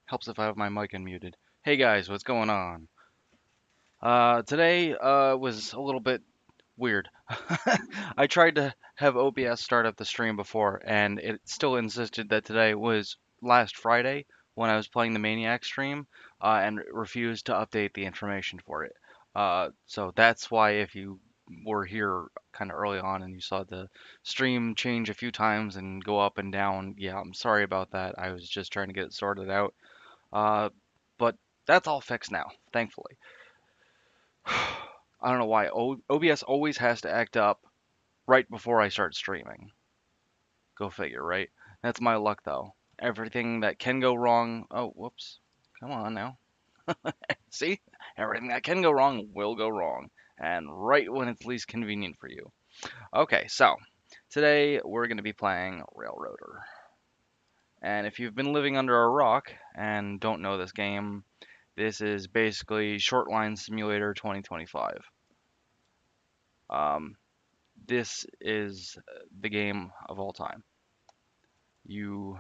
Helps if I have my mic unmuted. Hey guys, what's going on? Today was a little bit weird. I tried to have OBS start up the stream before, and it still insisted that today was last Friday when I was playing the Maniac stream, and refused to update the information for it. So that's why if you were here kind of early on and you saw the stream change a few times and go up and down, yeah, I'm sorry about that. I was just trying to get it sorted out. Uh, but that's all fixed now, thankfully. I don't know why OBS always has to act up right before I start streaming. Go figure, right? That's my luck, though. Everything that can go wrong. Oh, whoops. Come on now. See? Everything that can go wrong will go wrong. And right when it's least convenient for you. Okay, so today we're going to be playing Railroader. And if you've been living under a rock and don't know this game, this is basically Shortline Simulator 2025. Um, this is the game of all time. You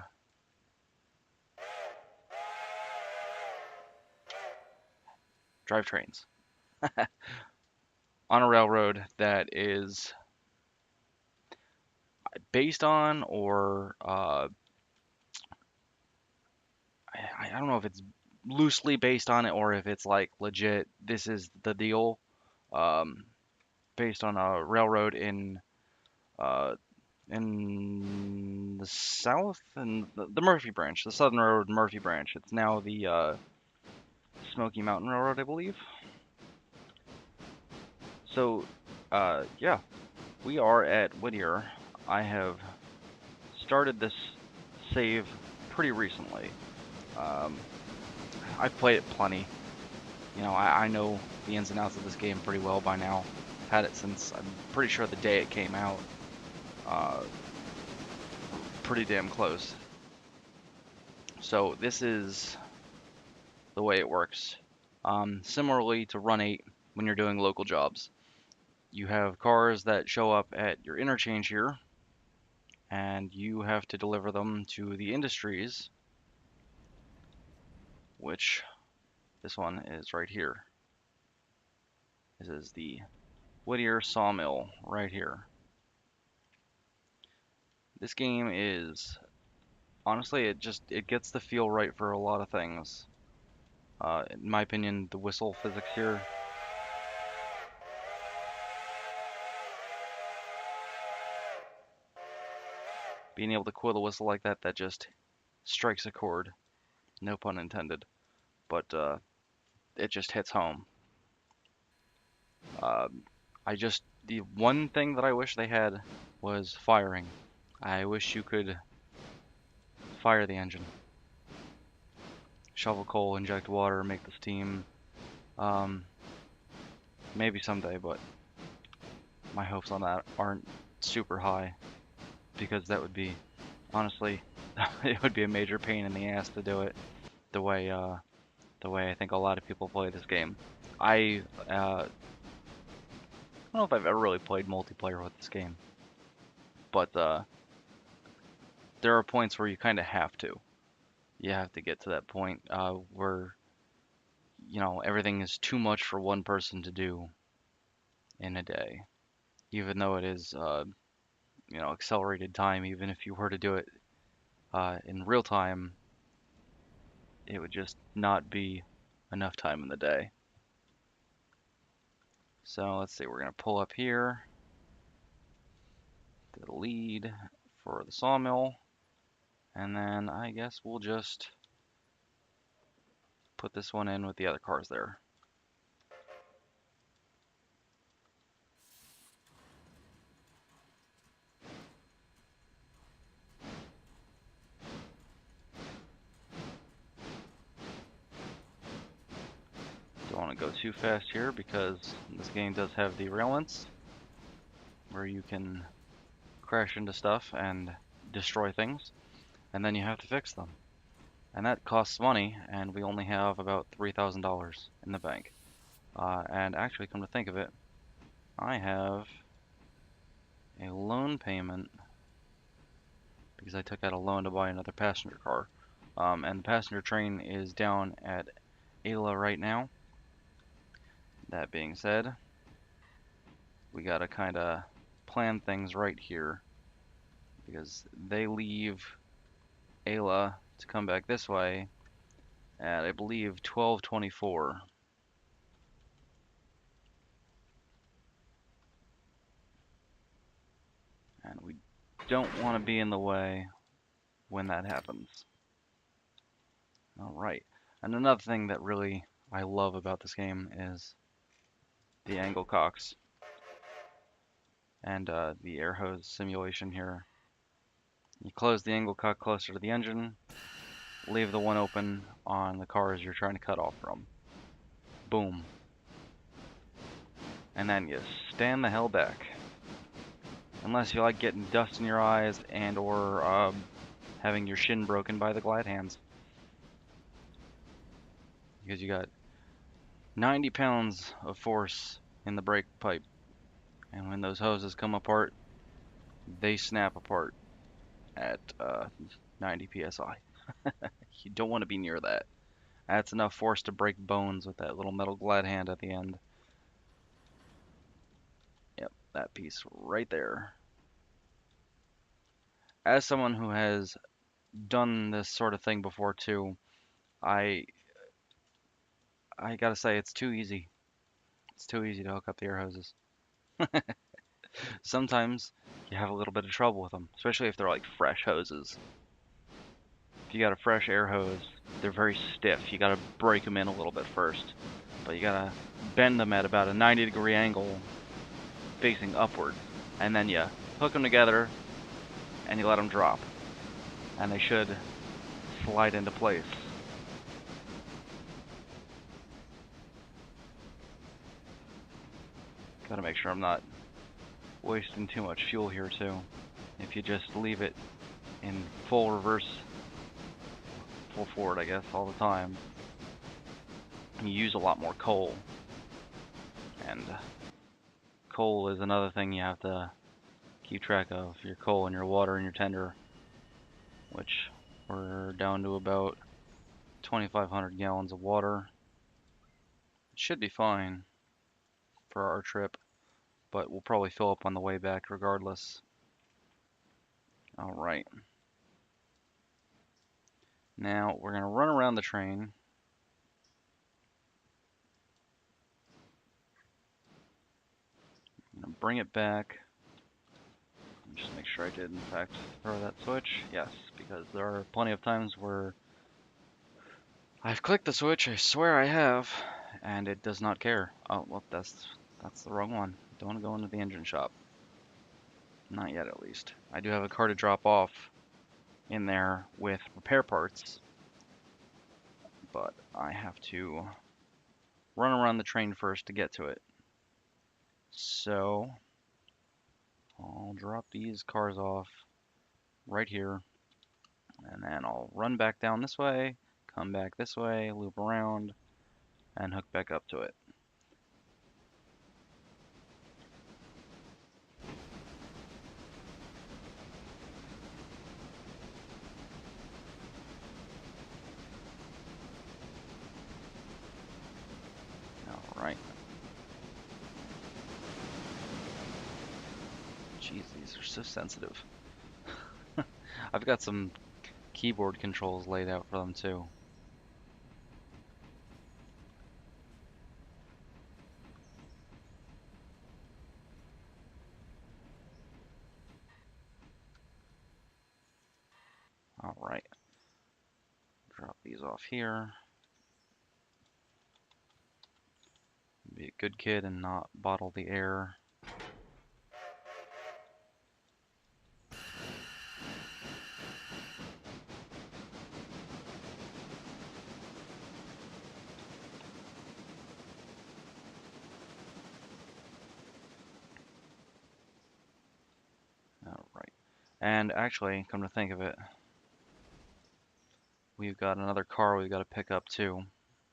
drive trains on a railroad that is based on, or I don't know if it's loosely based on it or if it's like legit. This is the deal. Um, Based on a railroad uh, in the south and the Murphy branch, the Southern Railroad Murphy branch. It's now the Smoky Mountain Railroad, I believe. So, yeah, we are at Whittier. I have started this save pretty recently. Um, I've played it plenty. You know, I know the ins and outs of this game pretty well by now. Had it since I'm pretty sure the day it came out. Uh, Pretty damn close. So this is the way it works. Similarly to Run 8 when you're doing local jobs. You have cars that show up at your interchange here, and you have to deliver them to the industries, which this one is right here. This is the Whittier Sawmill right here. This game is honestly it gets the feel right for a lot of things. In my opinion, the whistle physics here, being able to quill the whistle like that, that just strikes a chord. No pun intended, but it just hits home. The one thing that I wish they had was firing. I wish you could fire the engine, shovel coal, inject water, make the steam. Um, Maybe someday, but my hopes on that aren't super high because that would be, honestly, it would be a major pain in the ass to do it the way the way I think a lot of people play this game. I don't know if I've ever really played multiplayer with this game, but there are points where you kind of have to. You have to get to that point where everything is too much for one person to do in a day, even though it is accelerated time. Even if you were to do it in real time, it would just not be enough time in the day. So let's see, we're gonna pull up here to the lead for the sawmill, and then I guess we'll just put this one in with the other cars there. Don't want to go too fast here because this game does have derailments where you can crash into stuff and destroy things, and then you have to fix them. And that costs money, and we only have about $3,000 in the bank. And actually, come to think of it, I have a loan payment because I took out a loan to buy another passenger car And the passenger train is down at Ayla right now. That being said, we gotta kind of plan things right here because they leave Ayla to come back this way at, I believe, 12:24. And we don't want to be in the way when that happens. Alright. And another thing that really I love about this game is the angle cocks and the air hose simulation here. You close the angle cock closer to the engine, leave the one open on the cars you're trying to cut off from. Boom. And then you stand the hell back. Unless you like getting dust in your eyes and or having your shin broken by the glide hands. Because you got 90 pounds of force in the brake pipe. And when those hoses come apart, they snap apart at 90 psi. You don't want to be near that. That's enough force to break bones with that little metal glad hand at the end. Yep, that piece right there. As someone who has done this sort of thing before too, I gotta say it's too easy. It's too easy to hook up the air hoses. Sometimes you have a little bit of trouble with them, especially if they're like fresh hoses. If you got a fresh air hose, they're very stiff. You gotta break them in a little bit first, but you gotta bend them at about a 90-degree angle facing upward, and then you hook them together and you let them drop, and they should slide into place. Gotta make sure I'm not wasting too much fuel here too. If you just leave it in full reverse, full forward I guess, all the time, you use a lot more coal. And coal is another thing you have to keep track of. Your coal and your water and your tender, which we're down to about 2,500 gallons of water. It should be fine for our trip, but we'll probably fill up on the way back regardless. Alright. Now we're going to run around the train. I'm going to bring it back. Just make sure I did in fact throw that switch. Yes, because there are plenty of times where I've clicked the switch, I swear I have, and it does not care. Oh, well, that's the wrong one. Don't want to go into the engine shop. Not yet, at least. I do have a car to drop off in there with repair parts, but I have to run around the train first to get to it. So, I'll drop these cars off right here, and then I'll run back down this way, come back this way, loop around, and hook back up to it. Alright. Jeez, these are so sensitive. I've got some keyboard controls laid out for them too. Alright. Drop these off here. Be a good kid and not bottle the air. Alright. And actually, come to think of it, we've got another car we've got to pick up too.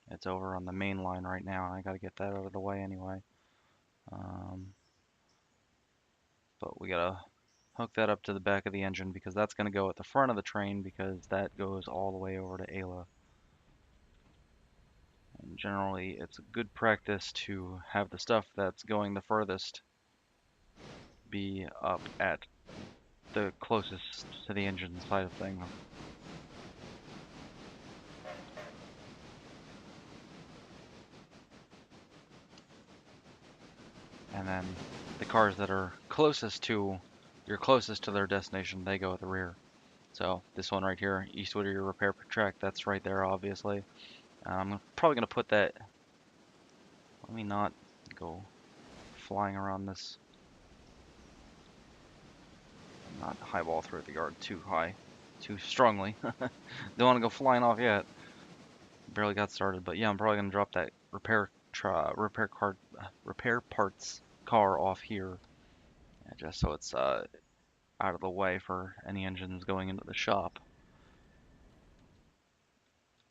It's over on the main line right now. I got to get that out of the way anyway. But we got to hook that up to the back of the engine because that's going to go at the front of the train because that goes all the way over to Ayla. And generally, it's a good practice to have the stuff that's going the furthest be up at the closest to the engine side of things. And then the cars that are closest to their destination, they go at the rear. So this one right here, East Whittier Repair Track, that's right there, obviously. I'm probably gonna put that. Let me not go flying around this. Not highball through the yard too high, too strongly. Don't want to go flying off yet. Barely got started, but yeah, I'm probably gonna drop that repair parts car off here, just so it's out of the way for any engines going into the shop,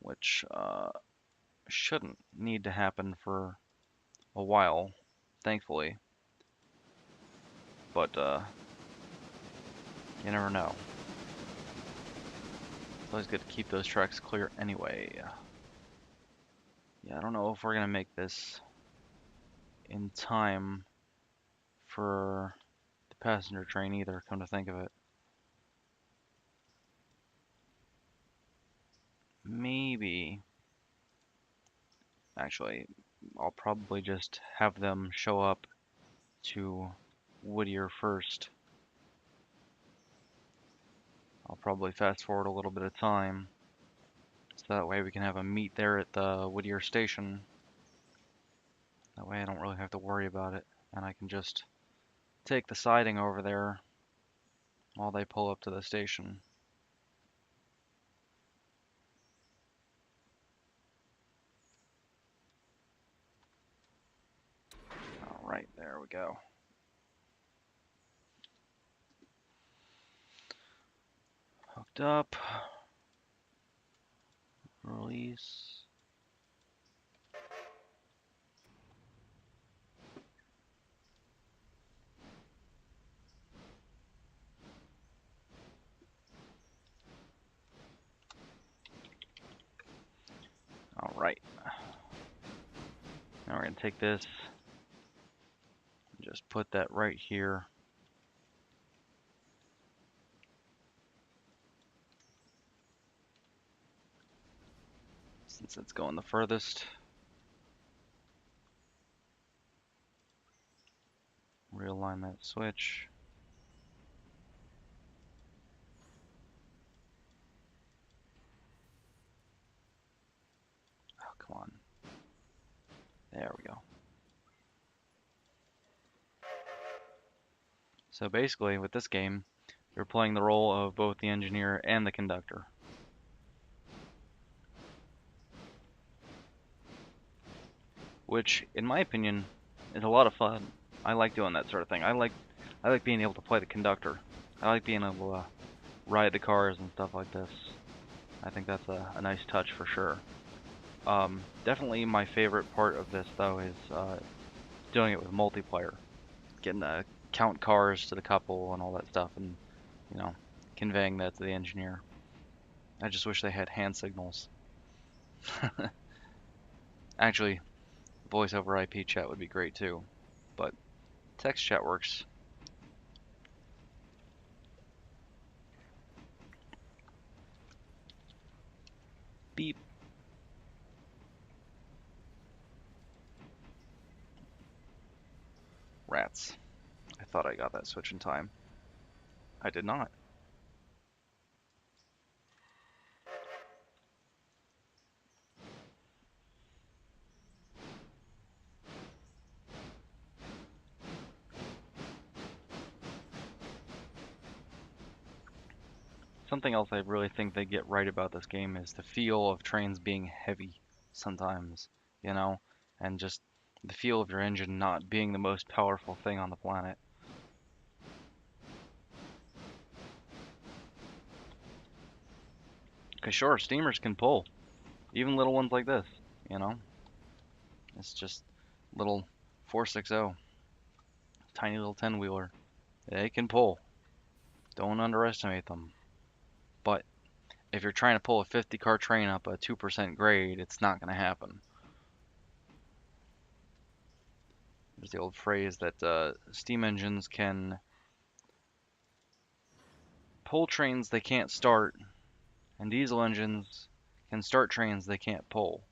which shouldn't need to happen for a while, thankfully. But you never know. It's always good to keep those tracks clear anyway. Yeah, I don't know if we're gonna make this in time for the passenger train either, come to think of it. Maybe. Actually, I'll probably just have them show up to Whittier first. I'll probably fast forward a little bit of time, so that way we can have a meet there at the Whittier station. That way I don't really have to worry about it, and I can just take the siding over there while they pull up to the station. Alright, there we go. Hooked up. Release. Alright. Now we're going to take this and just put that right here. Since it's going the furthest. Realign that switch. Oh, come on. There we go. So basically, with this game, you're playing the role of both the engineer and the conductor. Which, in my opinion, is a lot of fun. I like doing that sort of thing. I like being able to play the conductor. I like being able to ride the cars and stuff like this. I think that's a nice touch for sure. Definitely my favorite part of this, though, is doing it with multiplayer. Getting to count cars to the couple and all that stuff, and, you know, conveying that to the engineer. I just wish they had hand signals. Actually, voice over IP chat would be great too, but text chat works. Beep. Rats. I thought I got that switch in time. I did not. Something else I really think they get right about this game is the feel of trains being heavy sometimes, you know, and just the feel of your engine not being the most powerful thing on the planet. Cause sure, steamers can pull, even little ones like this, you know. It's just little 460, tiny little 10-wheeler. They can pull. Don't underestimate them. But if you're trying to pull a 50 car train up a 2% grade, it's not going to happen. There's the old phrase that steam engines can pull trains they can't start, and diesel engines can start trains they can't pull.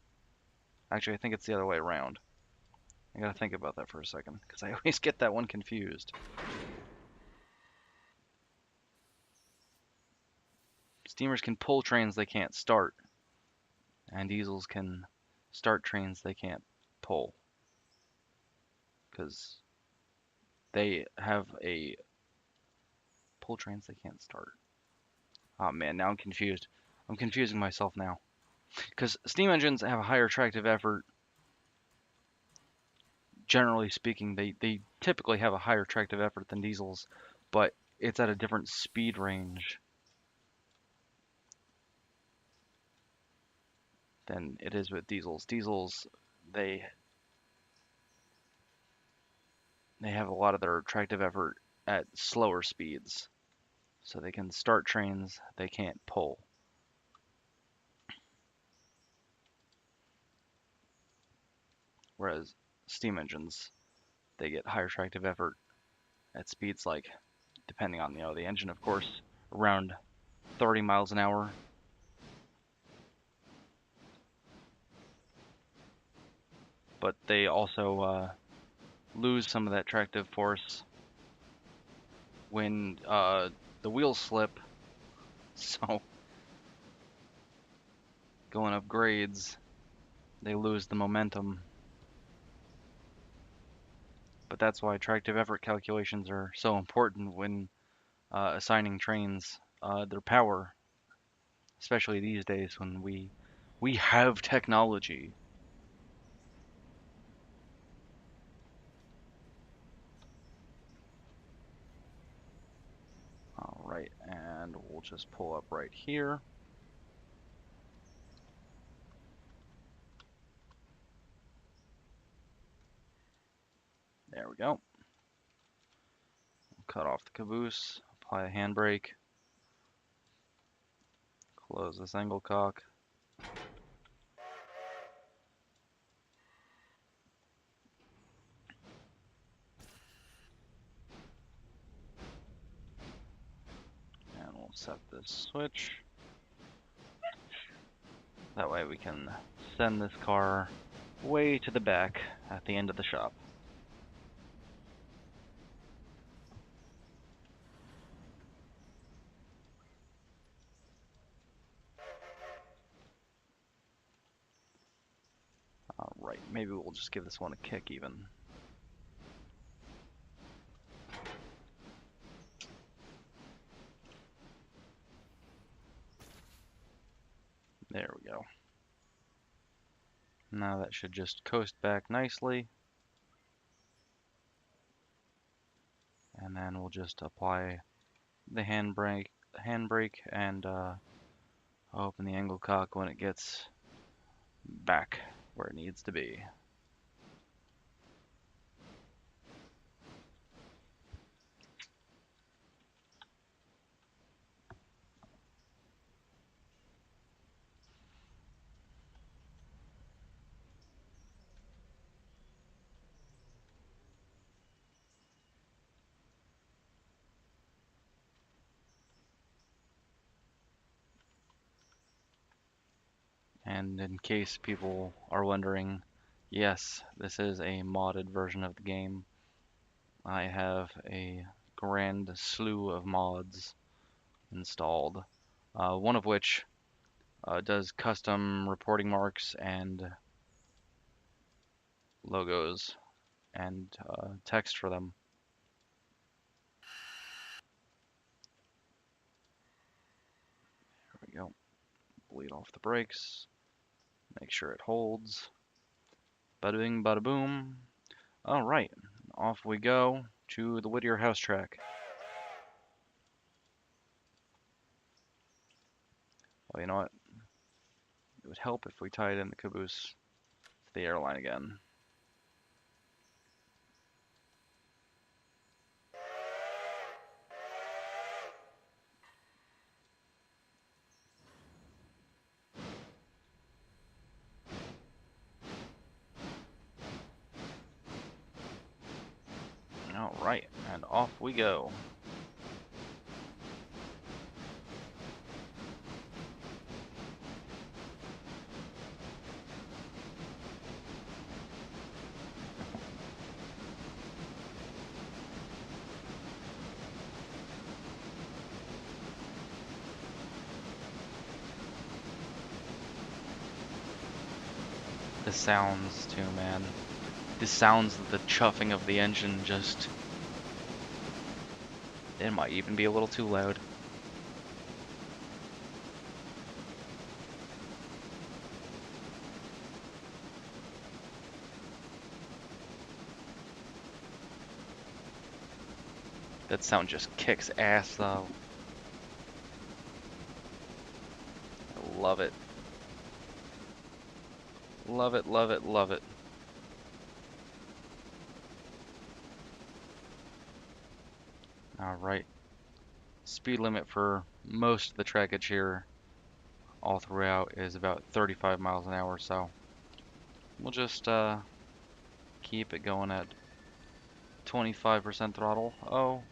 Actually, I think it's the other way around. I gotta think about that for a second, because I always get that one confused. Steamers can pull trains they can't start, and diesels can start trains they can't pull, because they have a pull trains they can't start. Oh man, now I'm confused. I'm confusing myself now. Because steam engines have a higher tractive effort. Generally speaking, they typically have a higher tractive effort than diesels, but it's at a different speed range than it is with diesels. Diesels, they they have a lot of their tractive effort at slower speeds, so they can start trains they can't pull. Whereas steam engines, they get higher tractive effort at speeds like, depending on the engine, of course, around 30 miles an hour. But they also lose some of that tractive force when the wheels slip. So going up grades, they lose the momentum. But that's why tractive effort calculations are so important when assigning trains their power, especially these days when we have technology. All right, and we'll just pull up right here. There we go. Cut off the caboose, apply a handbrake, close this angle cock. And we'll set this switch. That way we can send this car way to the back at the end of the shop. Alright, maybe we'll just give this one a kick even. There we go. Now that should just coast back nicely. And then we'll just apply the handbrake and open the angle cock when it gets back where it needs to be. And in case people are wondering, yes, this is a modded version of the game. I have a grand slew of mods installed, one of which does custom reporting marks and logos and text for them. There we go. Bleed off the brakes. Make sure it holds. Bada bing, bada boom. All right, off we go to the Whittier house track. Well, you know what? It would help if we tied in the caboose to the airline again. Alright, and off we go. The sounds too, man. The sounds of the chuffing of the engine just... It might even be a little too loud. That sound just kicks ass, though. I love it. Love it, love it, love it. Alright. Speed limit for most of the trackage here all throughout is about 35 miles an hour, so we'll just keep it going at 25% throttle. Oh,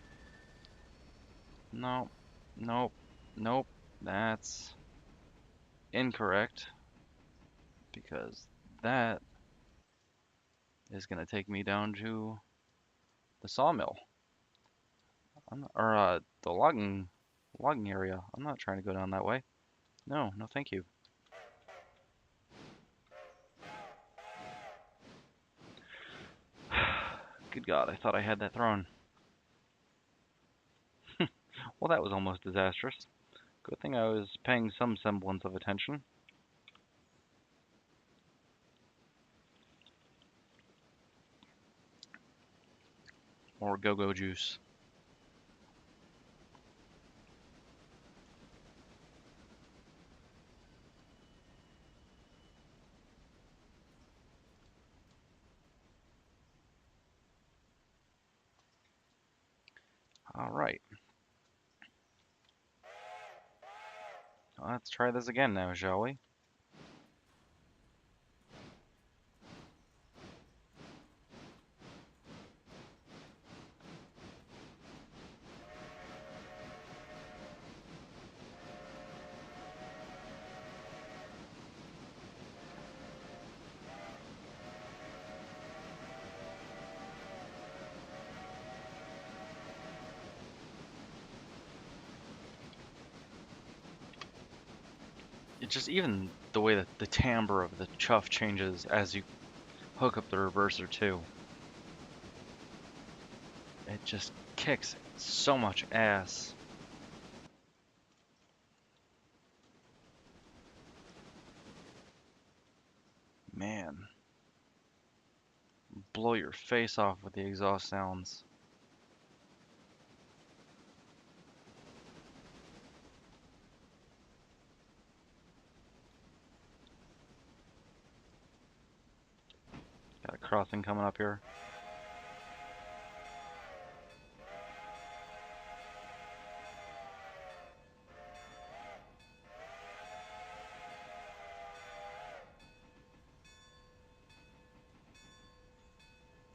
no, nope, nope, that's incorrect, because that is going to take me down to the sawmill. Or the logging area. I'm not trying to go down that way. No, no thank you. Good God, I thought I had that thrown. Well, that was almost disastrous. Good thing I was paying some semblance of attention. More go-go juice. Alright. Let's try this again now, shall we? It just, even the way that the timbre of the chuff changes as you hook up the reverser too. It just kicks so much ass. Man. Blow your face off with the exhaust sounds. Got a crossing coming up here.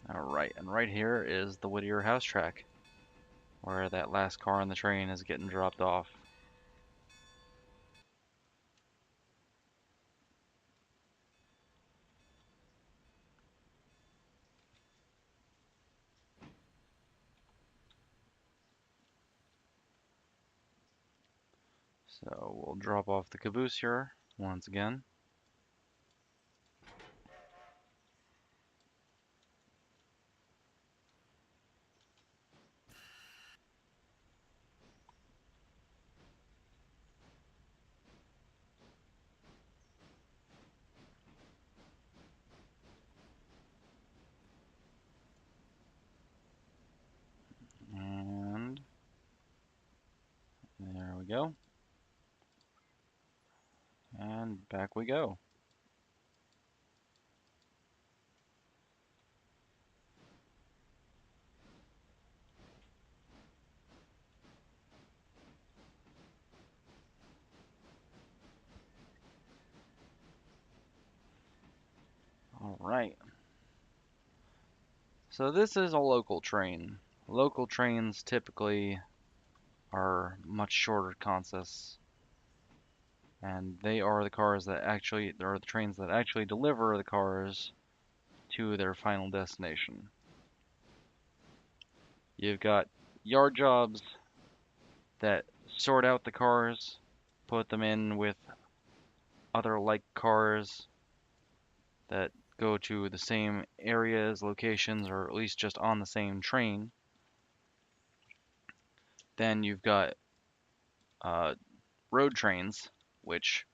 Alright, and right here is the Whittier house track, where that last car on the train is getting dropped off. So we'll drop off the caboose here once again. And there we go. And back we go. Alright. So this is a local train. Local trains typically are much shorter consists, and they are the cars that actually, there are the trains that actually deliver the cars to their final destination. You've got yard jobs that sort out the cars, put them in with other like cars that go to the same areas, locations, or at least just on the same train. Then you've got uh, road trains, which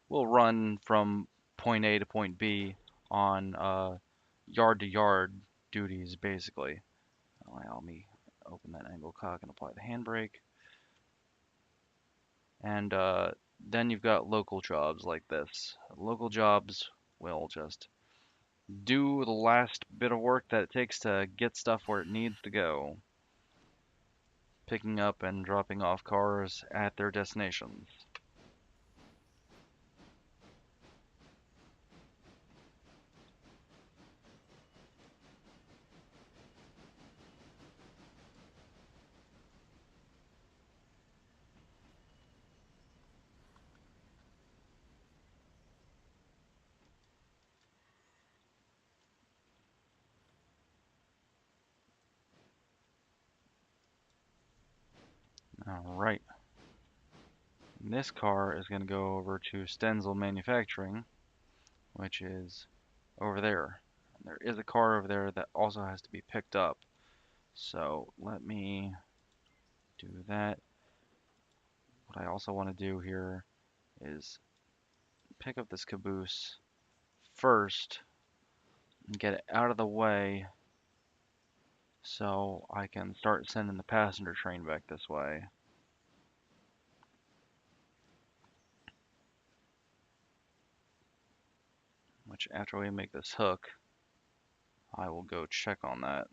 will run from point A to point B on yard to yard duties, basically. Allow me open that angle cock and apply the handbrake. And then you've got local jobs like this. Local jobs will just do the last bit of work that it takes to get stuff where it needs to go, picking up and dropping off cars at their destinations. Alright, this car is going to go over to Stenzel Manufacturing, which is over there. And there is a car over there that also has to be picked up. So let me do that. What I also want to do here is pick up this caboose first and get it out of the way so I can start sending the passenger train back this way. Which after we make this hook, I will go check on that.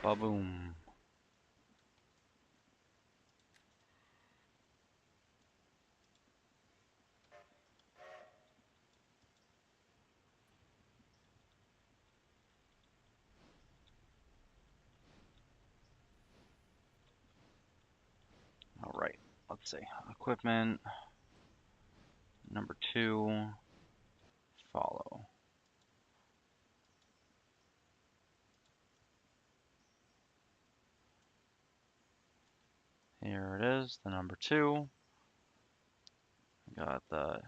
Ba-boom. Alright, let's see. Equipment, number 2, follow. Here it is, the number 2. Got the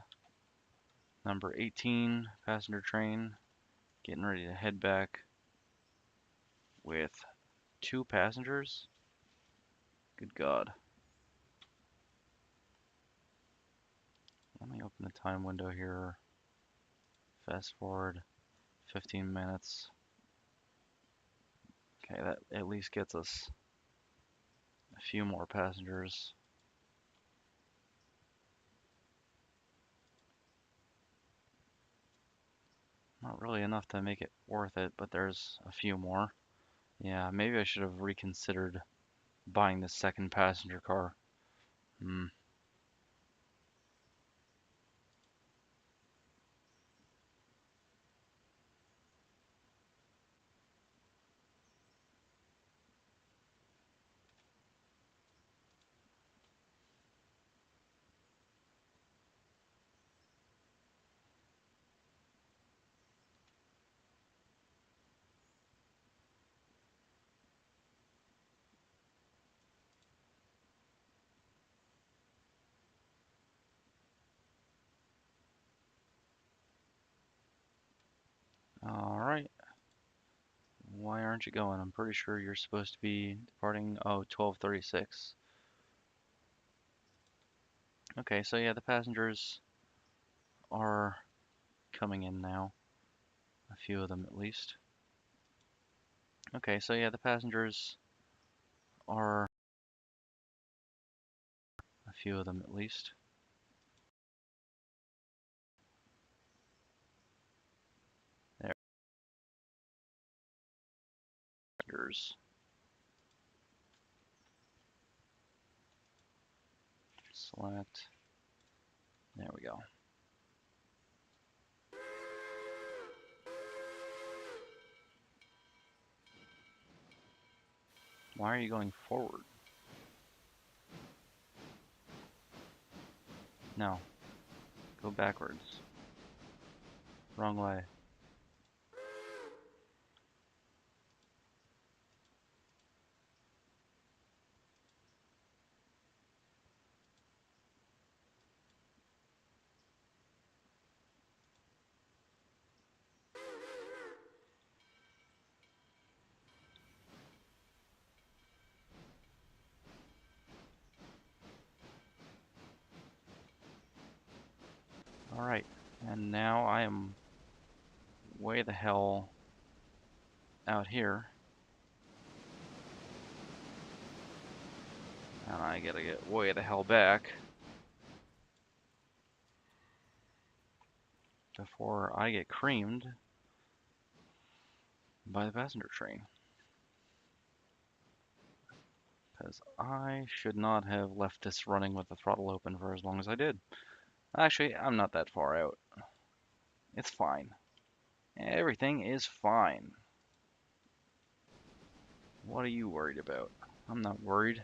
number 18 passenger train getting ready to head back with 2 passengers. Good God. Let me open the time window here. Fast forward 15 minutes. Okay, that at least gets us a few more passengers. Not really enough to make it worth it, but there's a few more. Yeah, maybe I should have reconsidered buying the second passenger car. Hmm. Alright. Why aren't you going? I'm pretty sure you're supposed to be departing. Oh, 12:36. Okay, so yeah, the passengers are coming in now. A few of them at least. Okay, so yeah, the passengers are a few of them at least. There's select. There we go. Why are you going forward? No. Go backwards. Wrong way. Alright, and now I am way the hell out here. And I gotta get way the hell back before I get creamed by the passenger train. Because I should not have left this running with the throttle open for as long as I did. Actually, I'm not that far out. It's fine. Everything is fine. What are you worried about? I'm not worried.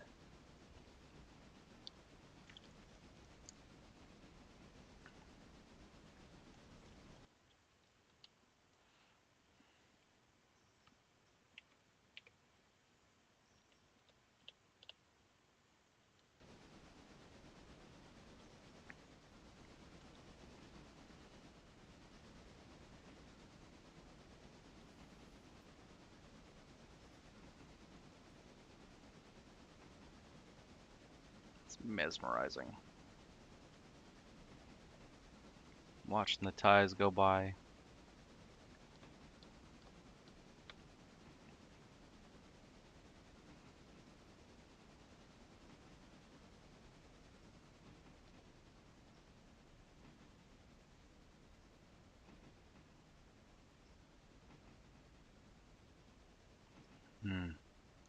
It's mesmerizing. Watching the ties go by.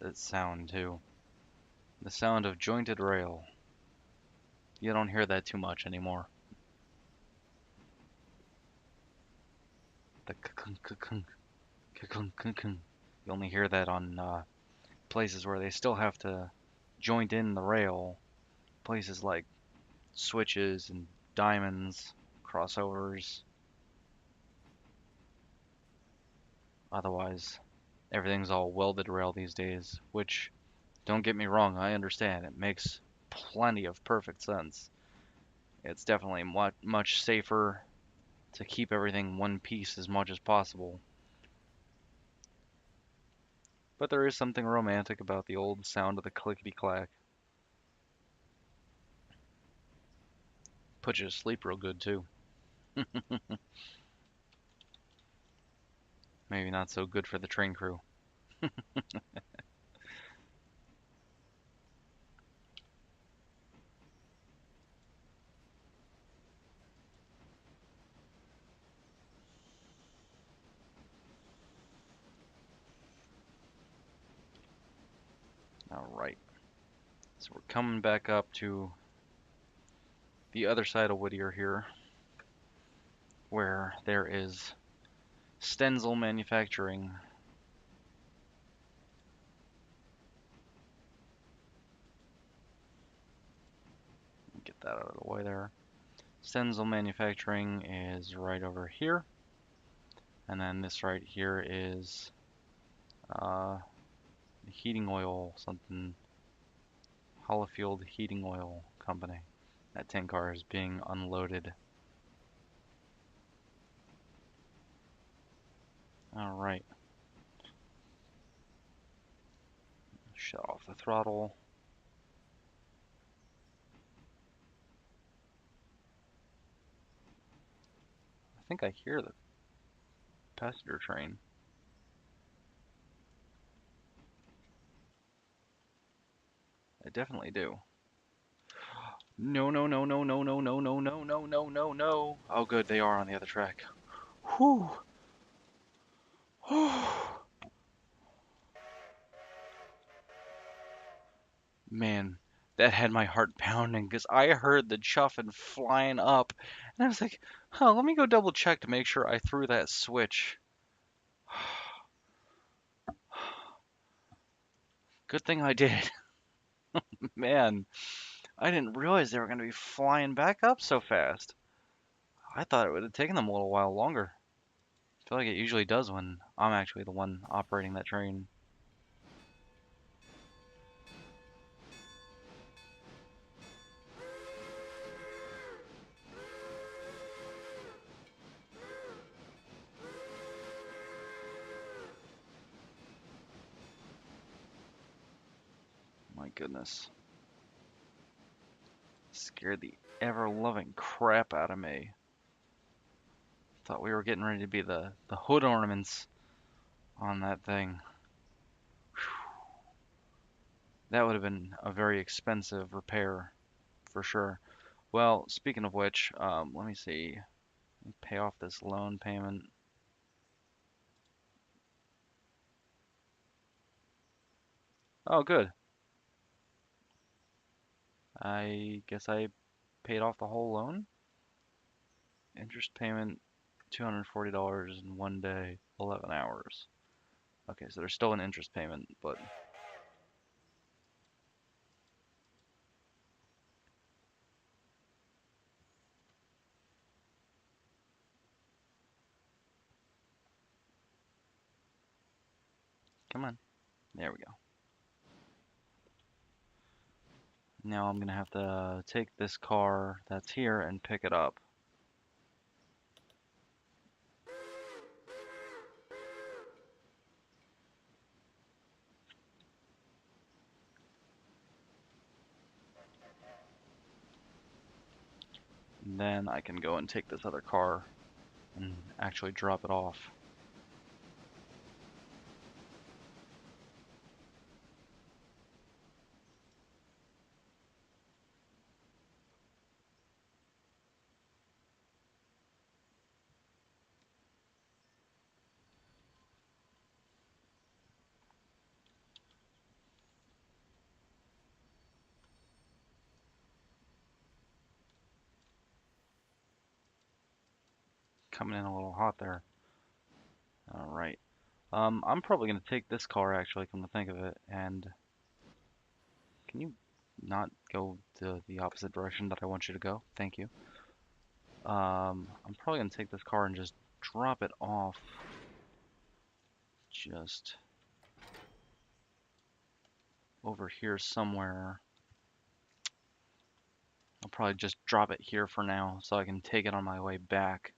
That sound too. The sound of jointed rail. You don't hear that too much anymore. The k-kunk, k-kunk. You only hear that on places where they still have to joint in the rail. Places like switches and diamonds, crossovers. Otherwise, everything's all welded rail these days, which, don't get me wrong, I understand. It makes plenty of perfect sense. It's definitely much safer to keep everything one piece as much as possible. But there is something romantic about the old sound of the clickety-clack. Puts you to sleep real good, too. Maybe not so good for the train crew. Alright. So we're coming back up to the other side of Whittier here, where there is Stenzel Manufacturing. Get that out of the way there. Stenzel Manufacturing is right over here. And then this right here is heating oil, something. Hollifield Heating Oil Company. That tank car is being unloaded. Alright. Shut off the throttle. I think I hear the passenger train. I definitely do. No, no, no, no, no, no, no, no, no, no, no, no, no. Oh, good, they are on the other track. Whew. Man, That had my heart pounding because I heard the chuffing flying up, and I was like, "Huh, let me go double check to make sure I threw that switch." Good thing I did. Man, I didn't realize they were going to be flying back up so fast. I thought it would have taken them a little while longer. I feel like it usually does when I'm actually the one operating that train. My goodness. Scared the ever-loving crap out of me. Thought we were getting ready to be the hood ornaments on that thing. That would have been a very expensive repair for sure. Well, speaking of which, let me see. Let me pay off this loan payment. Oh, good. I guess I paid off the whole loan. Interest payment, $240 in 1 day, 11 hours. Okay, so there's still an interest payment, but come on. There we go. Now I'm gonna have to take this car that's here and pick it up. Then I can go and take this other car and actually drop it off. Coming in a little hot there. All right. I'm probably gonna take this car actually, come to think of it, and can you not go the opposite direction that I want you to go? Thank you. I'm probably gonna take this car and just drop it off just over here somewhere. I'll probably just drop it here for now so I can take it on my way back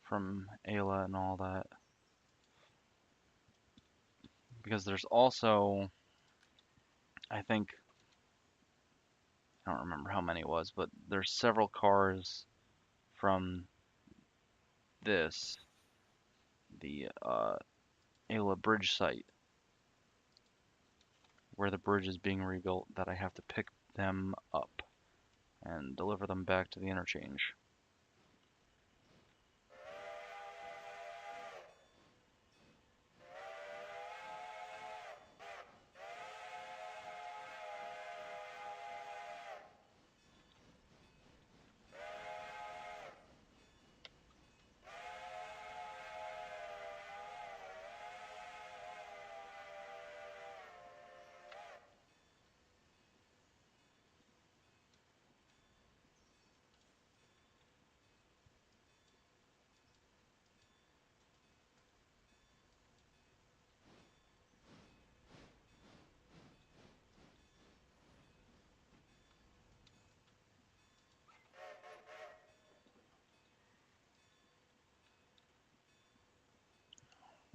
from Ayla and all that. Because there's also, I think, I don't remember how many it was, but there's several cars from this, the Ayla bridge site, where the bridge is being rebuilt, that I have to pick them up and deliver them back to the interchange.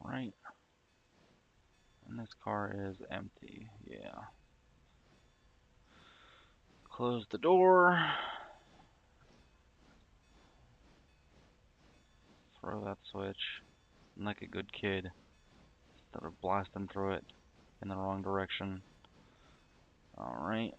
Right, and this car is empty. Yeah. Close the door. Throw that switch. And like a good kid, instead of blasting through it in the wrong direction. Alright.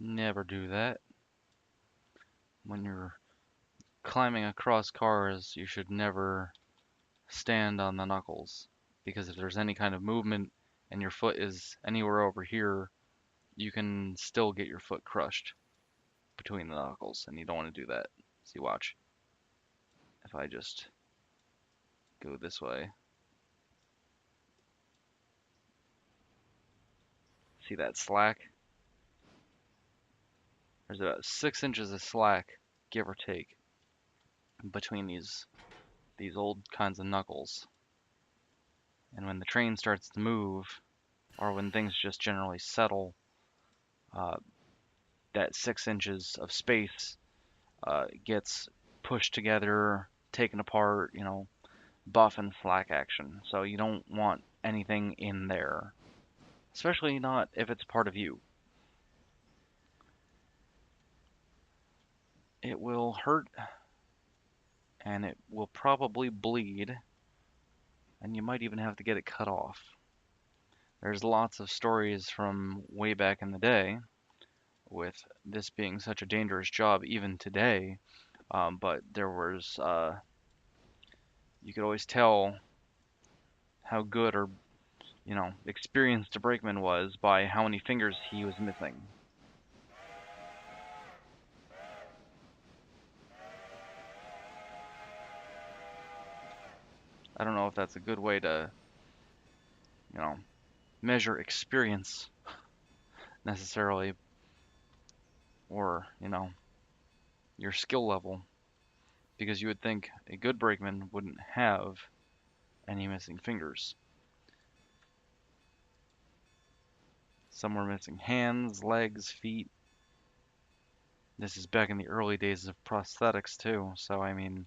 never do that. When you're climbing across cars, you should never stand on the knuckles, because if there's any kind of movement and your foot is anywhere over here, you can still get your foot crushed between the knuckles, and you don't want to do that. See, watch. If I just go this way, see that slack? There's about 6 inches of slack, give or take, between these old kinds of knuckles. And when the train starts to move, or when things just generally settle, uh, that 6 inches of space gets pushed together, taken apart, buff and slack action. So you don't want anything in there, especially not if it's part of you. It will hurt and it will probably bleed, and you might even have to get it cut off. There's lots of stories from way back in the day with this being such a dangerous job even today, but there was, you could always tell how good or experienced a brakeman was by how many fingers he was missing. I don't know if that's a good way to, you know, measure experience necessarily, or, your skill level, because you would think a good brakeman wouldn't have any missing fingers. Some were missing hands, legs, feet. This is back in the early days of prosthetics too, so I mean,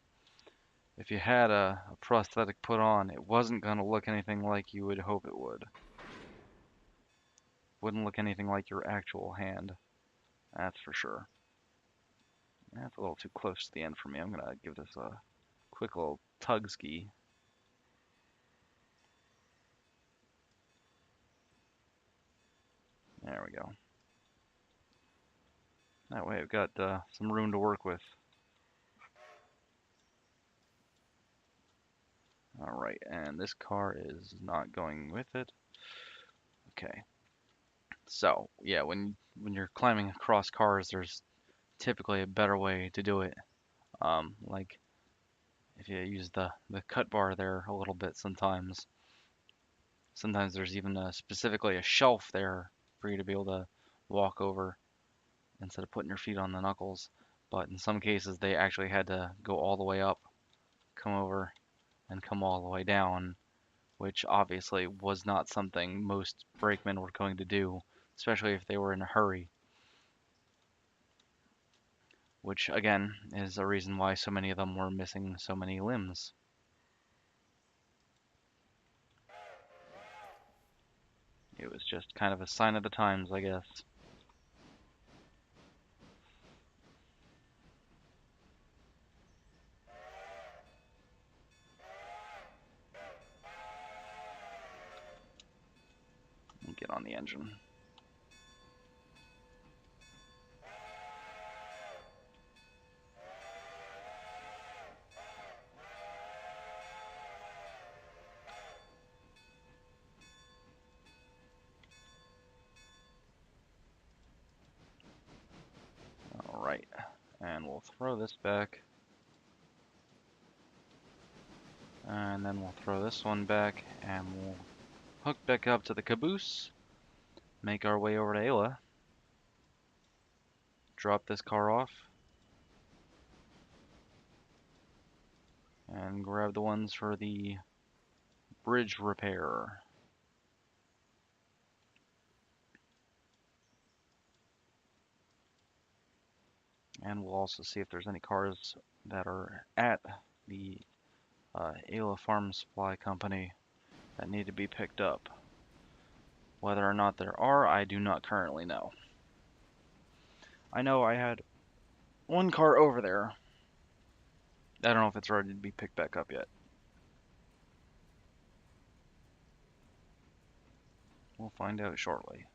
if you had a prosthetic put on, it wasn't going to look anything like you would hope it would. Wouldn't look anything like your actual hand, that's for sure. That's a little too close to the end for me. I'm going to give this a quick little tug ski. There we go. That way I've got some room to work with. Alright, and this car is not going with it. Okay. So, yeah, when you're climbing across cars, there's typically a better way to do it. Like if you use the cut bar there a little bit sometimes. Sometimes there's even specifically a shelf there for you to be able to walk over instead of putting your feet on the knuckles. But in some cases, they actually had to go all the way up, come over, and come all the way down, which obviously was not something most brakemen were going to do, especially if they were in a hurry. Which, again, is a reason why so many of them were missing so many limbs. It was just kind of a sign of the times, I guess. Get on the engine. Alright, and we'll throw this back. And then we'll throw this one back, and we'll hook back up to the caboose, make our way over to Ayla, drop this car off, and grab the ones for the bridge repair. And we'll also see if there's any cars that are at the Ayla Farm Supply Company that need to be picked up. Whether or not there are, I do not currently know. I know I had one car over there. I don't know if it's ready to be picked back up yet. We'll find out shortly.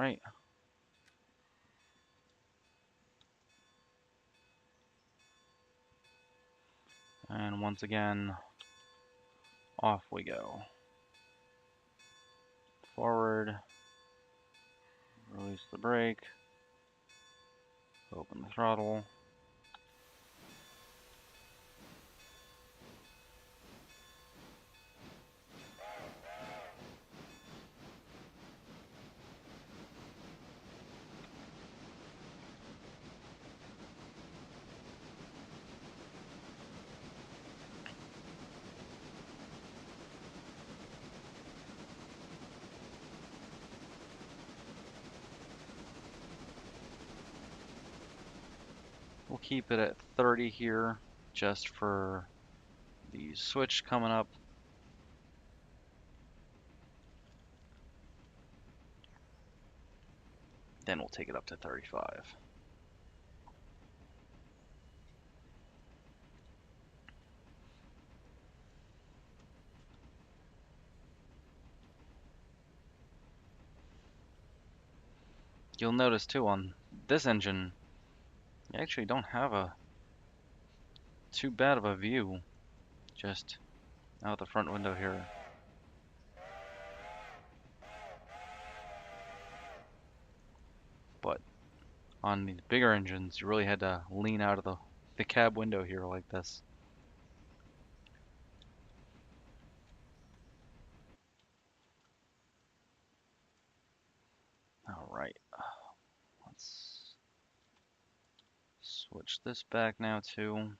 right. And once again, off we go. Forward, release the brake, open the throttle. We'll keep it at 30 here just for the switch coming up. Then we'll take it up to 35. You'll notice too on this engine, you actually don't have a too bad of a view just out the front window here. But on these bigger engines, you really had to lean out of the cab window here like this. All right, let's switch this back now too.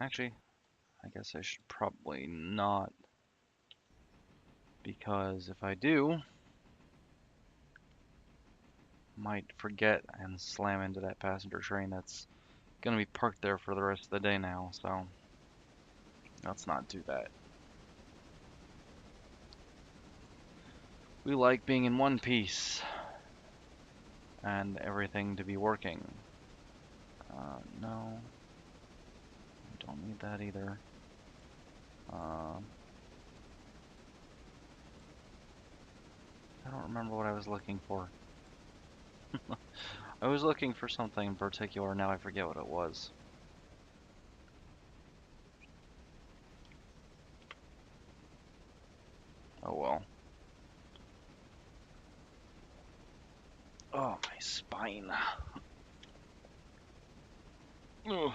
Actually, I guess I should probably not, because if I do, might forget and slam into that passenger train that's gonna be parked there for the rest of the day now, so let's not do that. We like being in one piece and everything to be working. No, don't need that either. I don't remember what I was looking for. I was looking for something in particular, now I forget what it was. Oh well. Oh, my spine. Ugh.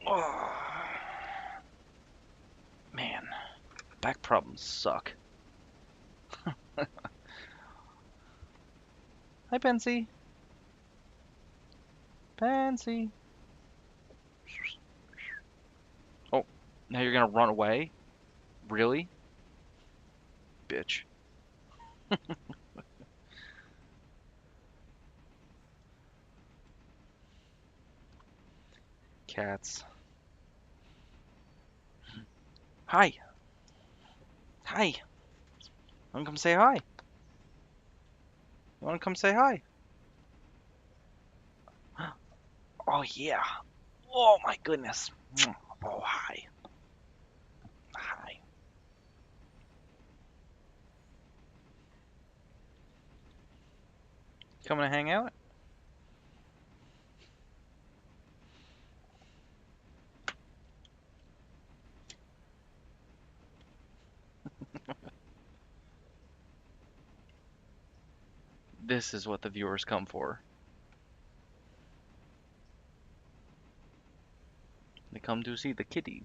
Oh. Man, back problems suck. Hi, Pansy. Pansy. Oh, now you're gonna run away? Really? Bitch. Cats. Hi. Hi. You wanna come say hi? You wanna come say hi? Oh, yeah. Oh, my goodness. Oh, hi. Hi. Coming to hang out? This is what the viewers come for. They come to see the kitty.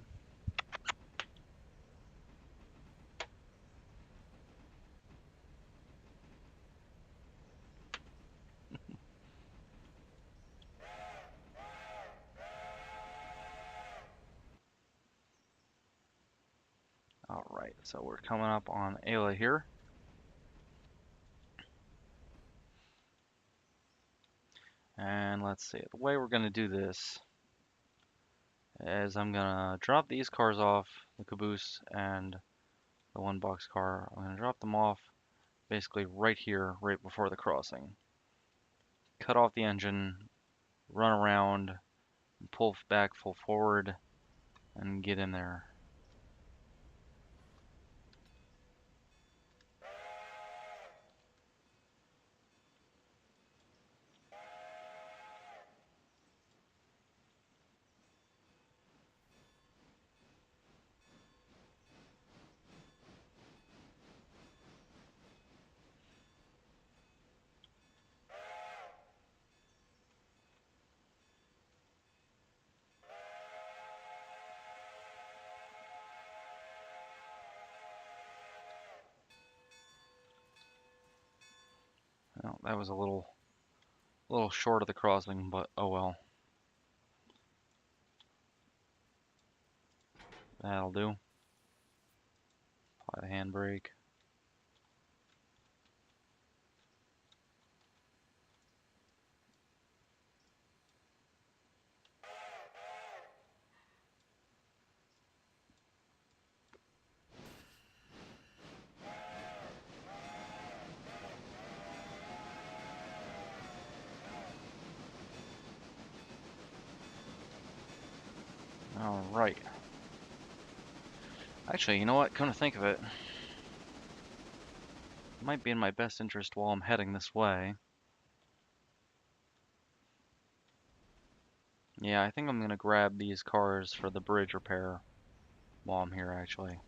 Alright, so we're coming up on Ayla here. And let's see, the way we're going to do this is I'm going to drop these cars off, the caboose and the one box car. I'm going to drop them off basically right here, right before the crossing. Cut off the engine, run around, pull back, full forward, and get in there. Well, that was a little short of the crossing, but oh well. That'll do. Apply the handbrake. All right. Actually, you know what? Come to think of it, it might be in my best interest while I'm heading this way. Yeah, I think I'm gonna grab these cars for the bridge repair while I'm here, actually.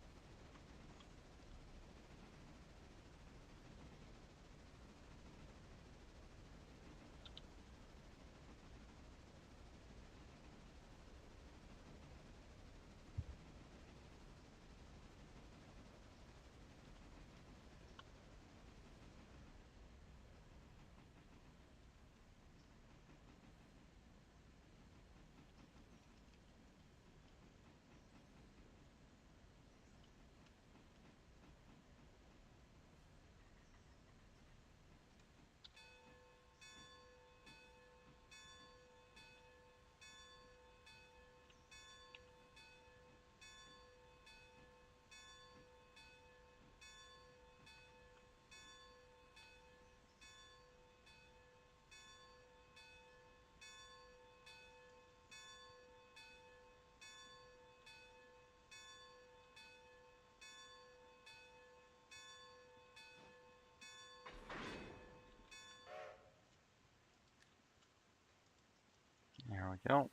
There we go.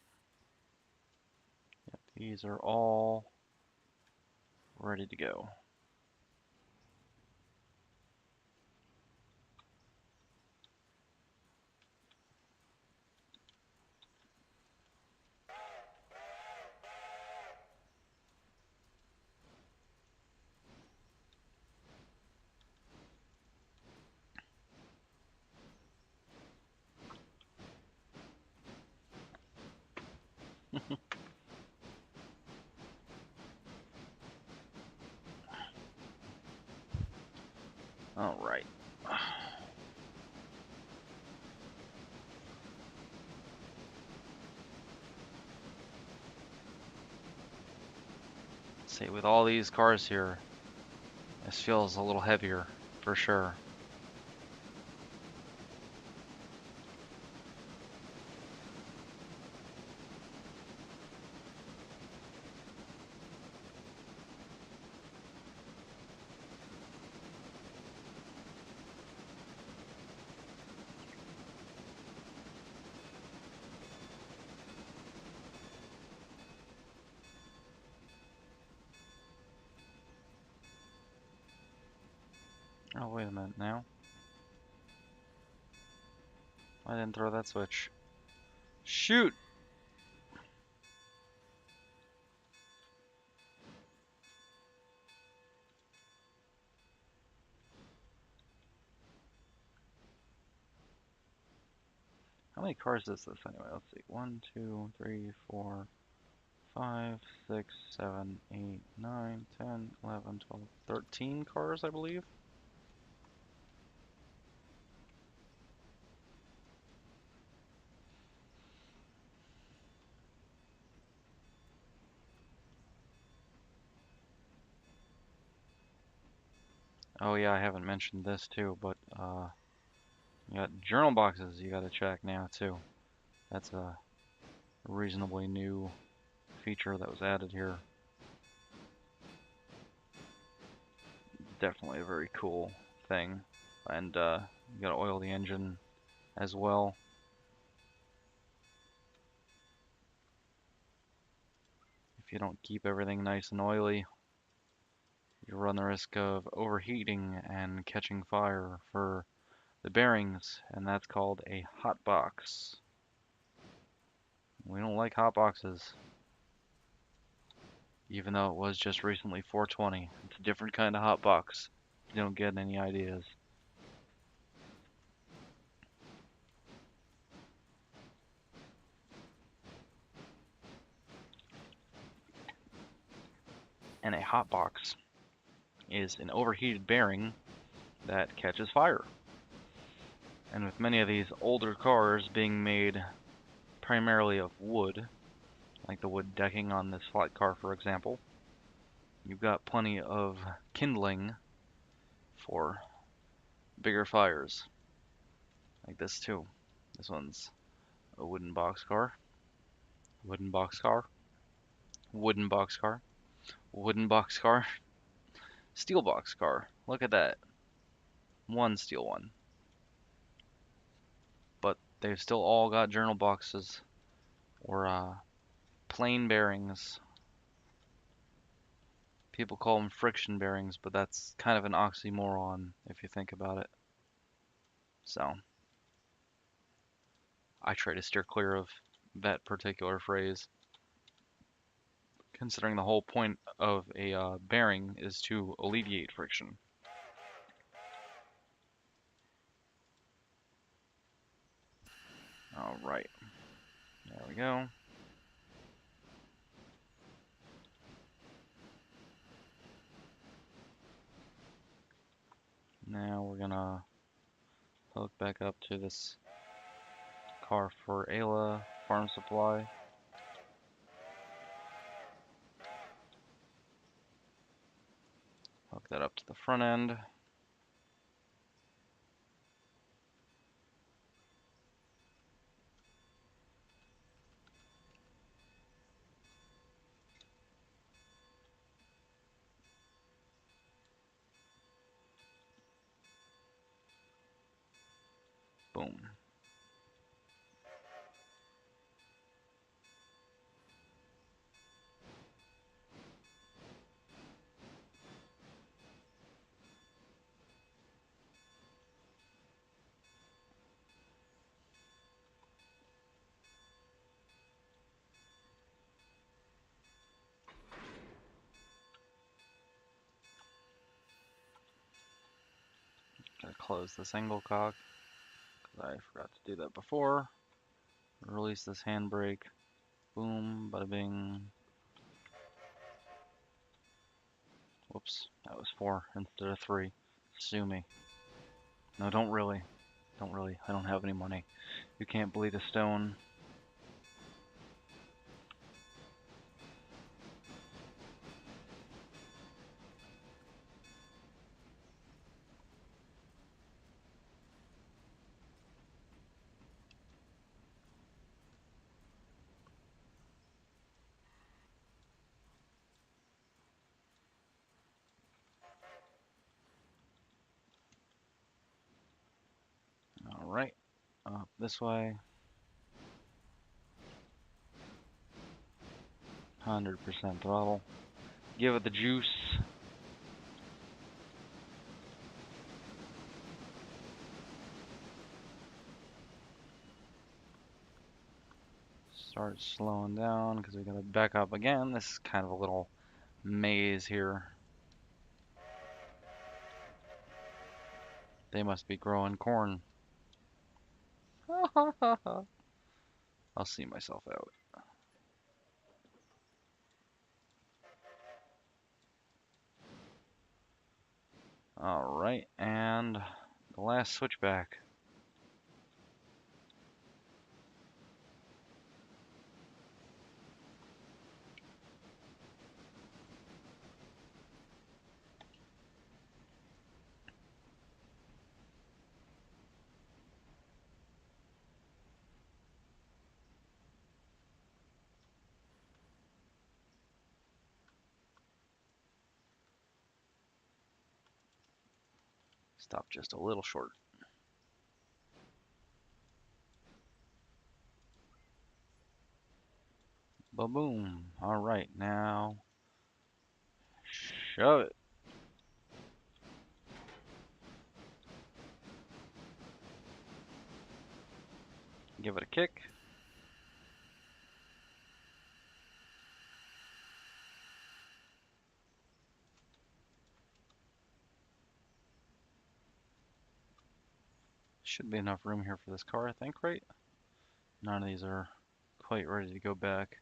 Yep, these are all ready to go. All right. See, with all these cars here, this feels a little heavier, for sure. Oh, wait a minute now. I didn't throw that switch. Shoot! How many cars is this anyway? Let's see. 1, 2, 3, 4, 5, 6, 7, 8, 9, 10, 11, 12, 13 cars, I believe. Oh yeah, I haven't mentioned this too, but you got journal boxes you gotta check now too. That's a reasonably new feature that was added here. Definitely a very cool thing. And you gotta oil the engine as well. If you don't keep everything nice and oily, you run the risk of overheating and catching fire for the bearings, and that's called a hot box. We don't like hot boxes, even though it was just recently 420. It's a different kind of hot box. You don't get any ideas. And a hot box is an overheated bearing that catches fire. And with many of these older cars being made primarily of wood, like the wood decking on this flight car for example, you've got plenty of kindling for bigger fires. Like this too. This one's a wooden boxcar, wooden boxcar, wooden boxcar, wooden boxcar, steel boxcar. Look at that. One steel one. But they've still all got journal boxes or plain bearings. People call them friction bearings, but that's kind of an oxymoron if you think about it. So I try to steer clear of that particular phrase, considering the whole point of a bearing is to alleviate friction. All right, there we go. Now we're gonna hook back up to this car for Ayla Farm Supply. Hook that up to the front end. Boom. Gotta close the single cock, because I forgot to do that before. Release this handbrake. Boom, bada bing. Whoops, that was 4 instead of 3. Sue me. No, don't really. Don't really. I don't have any money. You can't bleed a stone. Alright, up this way. 100% throttle. Give it the juice. Start slowing down because we gotta back up again. This is kind of a little maze here. They must be growing corn. I'll see myself out. Alright, and the last switchback. Stop just a little short. Ba-boom. Alright, now shove it. Give it a kick. Should be enough room here for this car, I think, right? None of these are quite ready to go back.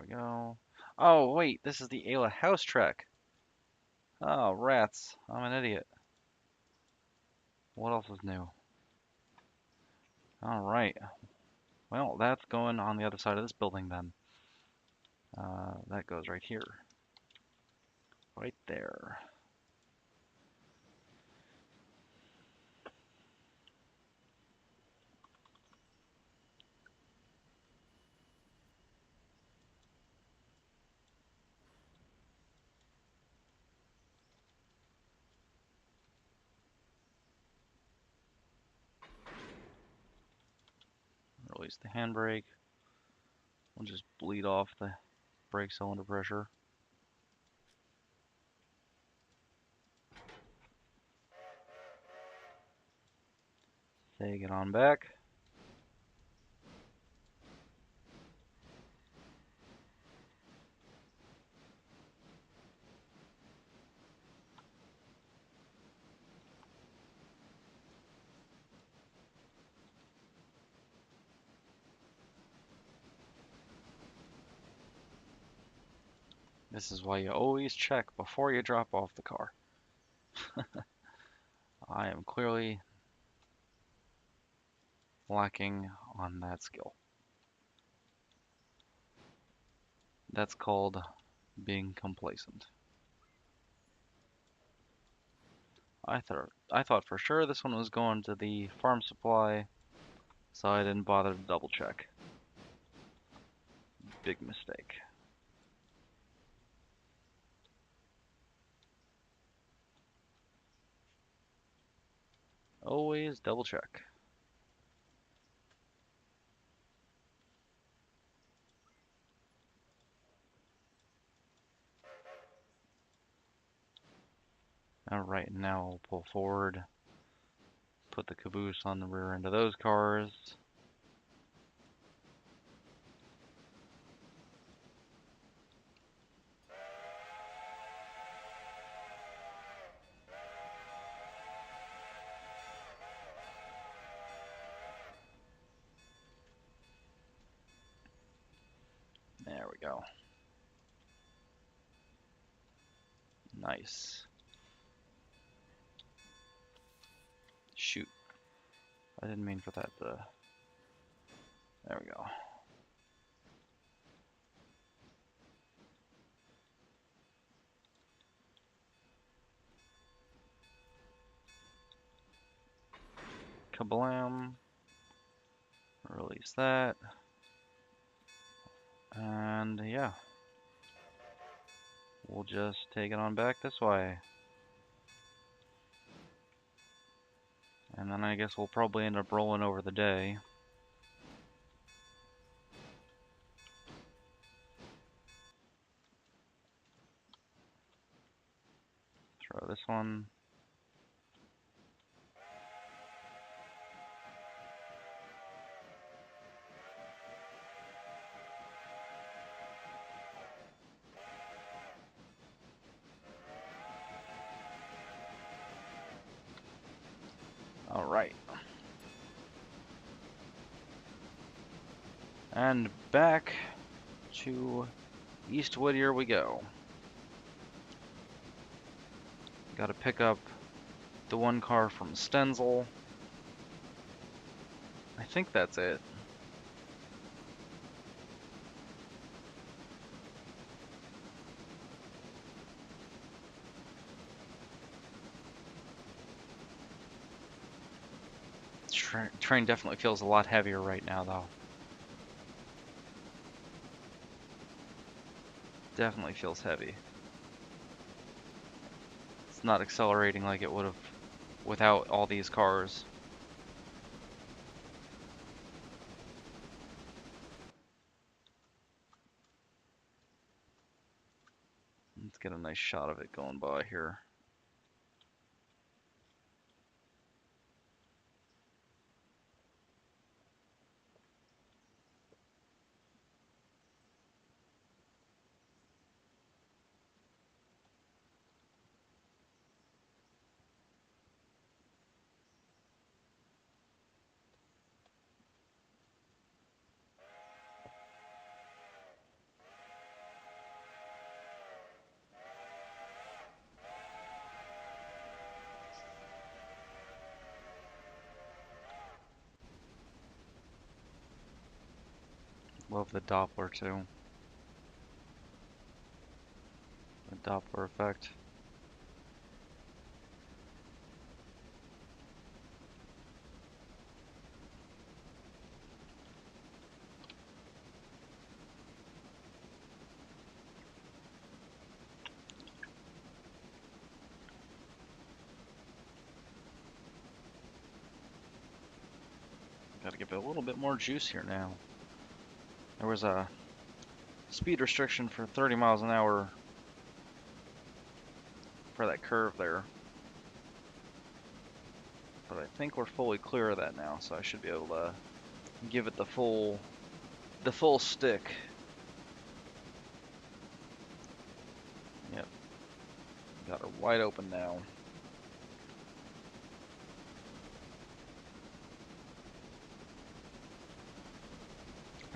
we go. Oh, wait, this is the Ayla house track. Oh, rats. I'm an idiot. What else is new? Alright. Well, that's going on the other side of this building then. That goes right here. Right there. Release the handbrake. We'll just bleed off the brake cylinder pressure. Take it on back. This is why you always check before you drop off the car. I am clearly lacking on that skill. That's called being complacent. I thought for sure this one was going to the farm supply, so I didn't bother to double check. Big mistake. Always double check. Alright, now we'll pull forward, put the caboose on the rear end of those cars. There we go. Nice. Shoot. I didn't mean for that to... There we go. Kablam. Release that. And yeah. We'll just take it on back this way. And then I guess we'll probably end up rolling over the day. Throw this one. Alright. And back to East Whittier we go. Gotta pick up the one car from Stenzel. I think that's it. Train definitely feels a lot heavier right now, though. Definitely feels heavy. It's not accelerating like it would have without all these cars. Let's get a nice shot of it going by here. Love the Doppler too. The Doppler effect. Gotta give it a little bit more juice here now. There was a speed restriction for 30 miles an hour for that curve there. But I think we're fully clear of that now, so I should be able to give it the full stick. Yep. Got her wide open now.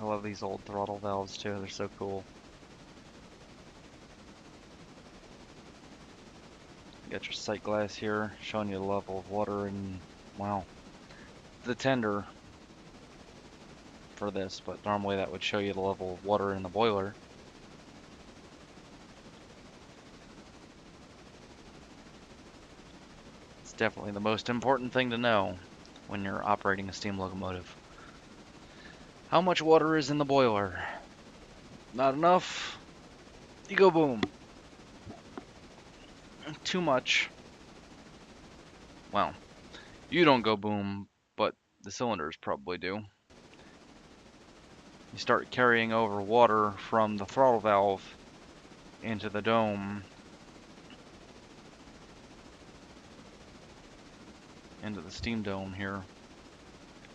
I love these old throttle valves too, they're so cool. You got your sight glass here, showing you the level of water and, wow, the tender for this, but normally that would show you the level of water in the boiler. It's definitely the most important thing to know when you're operating a steam locomotive. How much water is in the boiler? Not enough? You go boom. Too much. Well, you don't go boom, but the cylinders probably do. You start carrying over water from the throttle valve into the dome, into the steam dome here,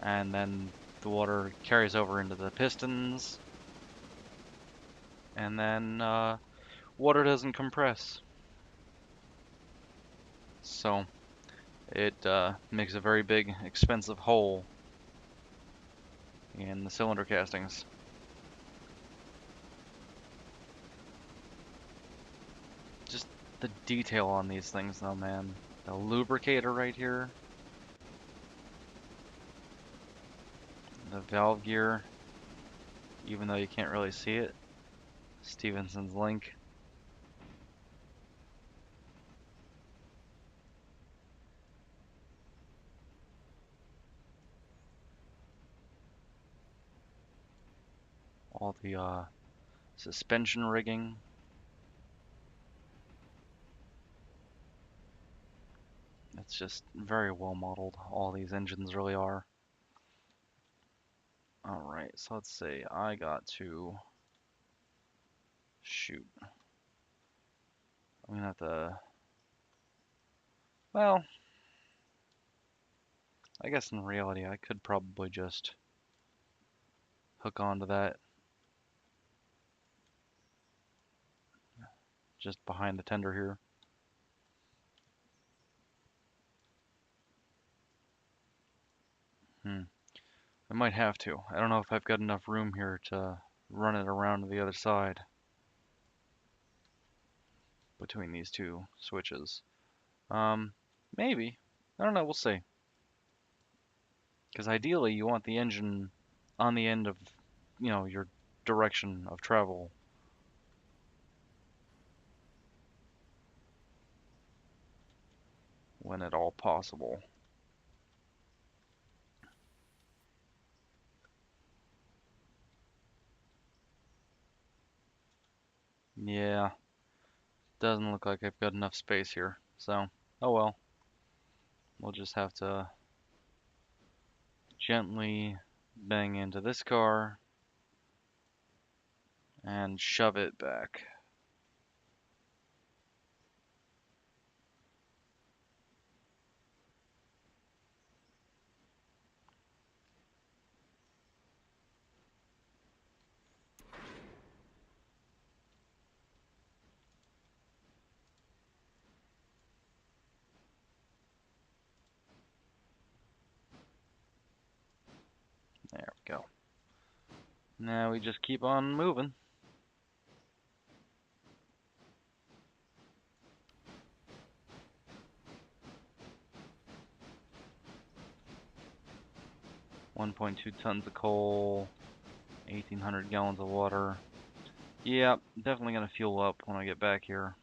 and then the water carries over into the pistons, and then water doesn't compress. So it makes a very big, expensive hole in the cylinder castings. Just the detail on these things though, man. The lubricator right here. The valve gear, even though you can't really see it. Stephenson's link. All the suspension rigging. It's just very well modeled. All these engines really are. Alright, so let's see. I got to shoot. I'm gonna have to. Well, I guess in reality, I could probably just hook onto that just behind the tender here. I might have to. I don't know if I've got enough room here to run it around to the other side between these two switches. Maybe. I don't know, we'll see. Because ideally you want the engine on the end of, your direction of travel. When at all possible. Yeah, doesn't look like I've got enough space here. So, oh well. We'll just have to gently bang into this car and shove it back. There we go. Now we just keep on moving. .2 tons of coal. 1,800 gallons of water. Yeah, definitely gonna fuel up when I get back here.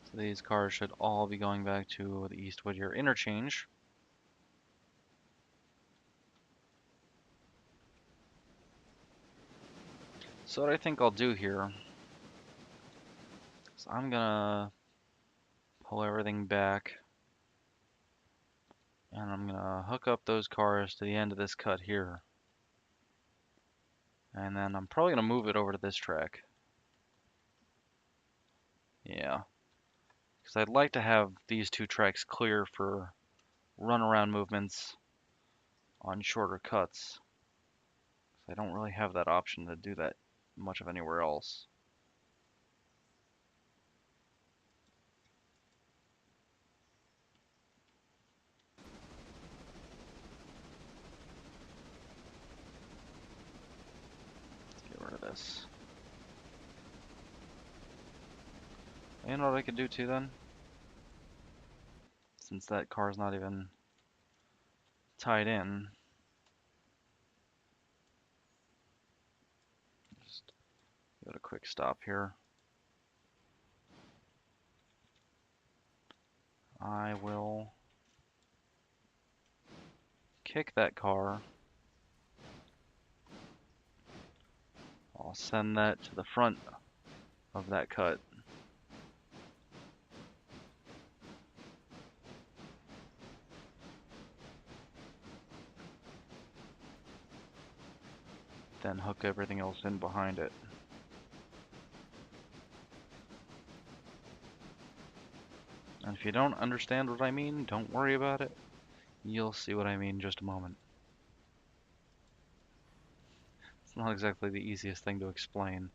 So these cars should all be going back to the East Whittier interchange. So what I think I'll do here is I'm gonna pull everything back and I'm gonna hook up those cars to the end of this cut here. And then I'm probably gonna move it over to this track. Yeah, because I'd like to have these two tracks clear for runaround movements on shorter cuts. I don't really have that option to do that much of anywhere else. Let's get rid of this. You know what I could do too then? Since that car's not even tied in, just give it a quick stop here. I will kick that car. I'll send that to the front of that cut. Then hook everything else in behind it. And if you don't understand what I mean, don't worry about it. You'll see what I mean in just a moment. It's not exactly the easiest thing to explain.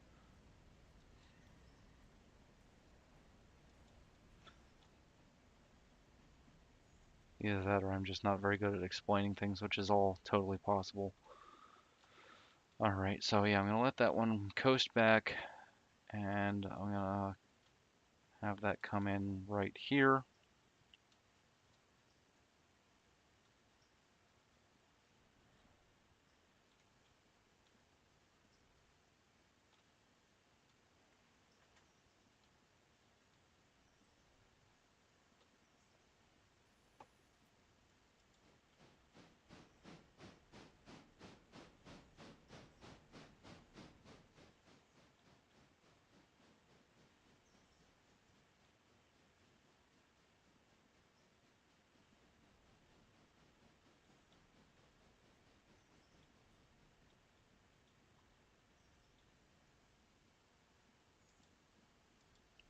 Either that or I'm just not very good at explaining things, which is all totally possible. Alright, so yeah, I'm gonna let that one coast back, and I'm gonna have that come in right here.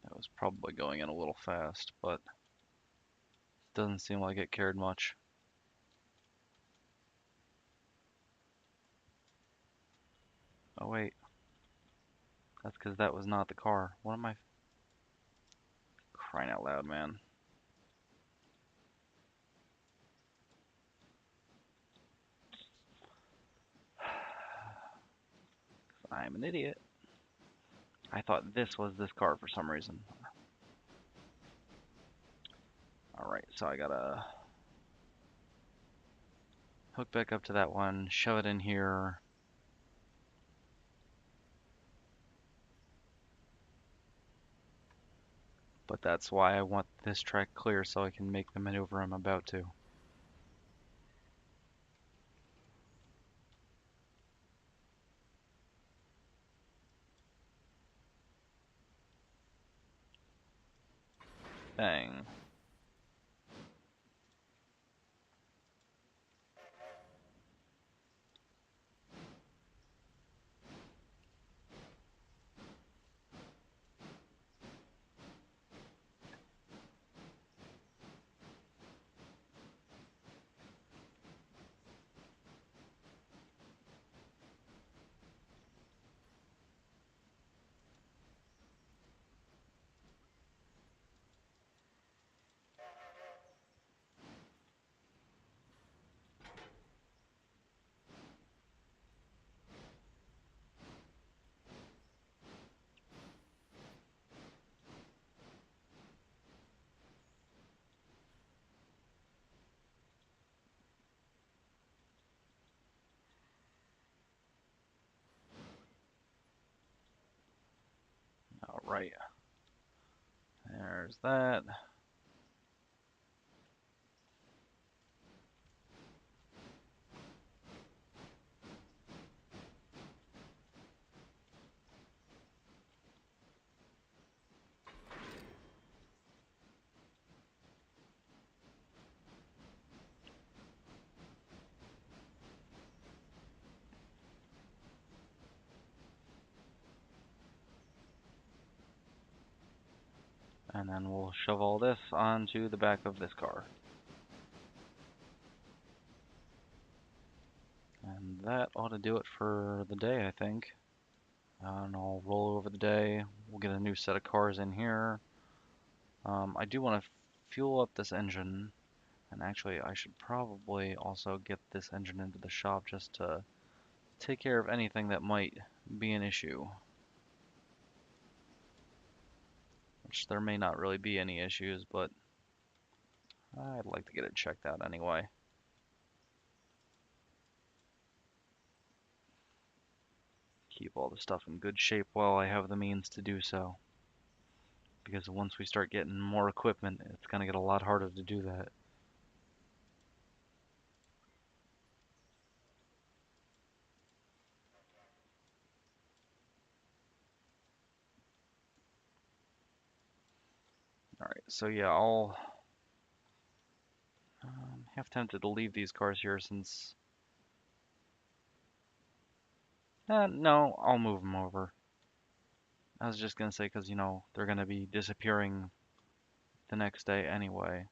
That was probably going in a little fast, but doesn't seem like it cared much. Oh wait, that's because that was not the car. What am I crying out loud, man? I'm an idiot. I thought this was this car for some reason. Alright, so I gotta hook back up to that one, shove it in here. But that's why I want this track clear so I can make the maneuver I'm about to. Bang. right. There's that. And then we'll shove all this onto the back of this car. And that ought to do it for the day, I think. And I'll roll over the day. We'll get a new set of cars in here. I do want to fuel up this engine. And actually, I should probably also get this engine into the shop just to take care of anything that might be an issue. Which there may not really be any issues, but I'd like to get it checked out anyway. Keep all the stuff in good shape while I have the means to do so. Because once we start getting more equipment, it's going to get a lot harder to do that. Alright, so yeah, I'll half tempted to leave these cars here since... no, I'll move them over. I was just going to say because, you know, they're going to be disappearing the next day anyway.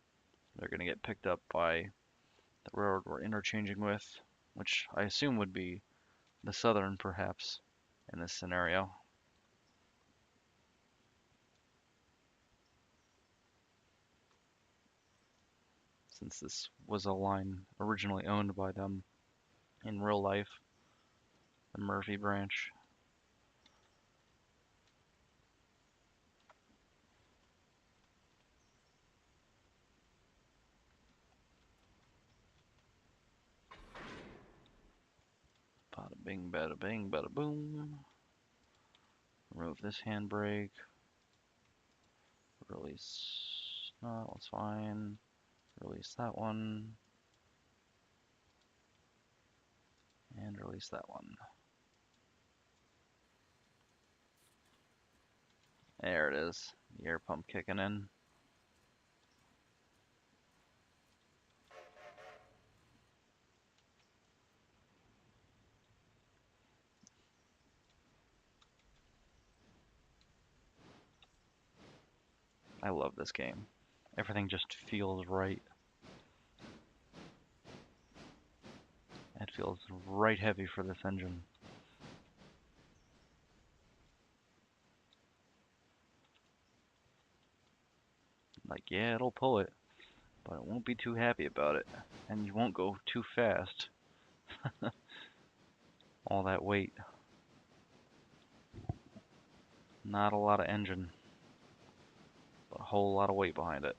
They're going to get picked up by the railroad we're interchanging with, which I assume would be the Southern, perhaps, in this scenario. Since this was a line originally owned by them in real life, the Murphy branch. Bada bing, bada bing, bada boom. Remove this handbrake. Release. No, that's fine. Release that one. And release that one. There it is. The air pump kicking in. I love this game. Everything just feels right. It feels right heavy for this engine. Like, yeah, it'll pull it, but it won't be too happy about it. And you won't go too fast. All that weight. Not a lot of engine, but a whole lot of weight behind it.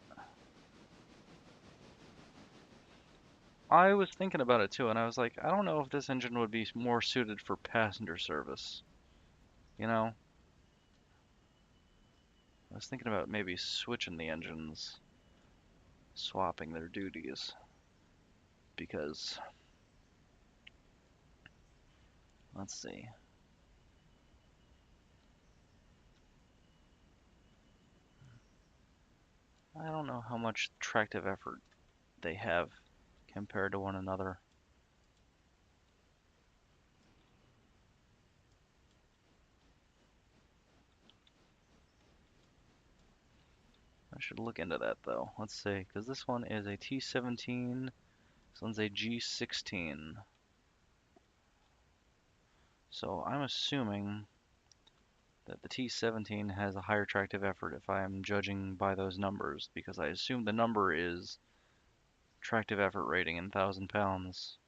I was thinking about it too, and I was like, I don't know if this engine would be more suited for passenger service. You know? I was thinking about maybe switching the engines, swapping their duties, because, let's see. I don't know how much tractive effort they have compared to one another. I should look into that though. Let's see, because this one is a T17, this one's a G16. So I'm assuming that the T17 has a higher tractive effort if I am judging by those numbers, because I assume the number is tractive effort rating in 1,000 pounds.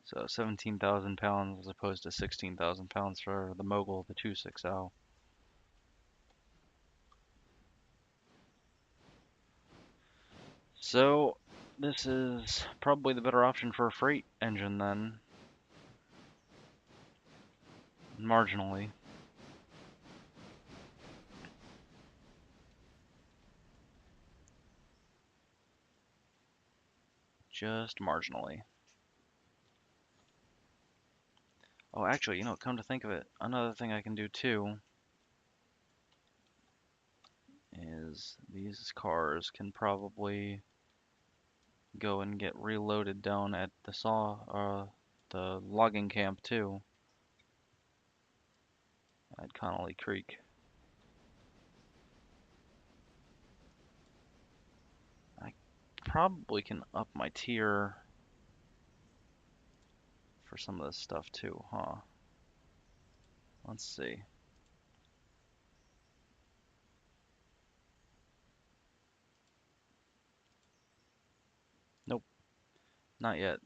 So 17,000 pounds as opposed to 16,000 pounds for the Mogul, the 260. So this is probably the better option for a freight engine then. Marginally. Just marginally. Oh, actually, come to think of it, another thing I can do too is these cars can probably go and get reloaded down at the logging camp too, at Connolly Creek. I probably can up my tier for some of this stuff too, huh? Let's see. Nope, not yet,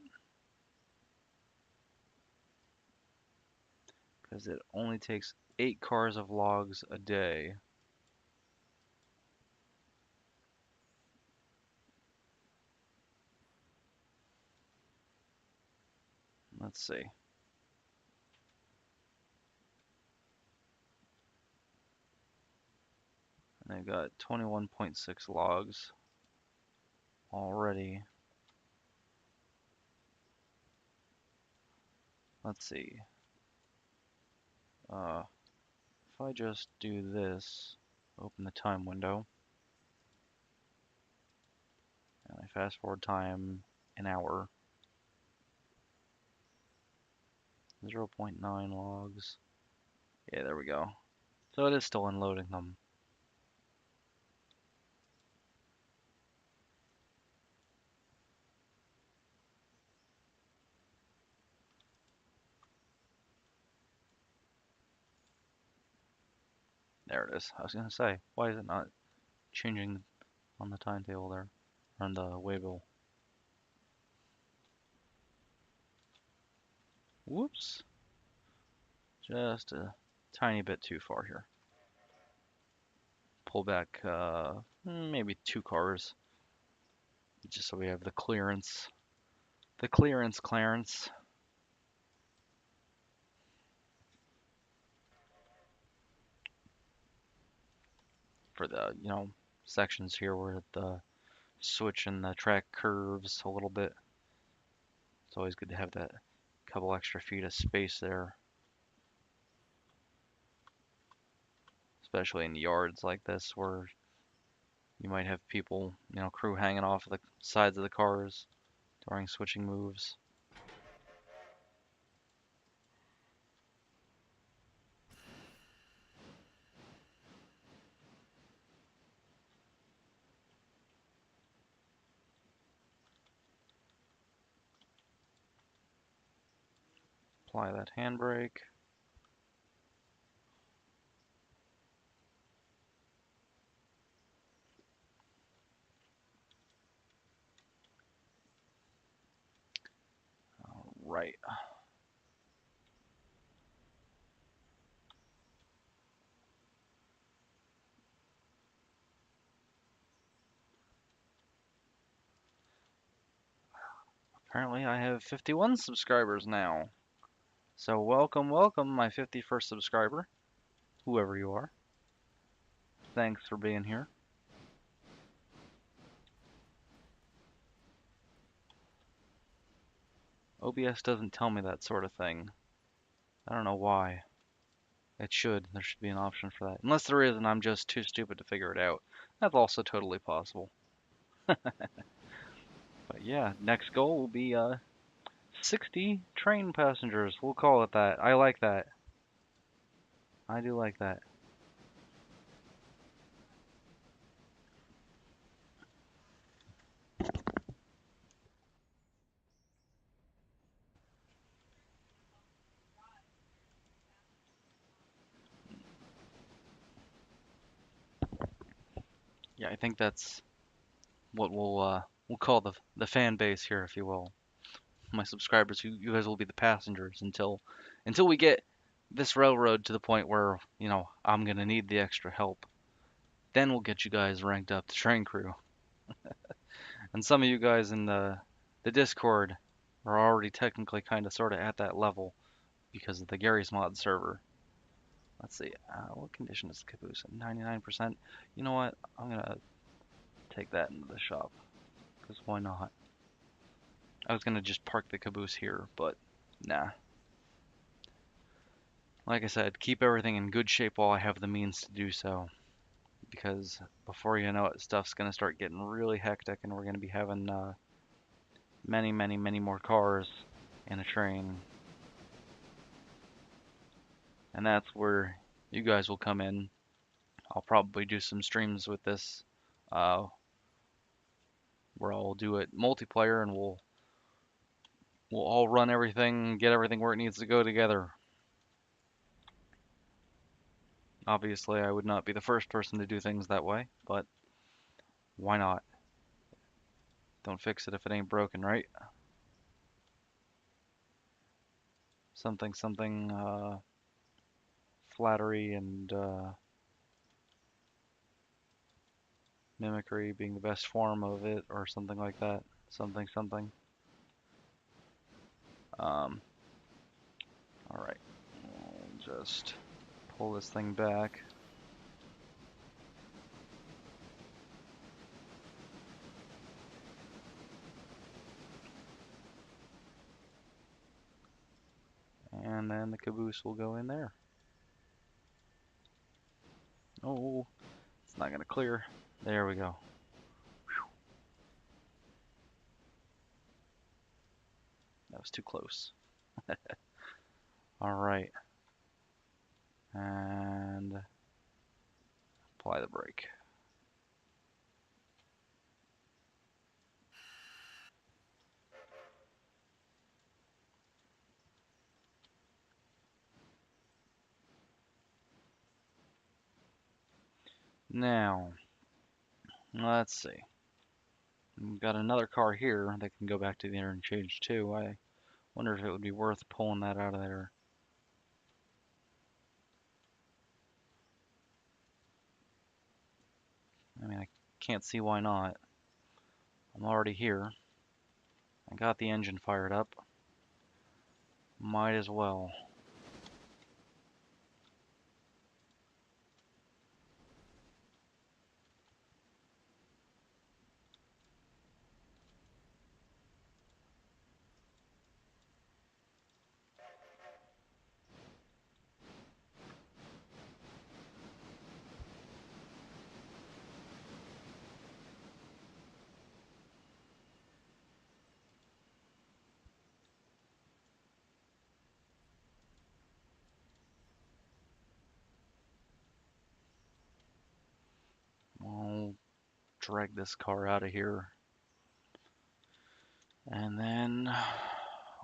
because it only takes 8 cars of logs a day. Let's see. And I got 21.6 logs already. Let's see. If I just do this, open the time window, and I fast forward time an hour, 0.9 logs. Yeah, there we go. So it is still unloading them. There it is. I was gonna say, why is it not changing on the timetable there? On the waybill. Whoops. Just a tiny bit too far here. Pull back maybe 2 cars. Just so we have the clearance. The clearance. For the, sections here where the switch and the track curves a little bit. It's always good to have that couple extra feet of space there, especially in yards like this where you might have people, crew hanging off the sides of the cars during switching moves. Apply that handbrake. Right. Apparently I have 51 subscribers now. So welcome, my 51st subscriber, whoever you are. Thanks for being here. OBS doesn't tell me that sort of thing. I don't know why. It should. There should be an option for that. Unless there is and I'm just too stupid to figure it out. That's also totally possible. But yeah, next goal will be 60 train passengers. We'll call it that. I like that. I do like that. Yeah, I think that's what we'll call the fan base here, if you will. My subscribers, you guys will be the passengers until we get this railroad to the point where, I'm gonna need the extra help. Then we'll get you guys ranked up to train crew. And some of you guys in the Discord are already technically kind of sort of at that level. because of the Gary's Mod server. Let's see, what condition is the caboose? 99%. You know what? I'm gonna take that into the shop, because why not? I was gonna just park the caboose here, but nah. Like I said, keep everything in good shape while I have the means to do so, because before you know it, stuff's gonna start getting really hectic, and we're gonna be having many, many, many more cars in a train. And that's where you guys will come in. I'll probably do some streams with this, uh, where I'll do it multiplayer, and we'll all run everything, get everything where it needs to go together. Obviously, I would not be the first person to do things that way, but why not? Don't fix it if it ain't broken, right? Something, something, flattery and mimicry being the best form of it, or something like that. Something, something. Um, Alright, we'll just pull this thing back. And then the caboose will go in there. Oh, it's not gonna clear. There we go. Whew. That was too close. Alright. And apply the brake. Now, let's see. We've got another car here that can go back to the interchange too. I wonder if it would be worth pulling that out of there. I mean, I can't see why not. I'm already here. I got the engine fired up. Might as well. I'll drag this car out of here. And then,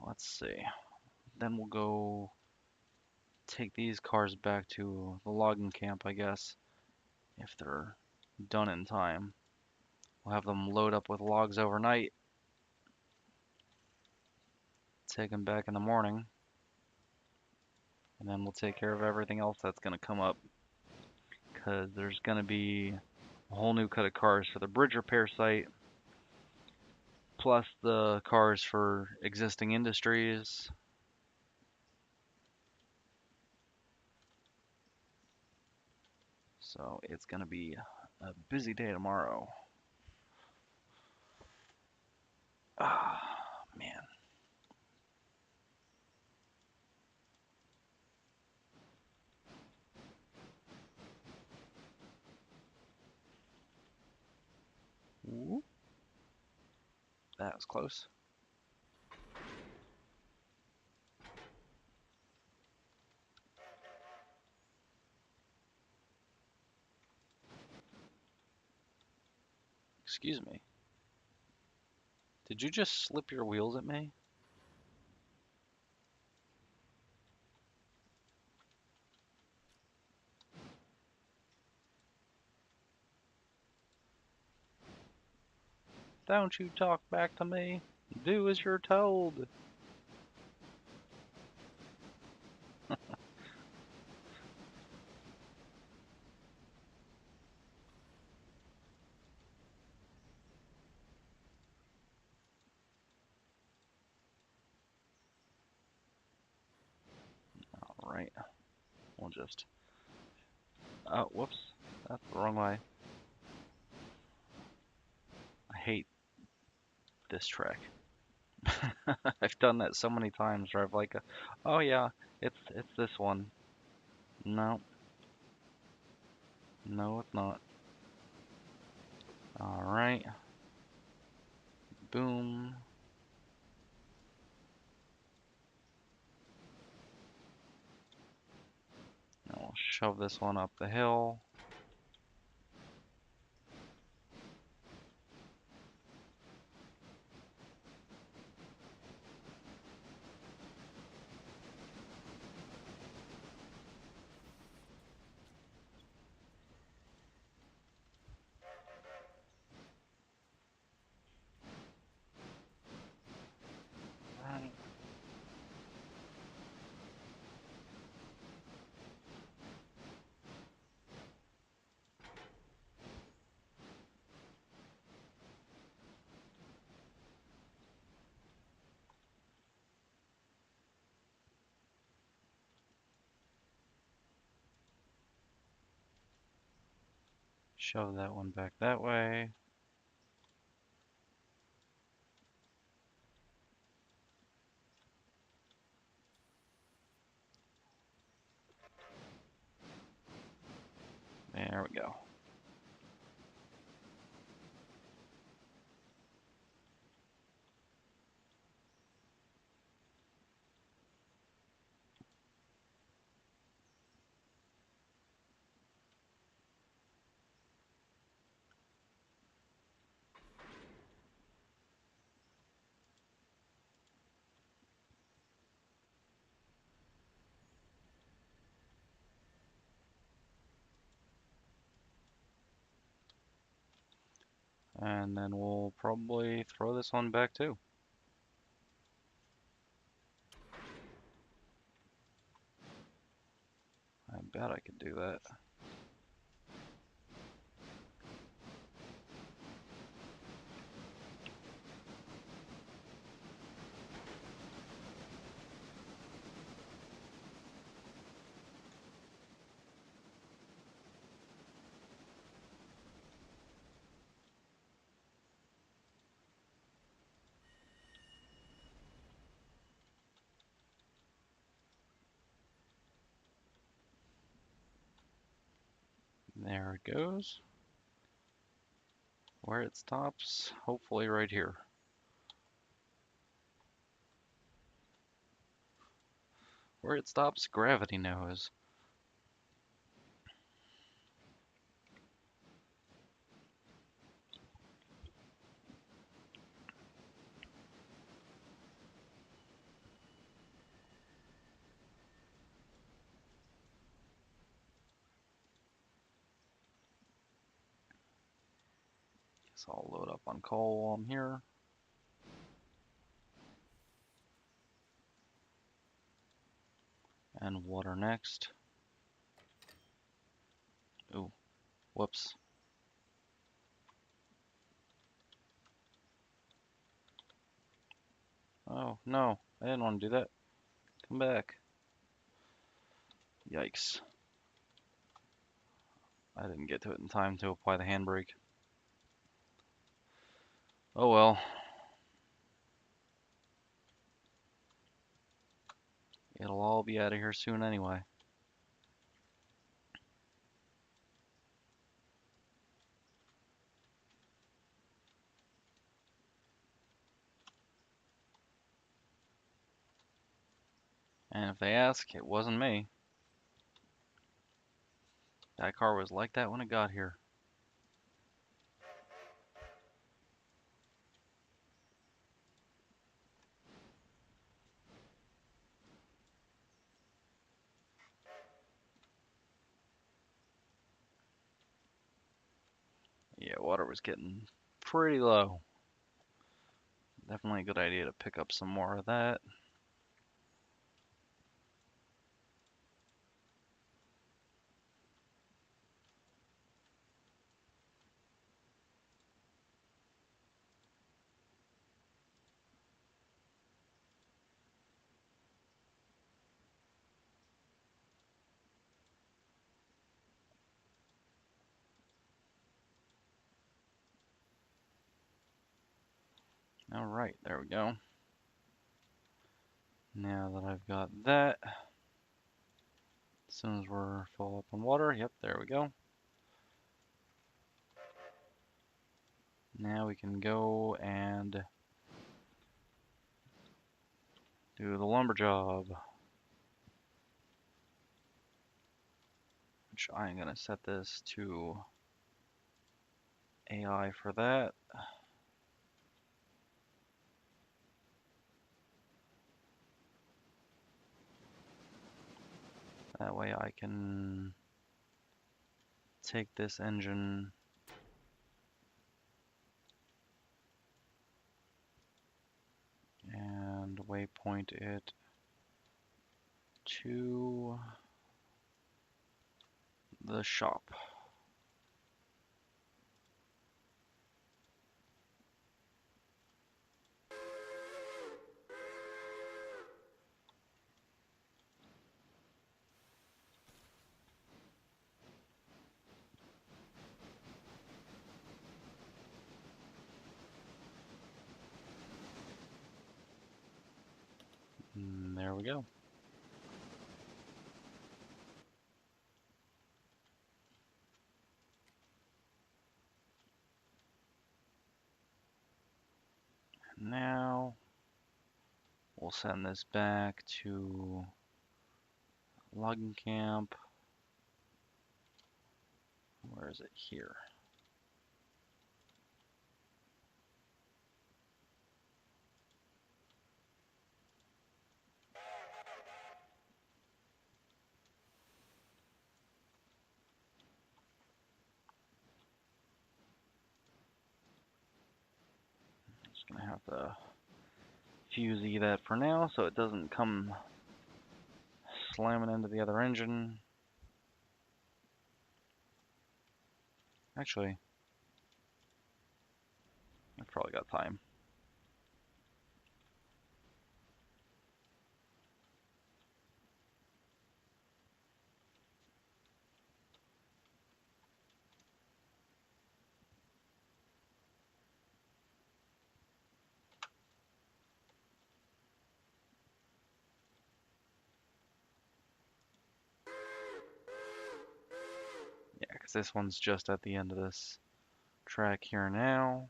let's see. Then we'll go take these cars back to the logging camp, I guess, if they're done in time. We'll have them load up with logs overnight, take them back in the morning, and then we'll take care of everything else that's going to come up. Because there's going to be a whole new cut of cars for the bridge repair site, plus the cars for existing industries. So it's going to be a busy day tomorrow. Ah, man. Ooh, that was close. Excuse me. Did you just slip your wheels at me? Don't you talk back to me. Do as you're told. Alright, we'll just... Oh, whoops. That's the wrong way. I hate this track. I've done that so many times where I've like, oh yeah, it's this one. No, no, it's not. All right, boom. Now we'll shove this one up the hill. Right. Shove that one back that way. There we go. And then we'll probably throw this one back too. I bet I could do that. There it goes. Where it stops, hopefully right here. Where it stops, gravity knows. So I'll load up on coal while I'm here. And water next. Ooh, whoops. Oh, no, I didn't want to do that. Come back. Yikes. I didn't get to it in time to apply the handbrake. Oh well. It'll all be out of here soon anyway. And if they ask, it wasn't me. That car was like that when it got here. Yeah, water was getting pretty low. Definitely a good idea to pick up some more of that. Alright, there we go. Now that I've got that, as soon as we're full up on water, yep, there we go. Now we can go and do the lumber job, which I'm going to set this to AI for that. That way I can take this engine and waypoint it to the shop. And there we go. Now we'll send this back to logging camp. Where is it? Here. Just gonna have to fuse that for now so it doesn't come slamming into the other engine. Actually, I've probably got time. Yeah, because this one's just at the end of this track here now.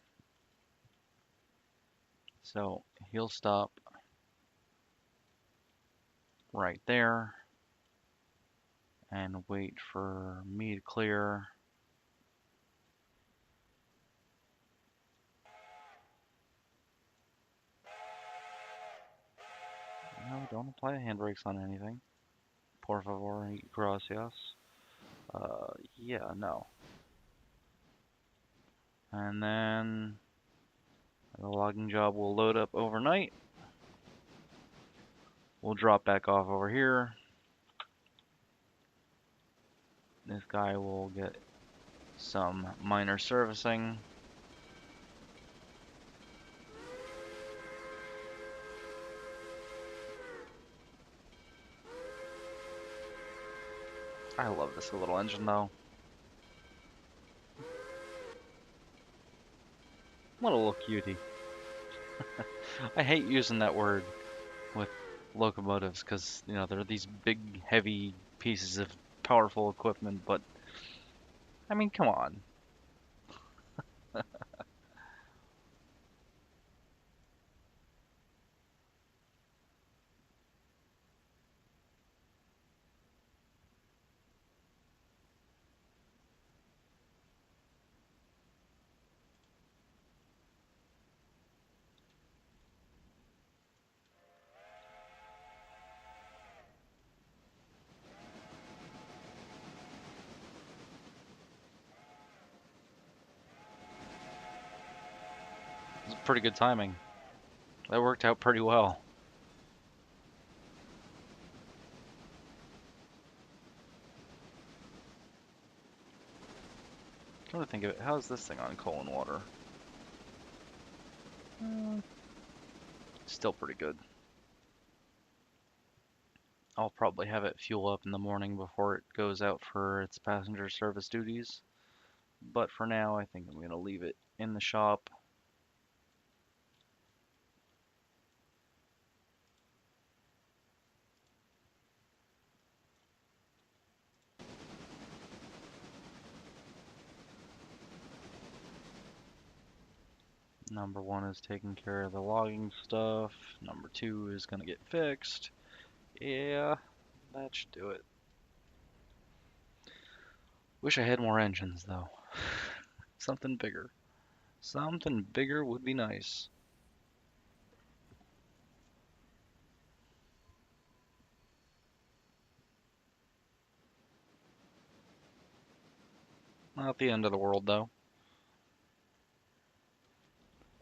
So he'll stop right there and wait for me to clear. No, don't apply the handbrakes on anything. Por favor, y gracias. Yeah, no. And then the logging job will load up overnight. We'll drop back off over here. This guy will get some minor servicing. I love this little engine though. What a little cutie. I hate using that word with locomotives because, you know, they're these big, heavy pieces of powerful equipment, but I mean, come on. It's pretty good timing. That worked out pretty well. Come to think of it, how's this thing on coal and water? Still pretty good. I'll probably have it fuel up in the morning before it goes out for its passenger service duties. But for now, I think I'm going to leave it in the shop. Number 1 is taking care of the logging stuff. Number 2 is gonna get fixed. Yeah, that should do it. Wish I had more engines though. Something bigger. Something bigger would be nice. Not the end of the world though.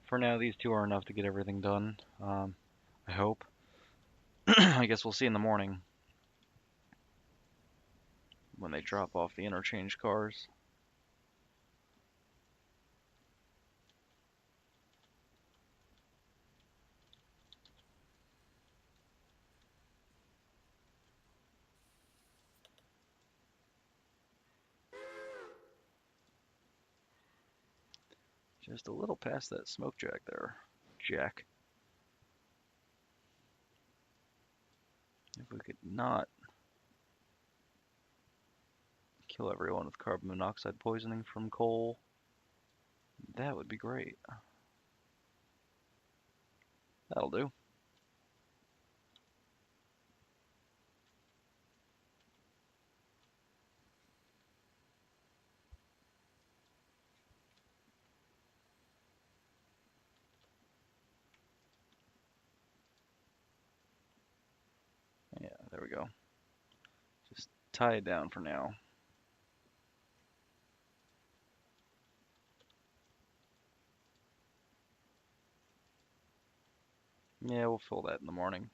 For now, these two are enough to get everything done. I hope. I guess we'll see in the morning when they drop off the interchange cars. Just a little past that smoke jack there. Jack. If we could not kill everyone with carbon monoxide poisoning from coal, that would be great. That'll do. Yeah, there we go. Just tie it down for now. Yeah, we'll fill that in the morning.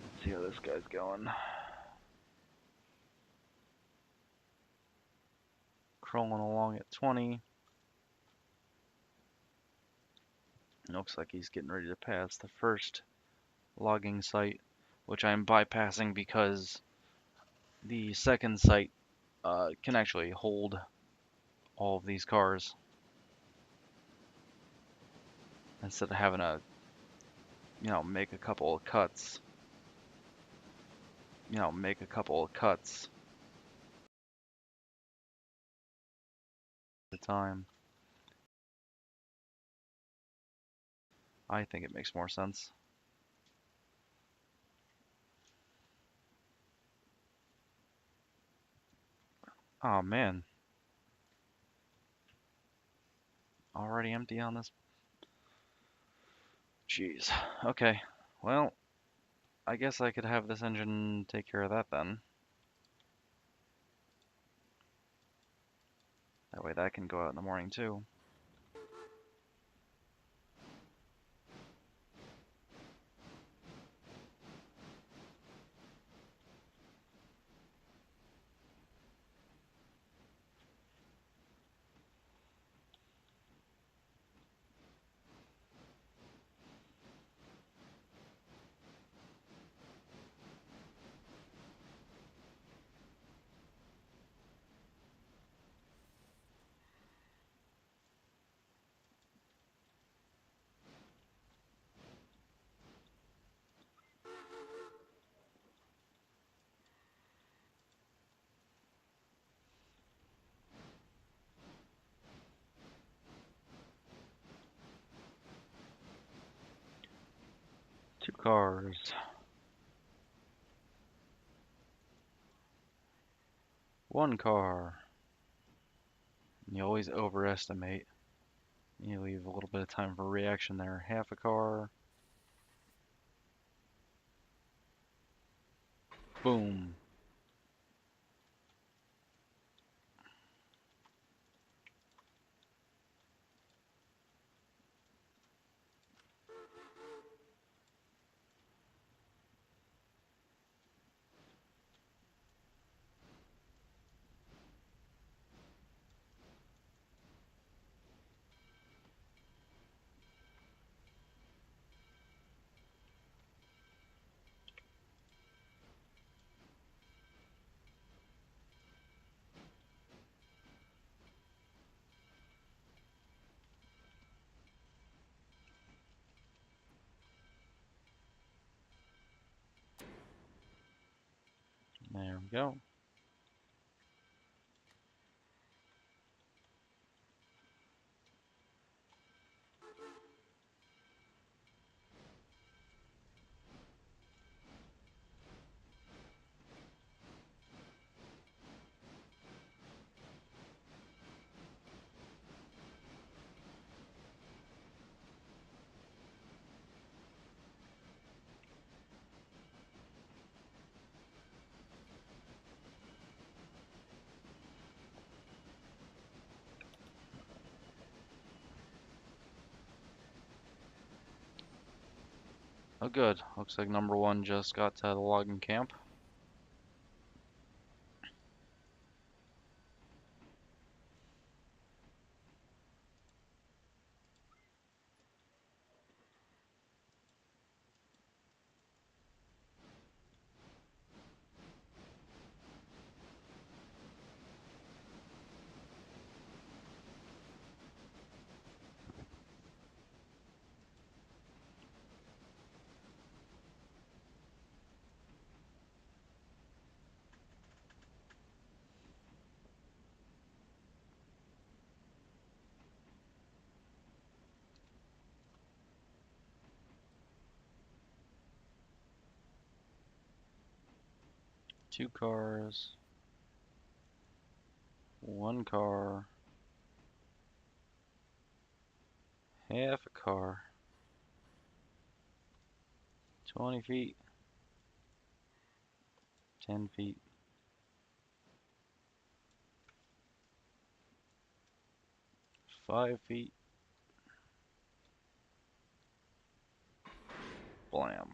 Let's see how this guy's going. Crawling along at 20. Looks like he's getting ready to pass the first logging site, which I'm bypassing because the second site can actually hold all of these cars instead of having to, make a couple of cuts. Make a couple of cuts at a time. I think it makes more sense. Oh man, already empty on this. Jeez. Okay. Well, I guess I could have this engine take care of that then. That way that can go out in the morning too. Two cars. One car. You always overestimate. You leave a little bit of time for reaction there. Half a car. Boom. There we go. Oh good. Looks like number one just got to the logging camp. Two cars, one car, half a car, 20 feet, 10 feet, 5 feet, blam.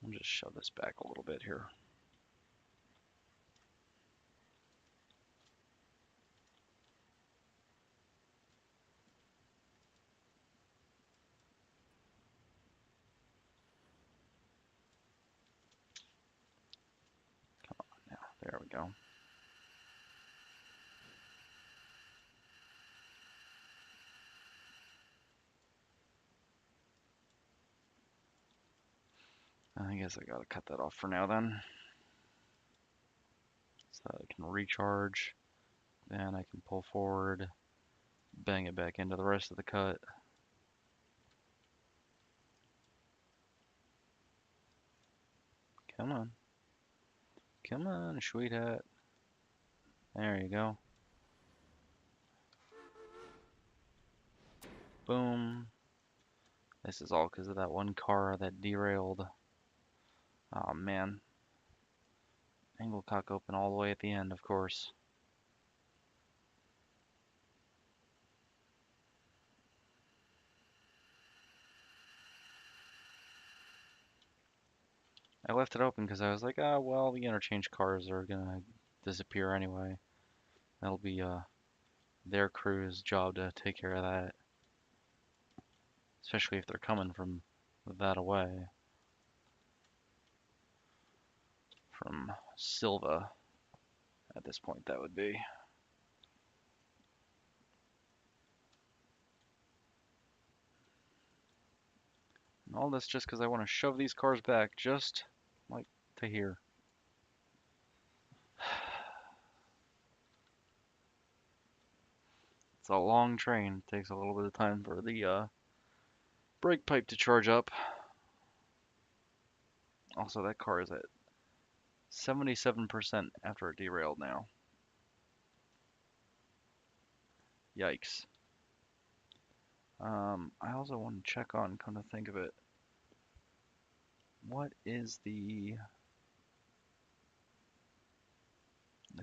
I'll just shove this back a little bit here. Now, there we go. I guess I gotta cut that off for now then. So that I can recharge. Then I can pull forward, bang it back into the rest of the cut. Come on. Come on, sweetheart. There you go. Boom. This is all because of that one car that derailed. Oh man. Angle cock open all the way at the end, of course. I left it open because I was like, ah, well, the interchange cars are gonna disappear anyway. That'll be their crew's job to take care of that. Especially if they're coming from that away. From Silva, at this point, that would be. And all this just because I want to shove these cars back just like to here. It's a long train. It takes a little bit of time for the brake pipe to charge up. Also, that car is at 77% after it derailed now. Yikes. I also want to check on, come to think of it, what is the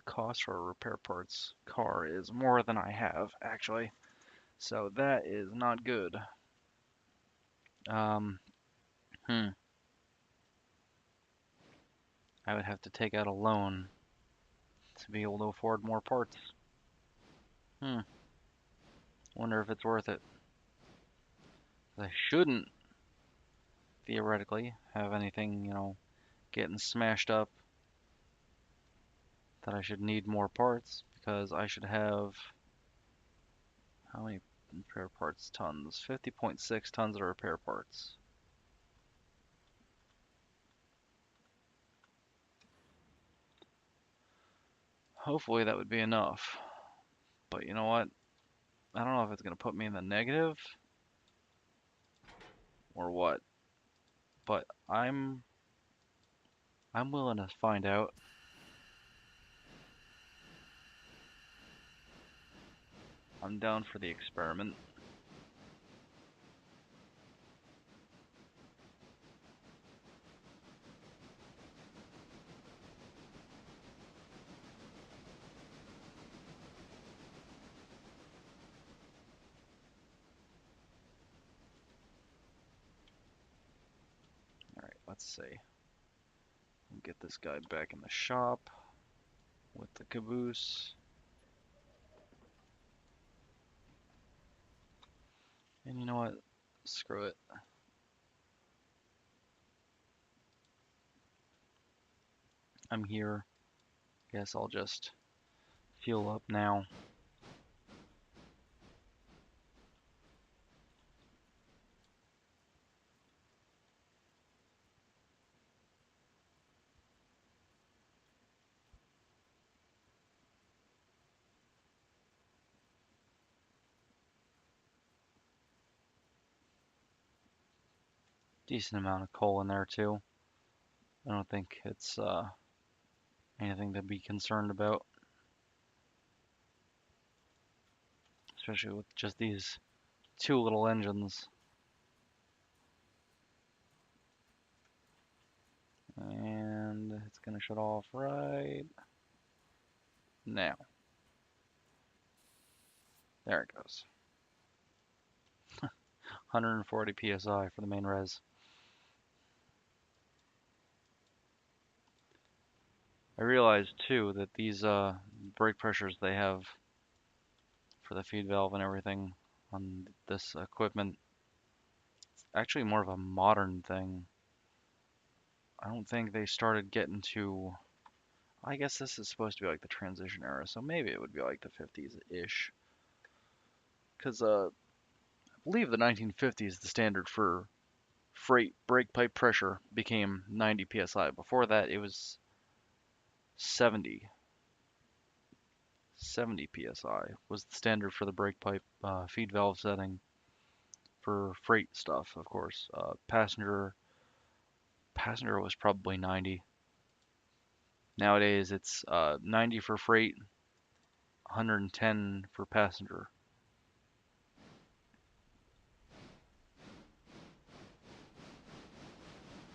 cost for a repair parts car is more than I have, actually. So that is not good. Um, I would have to take out a loan to be able to afford more parts. Wonder if it's worth it. I shouldn't, theoretically, have anything, getting smashed up that I should need more parts, because I should have, how many repair parts tons? 50.6 tons of repair parts. Hopefully that would be enough. But you know what? I don't know if it's going to put me in the negative or what. But I'm willing to find out. I'm down for the experiment. let's see. Get this guy back in the shop with the caboose. And you know what? Screw it. I'm here. Guess I'll just fuel up now. Decent amount of coal in there too. I don't think it's anything to be concerned about, especially with just these two little engines. And it's gonna shut off right now. There it goes. 140 psi for the main res. I realized too that these brake pressures they have for the feed valve and everything on this equipment, it's actually more of a modern thing. I don't think they started getting to, I guess this is supposed to be like the transition era, so maybe it would be like the 50s-ish. Because I believe the 1950s, the standard for freight brake pipe pressure became 90 psi. Before that, it was 70. 70 psi was the standard for the brake pipe feed valve setting for freight stuff, of course. Passenger was probably 90. Nowadays, it's 90 for freight, 110 for passenger.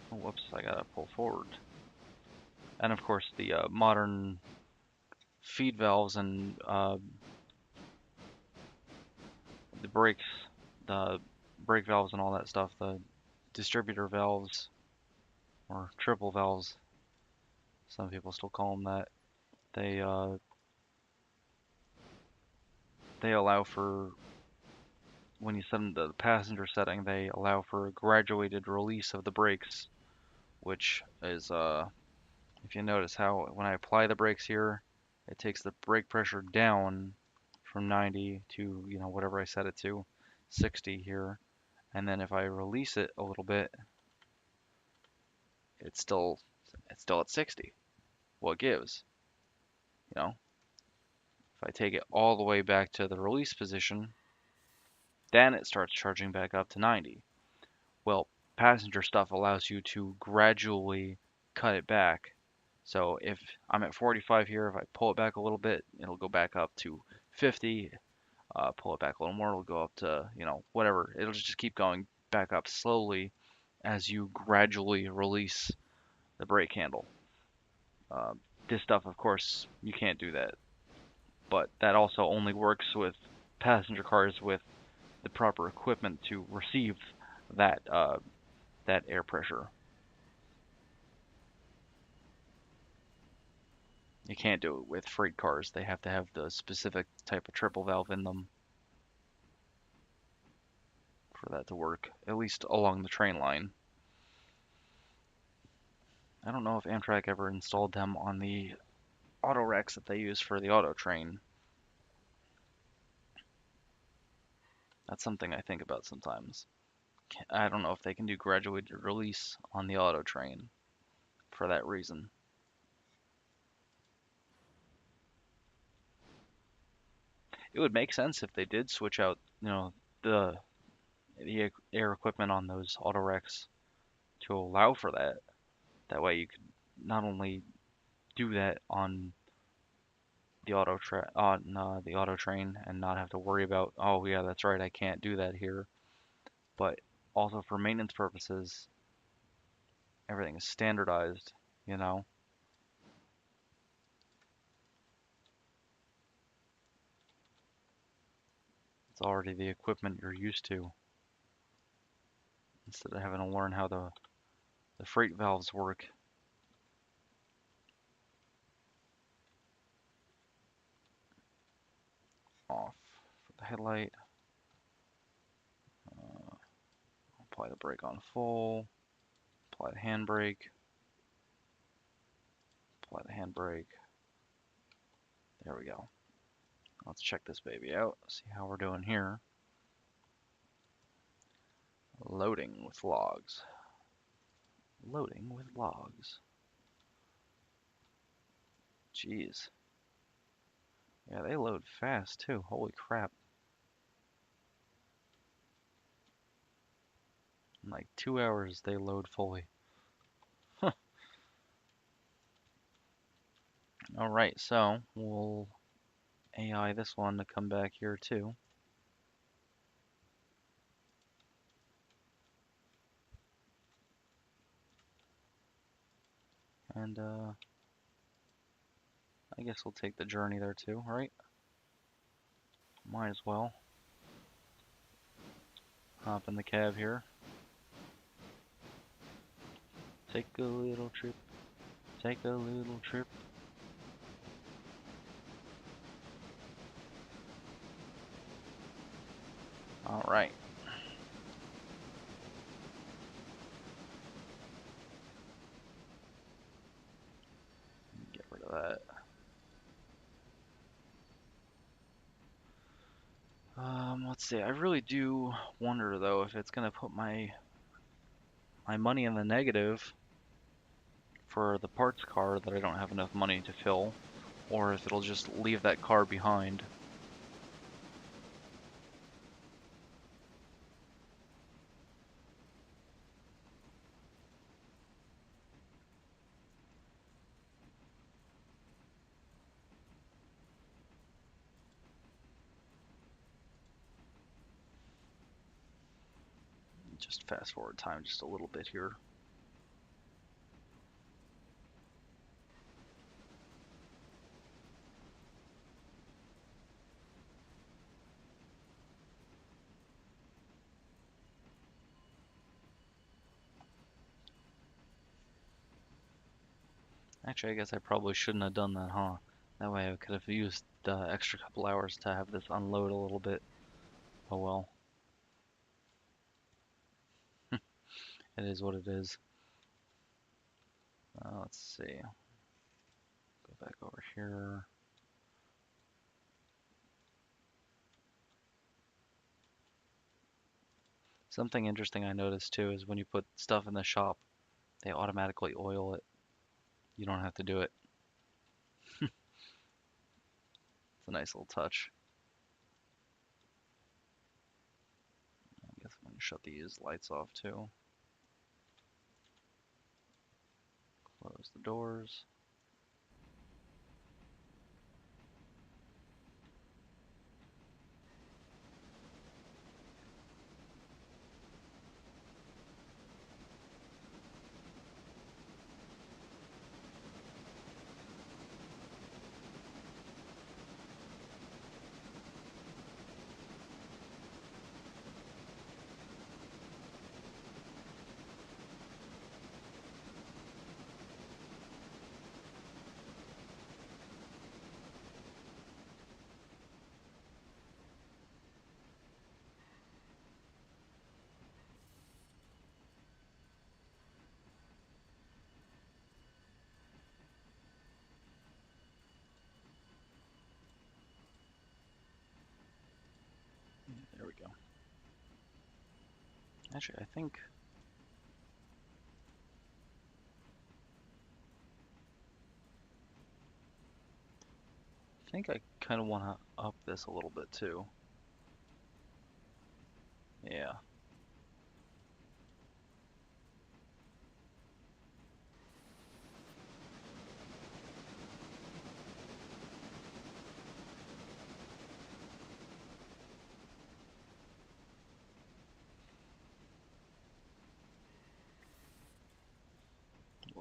Oh, whoops, I gotta pull forward. And of course, the modern feed valves and the brakes, the brake valves and all that stuff, the distributor valves or triple valves, some people still call them that. They allow for, when you set them to the passenger setting, they allow for a graduated release of the brakes, which is if you notice how when I apply the brakes here, it takes the brake pressure down from 90 to, you know, whatever I set it to, 60 here. And then if I release it a little bit, it's still at 60. What gives? You know, if I take it all the way back to the release position, then it starts charging back up to 90. Well, passenger stuff allows you to gradually cut it back. So if I'm at 45 here, if I pull it back a little bit, it'll go back up to 50. Pull it back a little more, it'll go up to, you know, whatever. It'll just keep going back up slowly as you gradually release the brake handle. This stuff, of course, you can't do that. But that also only works with passenger cars with the proper equipment to receive that that air pressure. You can't do it with freight cars. They have to have the specific type of triple valve in them for that to work, at least along the train line. I don't know if Amtrak ever installed them on the Autorex that they use for the auto train. That's something I think about sometimes. I don't know if they can do graduated release on the auto train for that reason. It would make sense if they did switch out, you know, the air equipment on those Autorex to allow for that. That way you could not only do that on the the auto train and not have to worry about, oh yeah, that's right, I can't do that here, but also for maintenance purposes, everything is standardized, you know. It's already the equipment you're used to instead of having to learn how to the freight valves work. Off for the headlight. Apply the brake on full. Apply the handbrake. Apply the handbrake. There we go. Let's check this baby out. See how we're doing here. Loading with logs. Loading with logs. Jeez. Yeah, they load fast too. Holy crap. In like 2 hours they load fully. Alright, so we'll AI this one to come back here too. And I guess we'll take the journey there too, right? Might as well. Hop in the cab here. Take a little trip. Take a little trip. Alright. Get rid of that. Let's see. I really do wonder though if it's gonna put my money in the negative for the parts car that I don't have enough money to fill, or if it'll just leave that car behind. Just fast forward time just a little bit here. Actually, I guess I probably shouldn't have done that, huh? That way I could have used the extra couple hours to have this unload a little bit. Oh well. It is what it is. Let's see. Go back over here. Something interesting I noticed too is when you put stuff in the shop, they automatically oil it. You don't have to do it. It's a nice little touch. I guess I'm going to shut these lights off too. Close the doors. There we go. Actually, I think I kind of want to up this a little bit too. Yeah.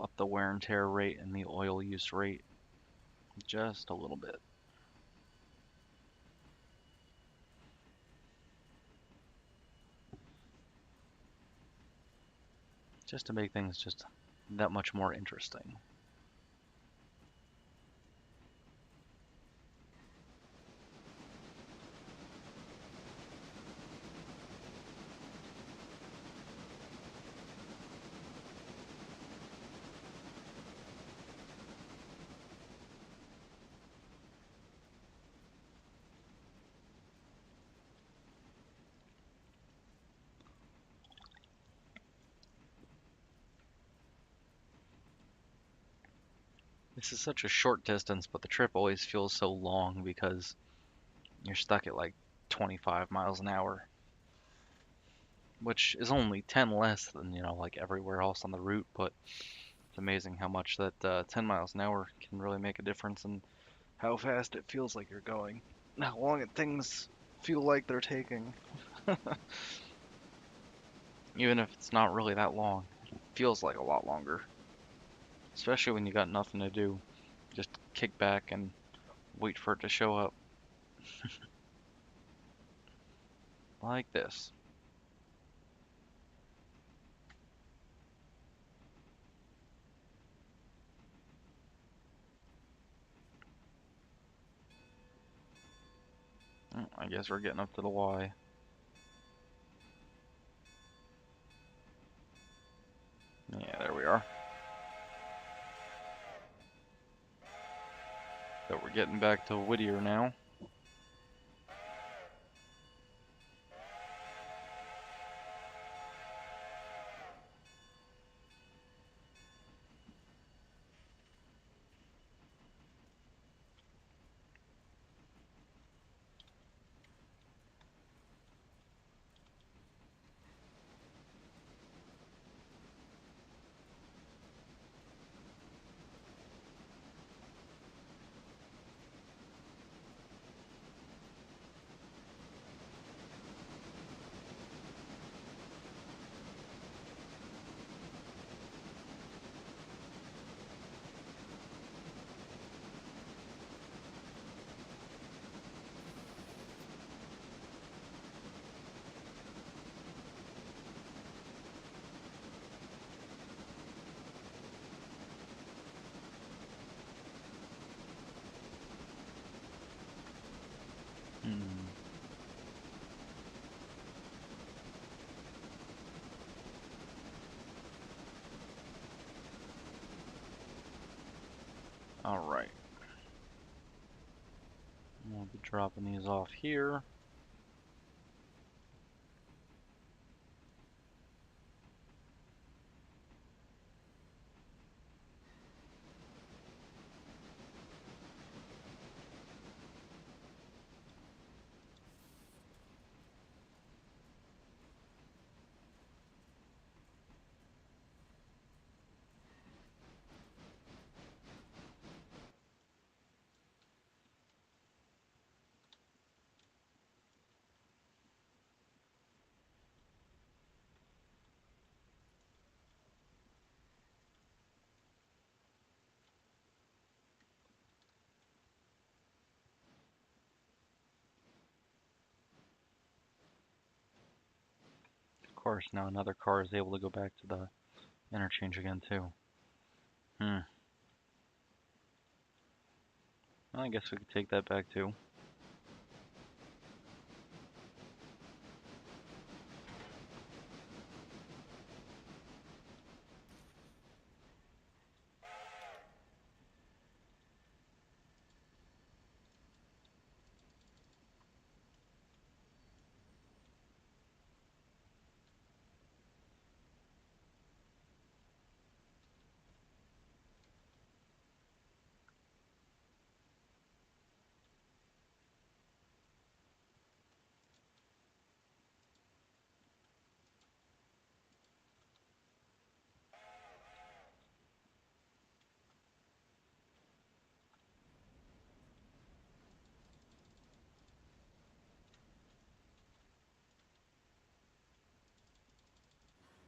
Up the wear and tear rate and the oil use rate just a little bit. just to make things just that much more interesting. This is such a short distance, but the trip always feels so long because you're stuck at like 25 miles an hour, which is only 10 less than, like everywhere else on the route, but it's amazing how much that 10 miles an hour can really make a difference in how fast it feels like you're going, how long things feel like they're taking. Even if it's not really that long, it feels like a lot longer, especially when you got nothing to do. Just kick back and wait for it to show up like this. I guess we're getting up to the Y. Yeah, there we are. So we're getting back to Whittier now. Hmm. Alright. We'll be dropping these off here. Of course, now another car is able to go back to the interchange again, too. Hmm. I guess we could take that back, too.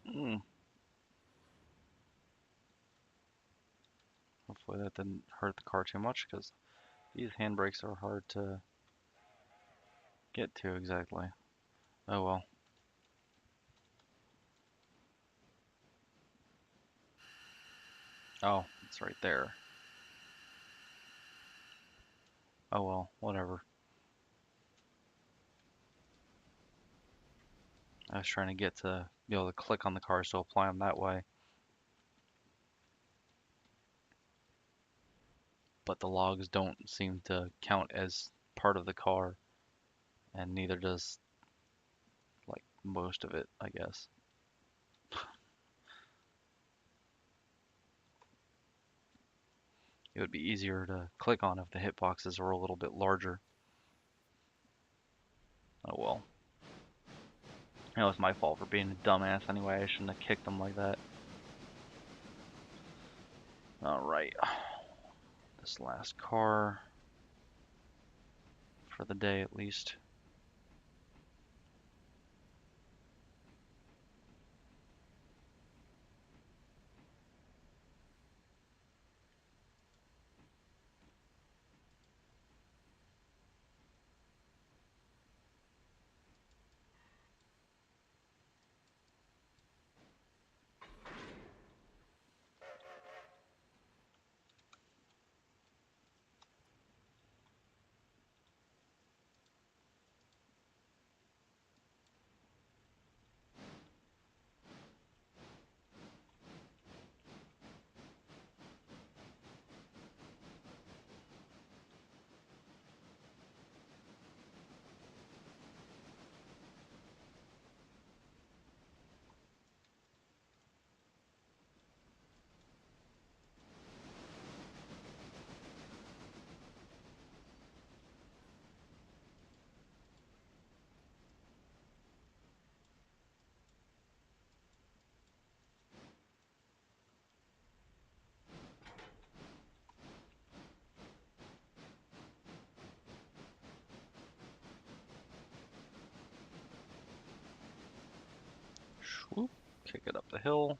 Hmm. Hopefully that didn't hurt the car too much, because these handbrakes are hard to get to exactly. Oh well. Oh, it's right there. Oh well, whatever. I was trying to get to be able to click on the cars to apply them that way. But the logs don't seem to count as part of the car, and neither does like most of it, I guess. It would be easier to click on if the hitboxes were a little bit larger. Oh well. It was my fault for being a dumbass anyway. I shouldn't have kicked them like that. Alright. This last car for the day at least. Swoop. Kick it up the hill.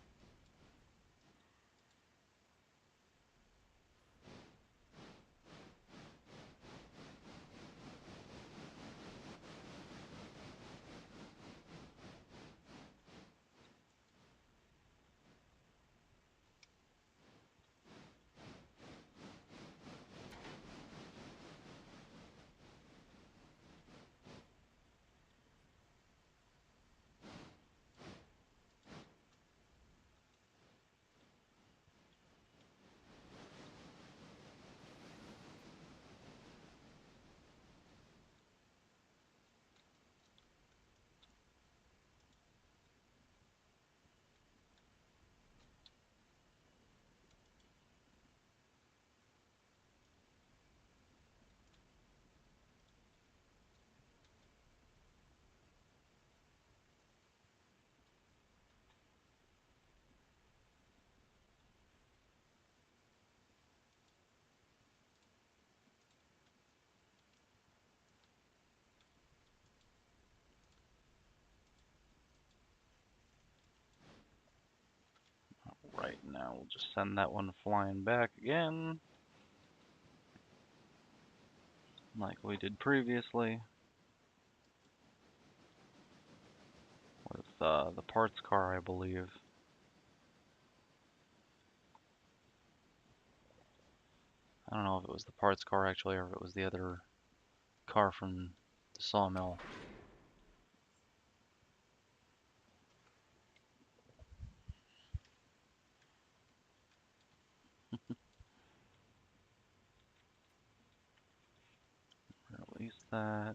Right now, we'll just send that one flying back again, like we did previously with the parts car, I believe. I don't know if it was the parts car actually, or if it was the other car from the sawmill. Release that.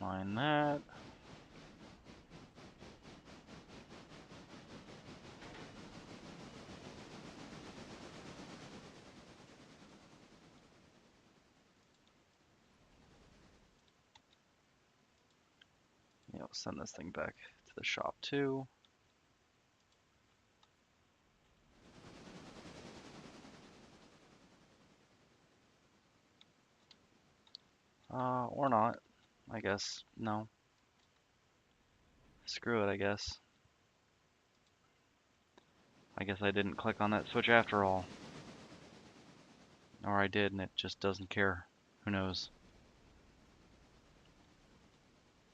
Line that. Yeah, we'll send this thing back to the shop too. Or not. I guess. No. Screw it, I guess. I guess I didn't click on that switch after all. Or I did and it just doesn't care. Who knows?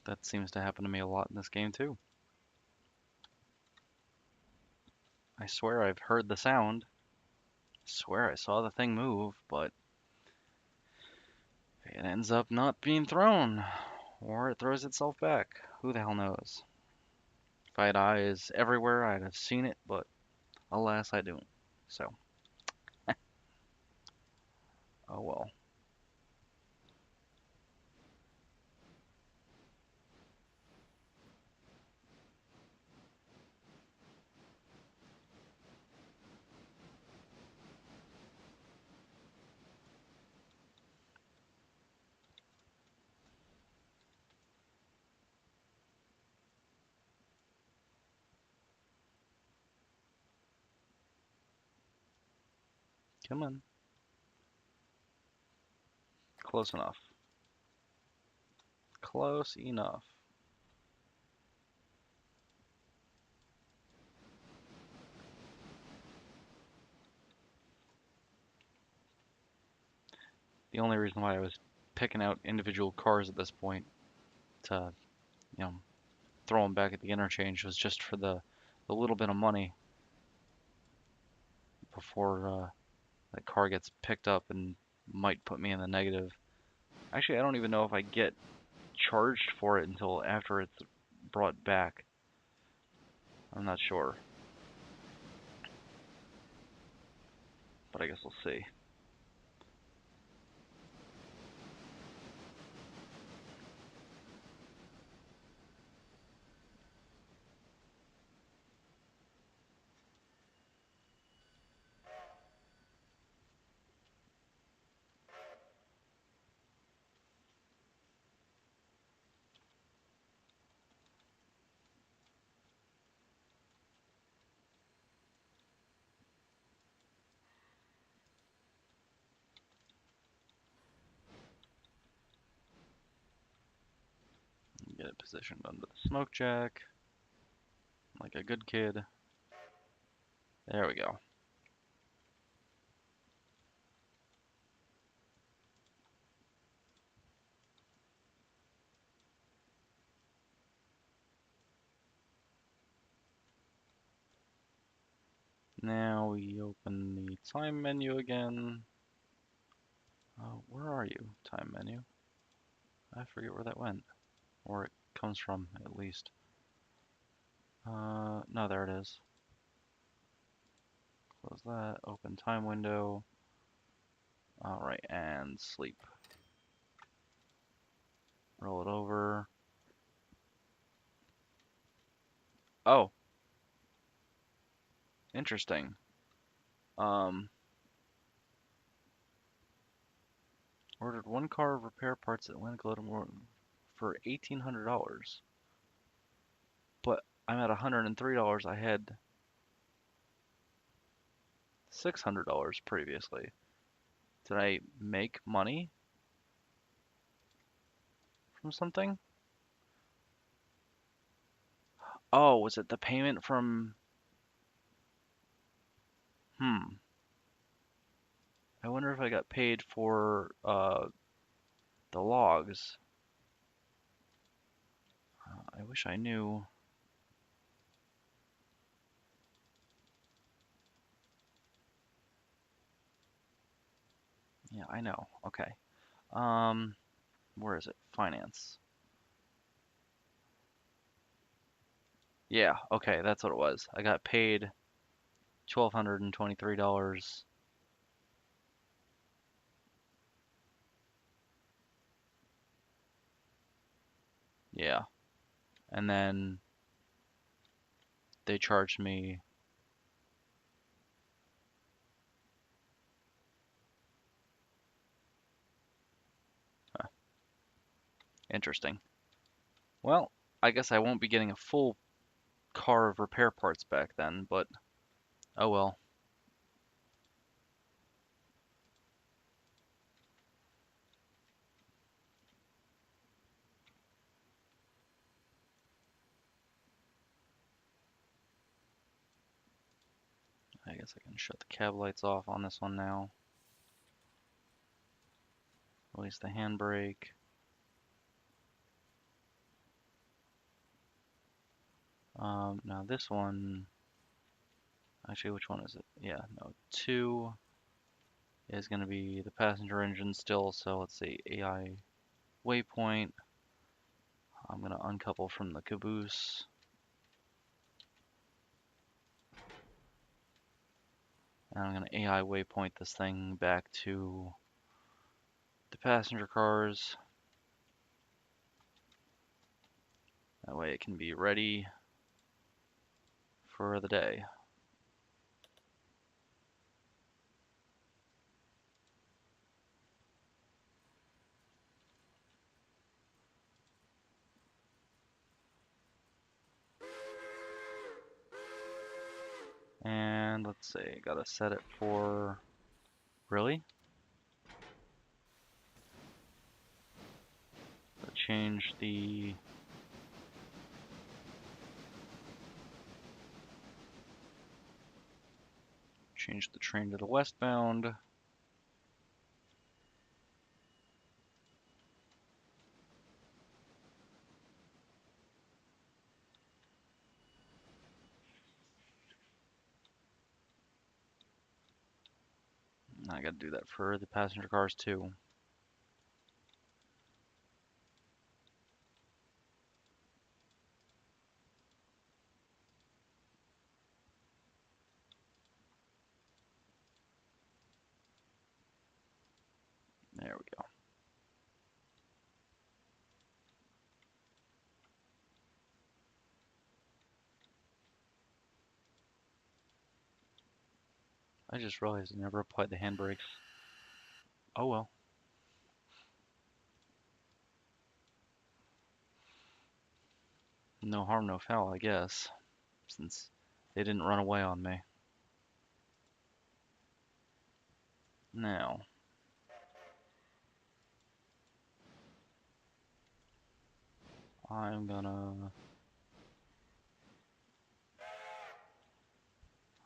That seems to happen to me a lot in this game too. I swear I've heard the sound. Swear I saw the thing move, but it ends up not being thrown. Or it throws itself back. Who the hell knows? If I had eyes everywhere, I'd have seen it, but alas, I don't. So, oh well. Come on. Close enough. Close enough. The only reason why I was picking out individual cars at this point to, you know, throw them back at the interchange was just for the little bit of money before that car gets picked up and might put me in the negative. Actually, I don't even know if I get charged for it until after it's brought back. I'm not sure, but I guess we'll see. Get it positioned under the smoke jack, like a good kid. There we go. Now we open the time menu again. Where are you, time menu? I forget where that went, or it comes from at least. No, there it is. Close that, open time window. Alright, and sleep. Roll it over. Oh, interesting. Um, Ordered one car of repair parts at Atlantic Auto for $1,800. But I'm at $103. I had $600 previously. Did I make money from something? Oh, was it the payment from... Hmm. I wonder if I got paid for the logs. I wish I knew. Yeah, I know. Okay. Um, where is it? Finance. Yeah, okay, that's what it was. I got paid $1,223. Yeah. And then they charged me. Huh, interesting. Well, I guess I won't be getting a full car of repair parts back then, but oh well. I guess I can shut the cab lights off on this one now. Release the handbrake. Now this one, Actually, which one is it? Yeah, no, 2 is going to be the passenger engine still, so let's see, AI waypoint. I'm going to uncouple from the caboose. And I'm going to AI waypoint this thing back to the passenger cars. That way it can be ready for the day. And let's see, gotta set it for, really? Change the train to the westbound. I gotta do that for the passenger cars too. There we go. I just realized I never applied the handbrakes. Oh well. No harm, no foul, I guess, since they didn't run away on me. Now, I'm gonna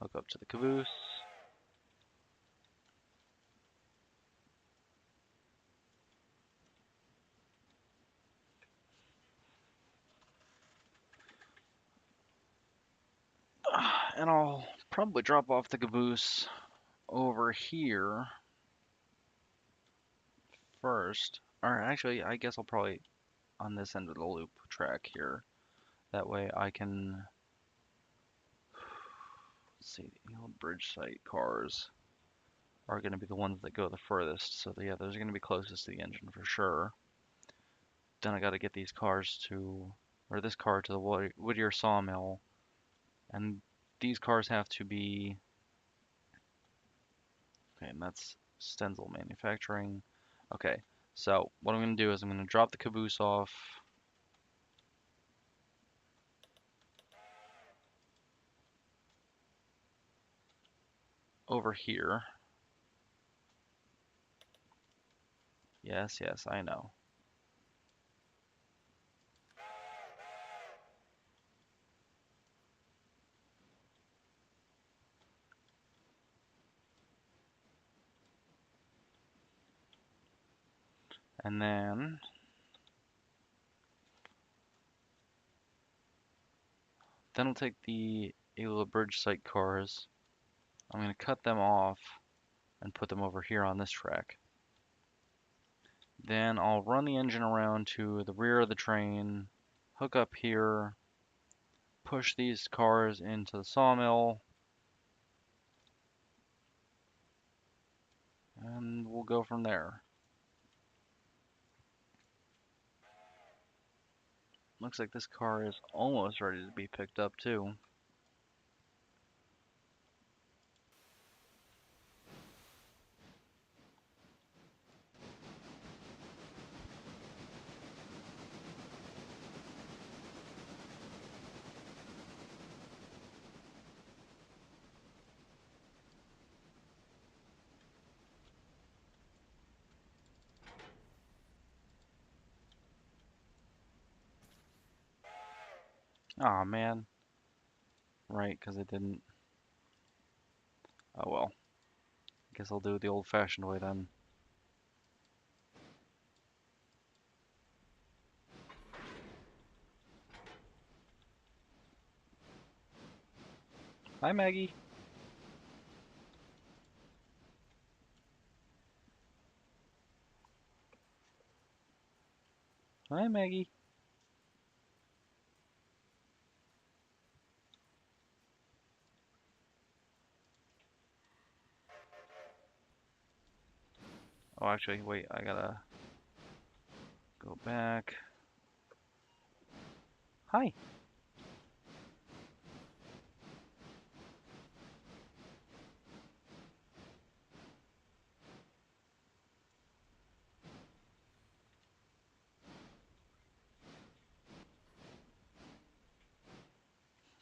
hook up to the caboose. And I'll probably drop off the caboose over here first. Or actually, I guess I'll probably on this end of the loop track here. That way I can, let's see, the old bridge site cars are going to be the ones that go the furthest. So yeah, those are going to be closest to the engine for sure. Then I got to get these cars to, or this car to the Whittier sawmill. And these cars have to be, okay, and that's Stenzel Manufacturing. Okay, so what I'm going to do is I'm going to drop the caboose off over here. Yes, yes, I know. And then I'll take the Ayla Bridge site cars. I'm going to cut them off and put them over here on this track. Then I'll run the engine around to the rear of the train, hook up here, push these cars into the sawmill, and we'll go from there. Looks like this car is almost ready to be picked up too. Aw, man. Right, because it didn't. Oh well. Guess I'll do it the old-fashioned way then. Hi, Maggie. Hi, Maggie. Oh, actually, wait, I gotta go back. Hi.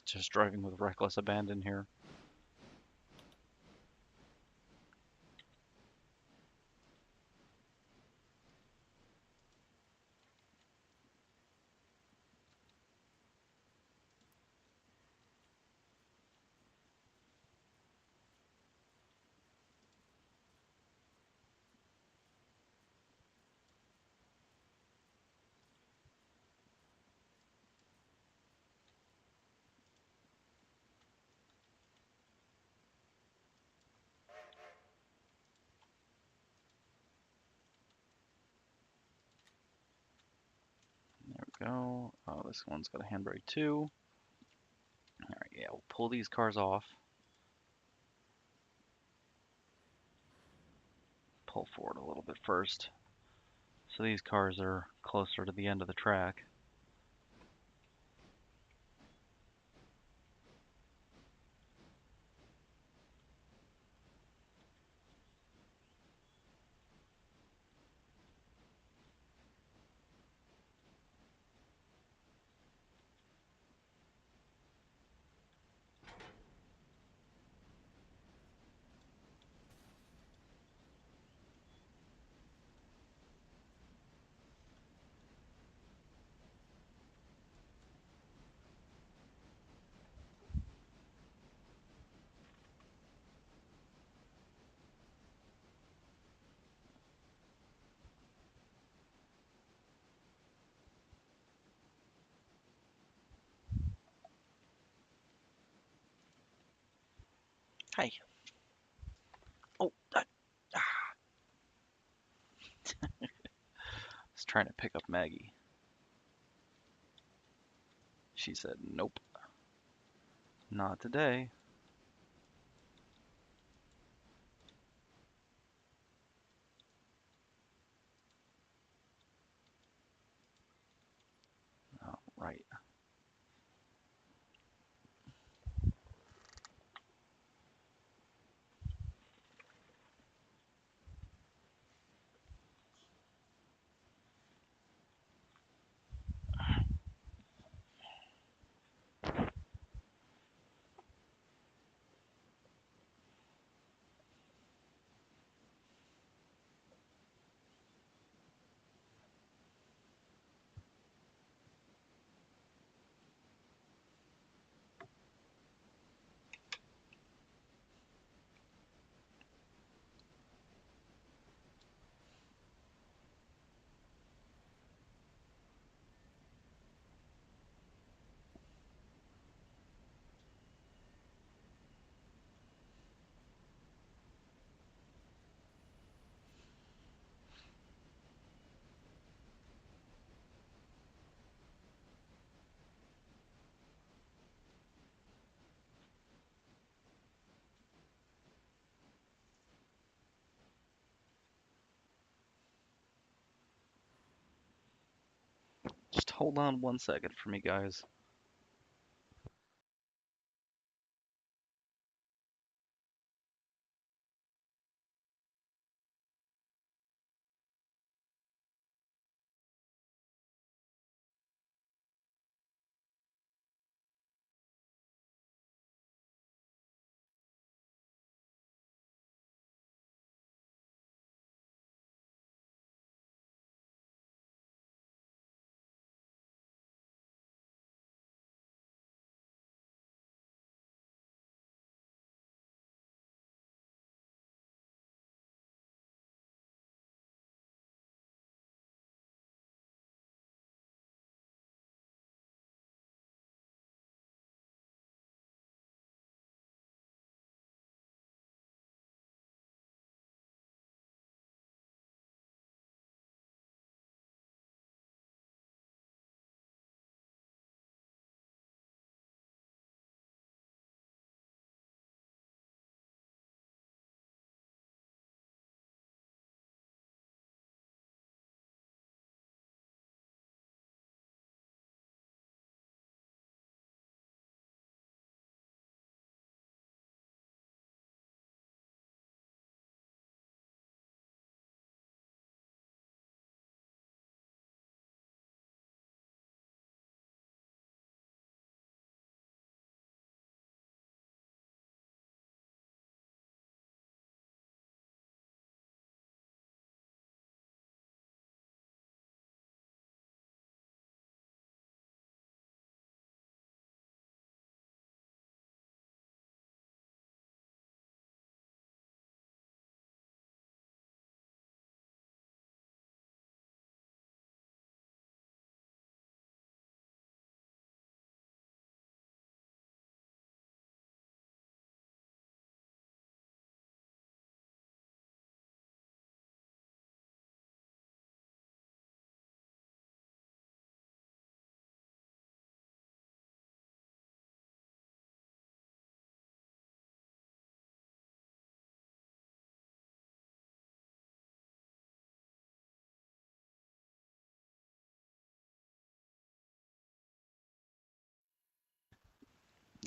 Just driving with reckless abandon here. There we go. Oh, this one's got a handbrake too. Alright, yeah, we'll pull these cars off. Pull forward a little bit first. So these cars are closer to the end of the track. Hi. Oh, I was trying to pick up Maggie. She said, nope, not today. Oh, right. Just hold on 1 second for me, guys.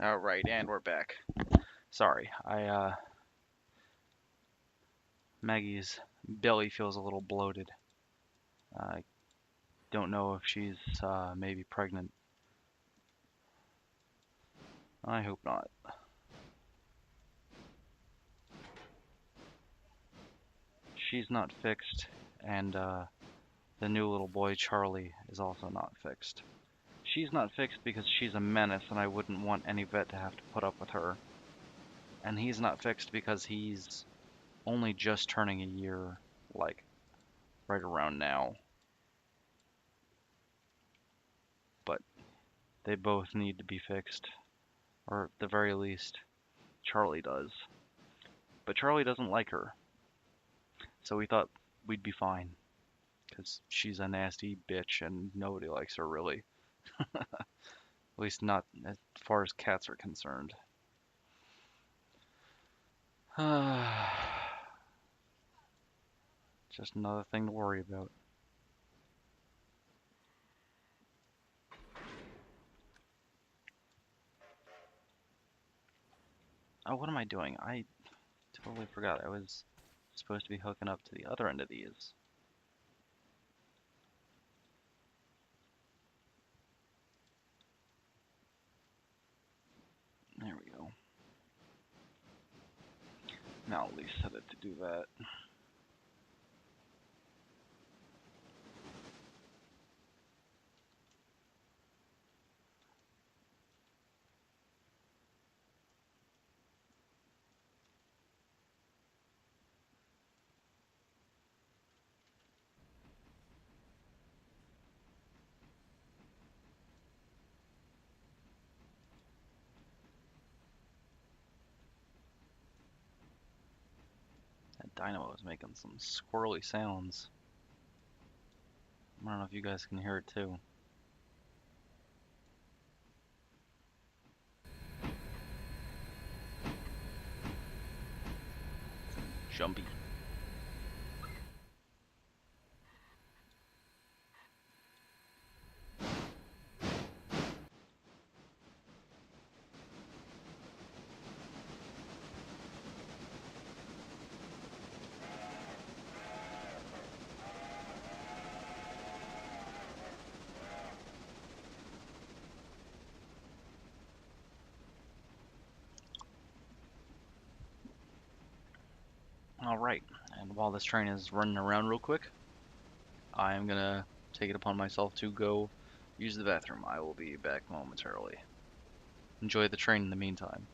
All right, and we're back. Sorry, Maggie's belly feels a little bloated. I don't know if she's maybe pregnant. I hope not. She's not fixed, and the new little boy Charlie is also not fixed. She's not fixed because she's a menace, and I wouldn't want any vet to have to put up with her. And he's not fixed because he's only just turning a year, like right around now. But they both need to be fixed, or at the very least, Charlie does. But Charlie doesn't like her, so we thought we'd be fine, because she's a nasty bitch and nobody likes her really. At least not as far as cats are concerned. Just another thing to worry about. Oh, what am I doing? I totally forgot. I was supposed to be hooking up to the other end of these. There we go. Now at least set it to do that. That dynamo is making some squirrely sounds. I don't know if you guys can hear it too. Jumpy. Alright, and while this train is running around real quick, I am gonna take it upon myself to go use the bathroom. I will be back momentarily. Enjoy the train in the meantime.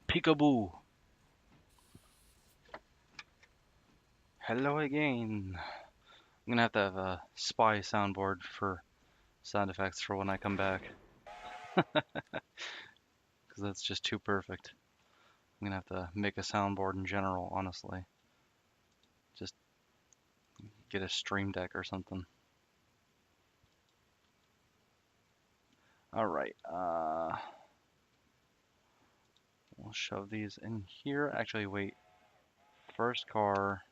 Peekaboo! Hello again. I'm gonna have a spy soundboard for sound effects for when I come back, because that's just too perfect. I'm gonna have to make a soundboard in general, honestly. Just get a Stream Deck or something. All right, we'll shove these in here. Actually, wait. First car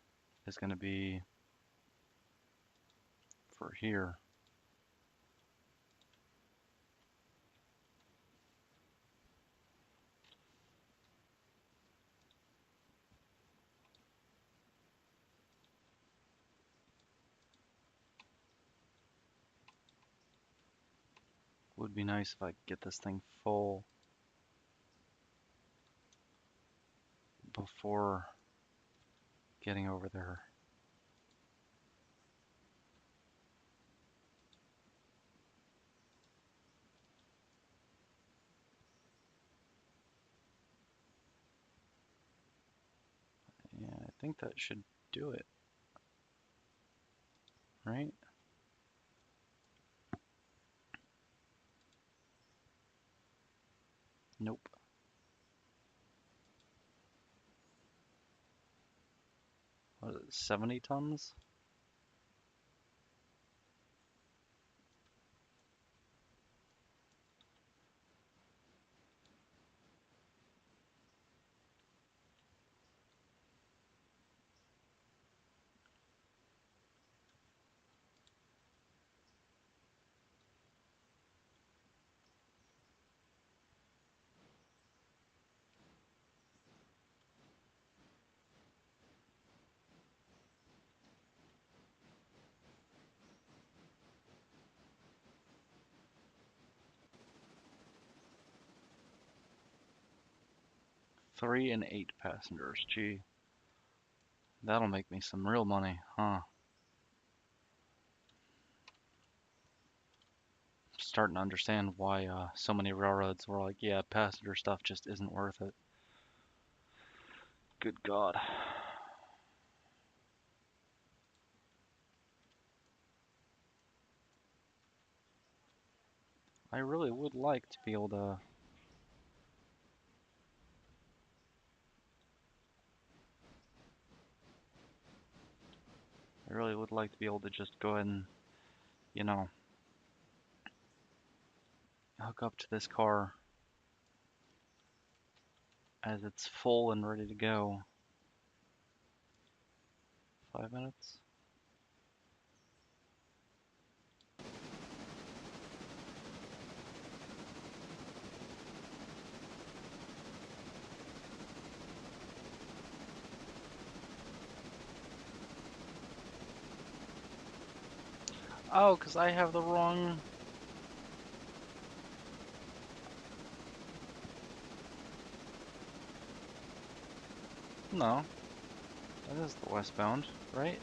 is gonna be for here. Would be nice if I could get this thing full before getting over there. Yeah, I think that should do it, right? Nope. What is it, 70 tons? Three and 8 passengers. Gee, that'll make me some real money, huh? Starting to understand why so many railroads were like, yeah, passenger stuff just isn't worth it. Good God. I really would like to be able to. I really would like to be able to just go ahead and, you know, hook up to this car as it's full and ready to go. 5 minutes? Oh, because I have the wrong. No, that is the westbound, right?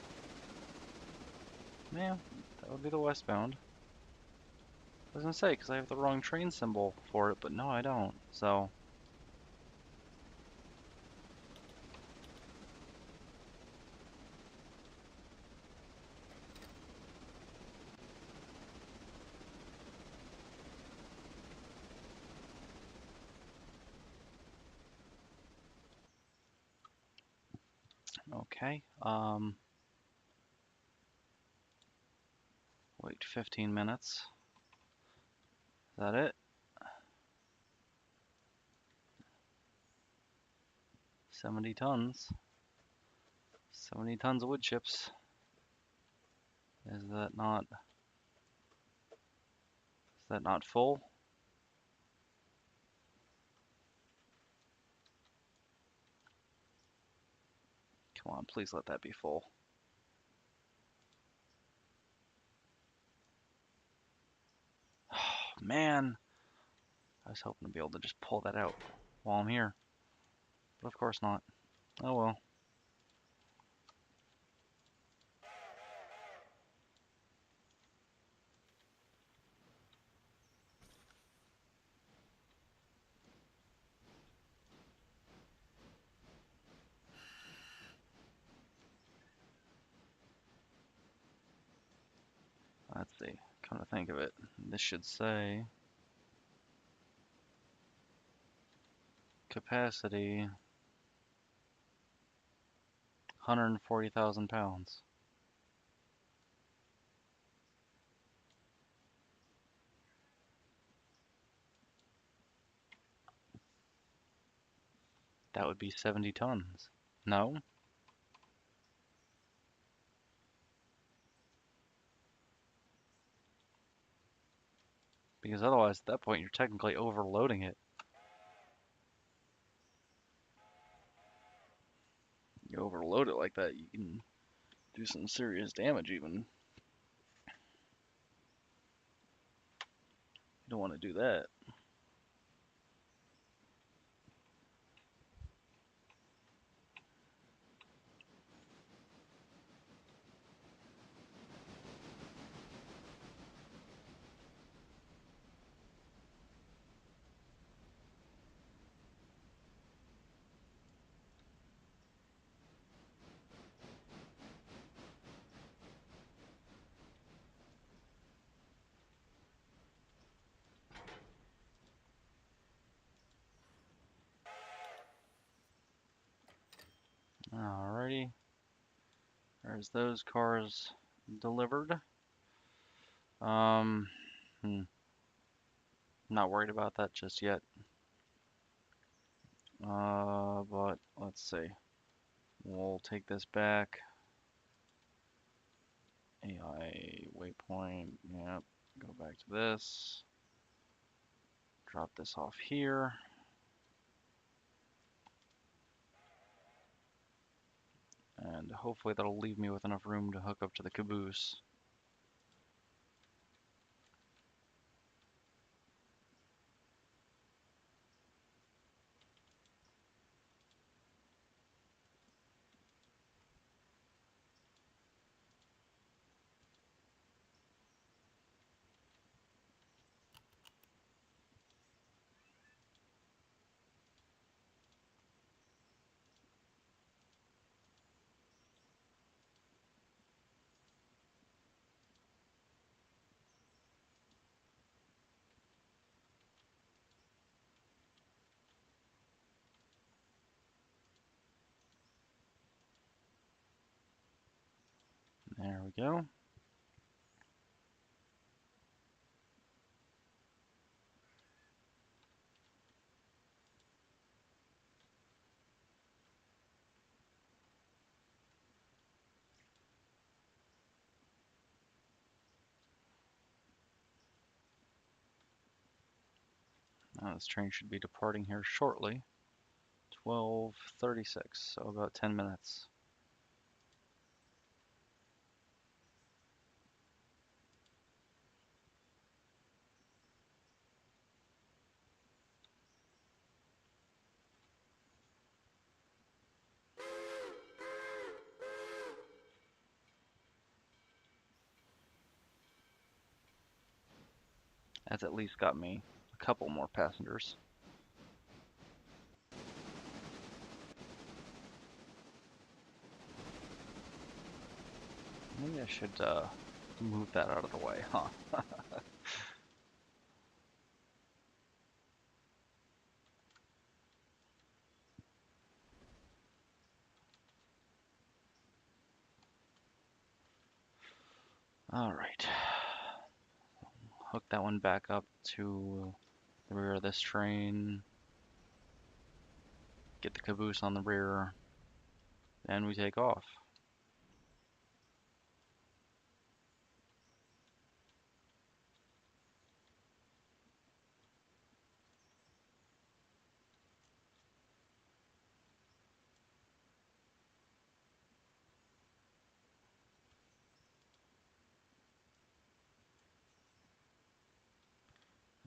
Yeah, that would be the westbound. I was gonna say, because I have the wrong train symbol for it, but no, I don't. So, okay. Wait 15 minutes. Is that it? 70 tons. 70 tons of wood chips. Is that not full? Come on, please let that be full. Oh, man, I was hoping to be able to just pull that out while I'm here, but of course not. Oh well. Let's see. Come to think of it, this should say capacity 140,000 pounds. That would be 70 tons. No? Because otherwise, at that point, you're technically overloading it. You overload it like that, you can do some serious damage even. You don't want to do that. Alrighty. There's those cars delivered. Um, Not worried about that just yet. But let's see. We'll take this back. AI waypoint, yep. Go back to this. Drop this off here. And hopefully that'll leave me with enough room to hook up to the caboose. There we go. Now this train should be departing here shortly. 12:36, so about 10 minutes. That's at least got me a couple more passengers. Maybe I should move that out of the way, huh? Alright. Hook that one back up to the rear of this train. Get the caboose on the rear. And we take off.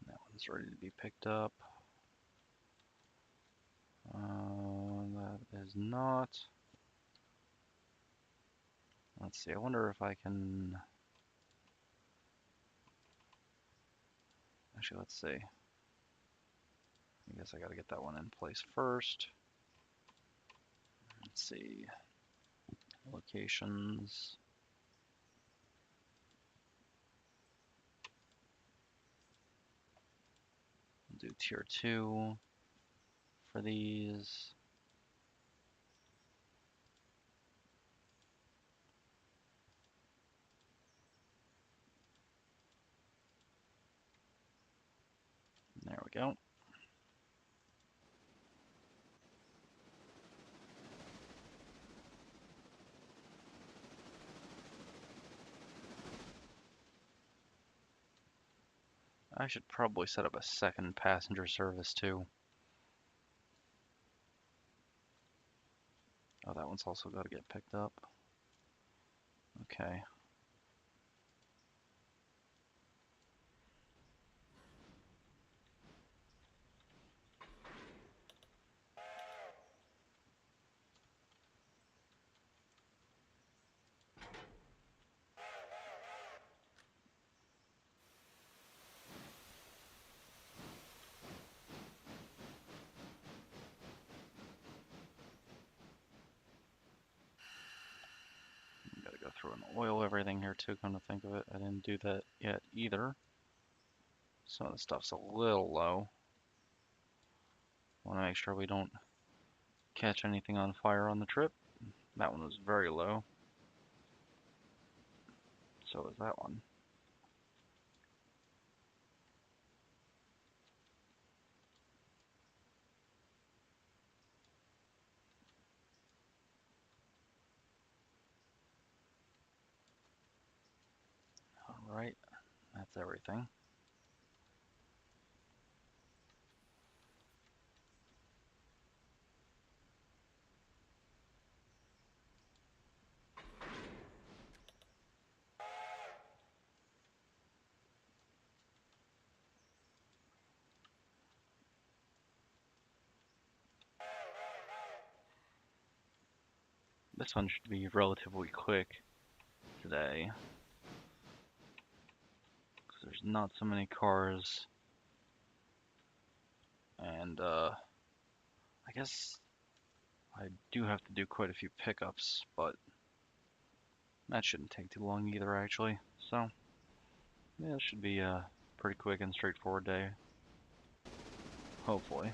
That one's ready to be picked up. That is not. Let's see, I wonder if I can. Actually, let's see. I guess I gotta get that one in place first. Let's see. Locations. Do tier 2 for these. we go. I should probably set up a second passenger service too. Oh, that one's also got to get picked up. Okay. Gotta go through and oil everything here too, come to think of it. I didn't do that yet either. Some of the stuff's a little low. Want to make sure we don't catch anything on fire on the trip. That one was very low. So is that one. Alright, that's everything. This one should be relatively quick today. Because there's not so many cars. And, I guess I do have to do quite a few pickups, but that shouldn't take too long either, actually. So, yeah, it should be a pretty quick and straightforward day. Hopefully.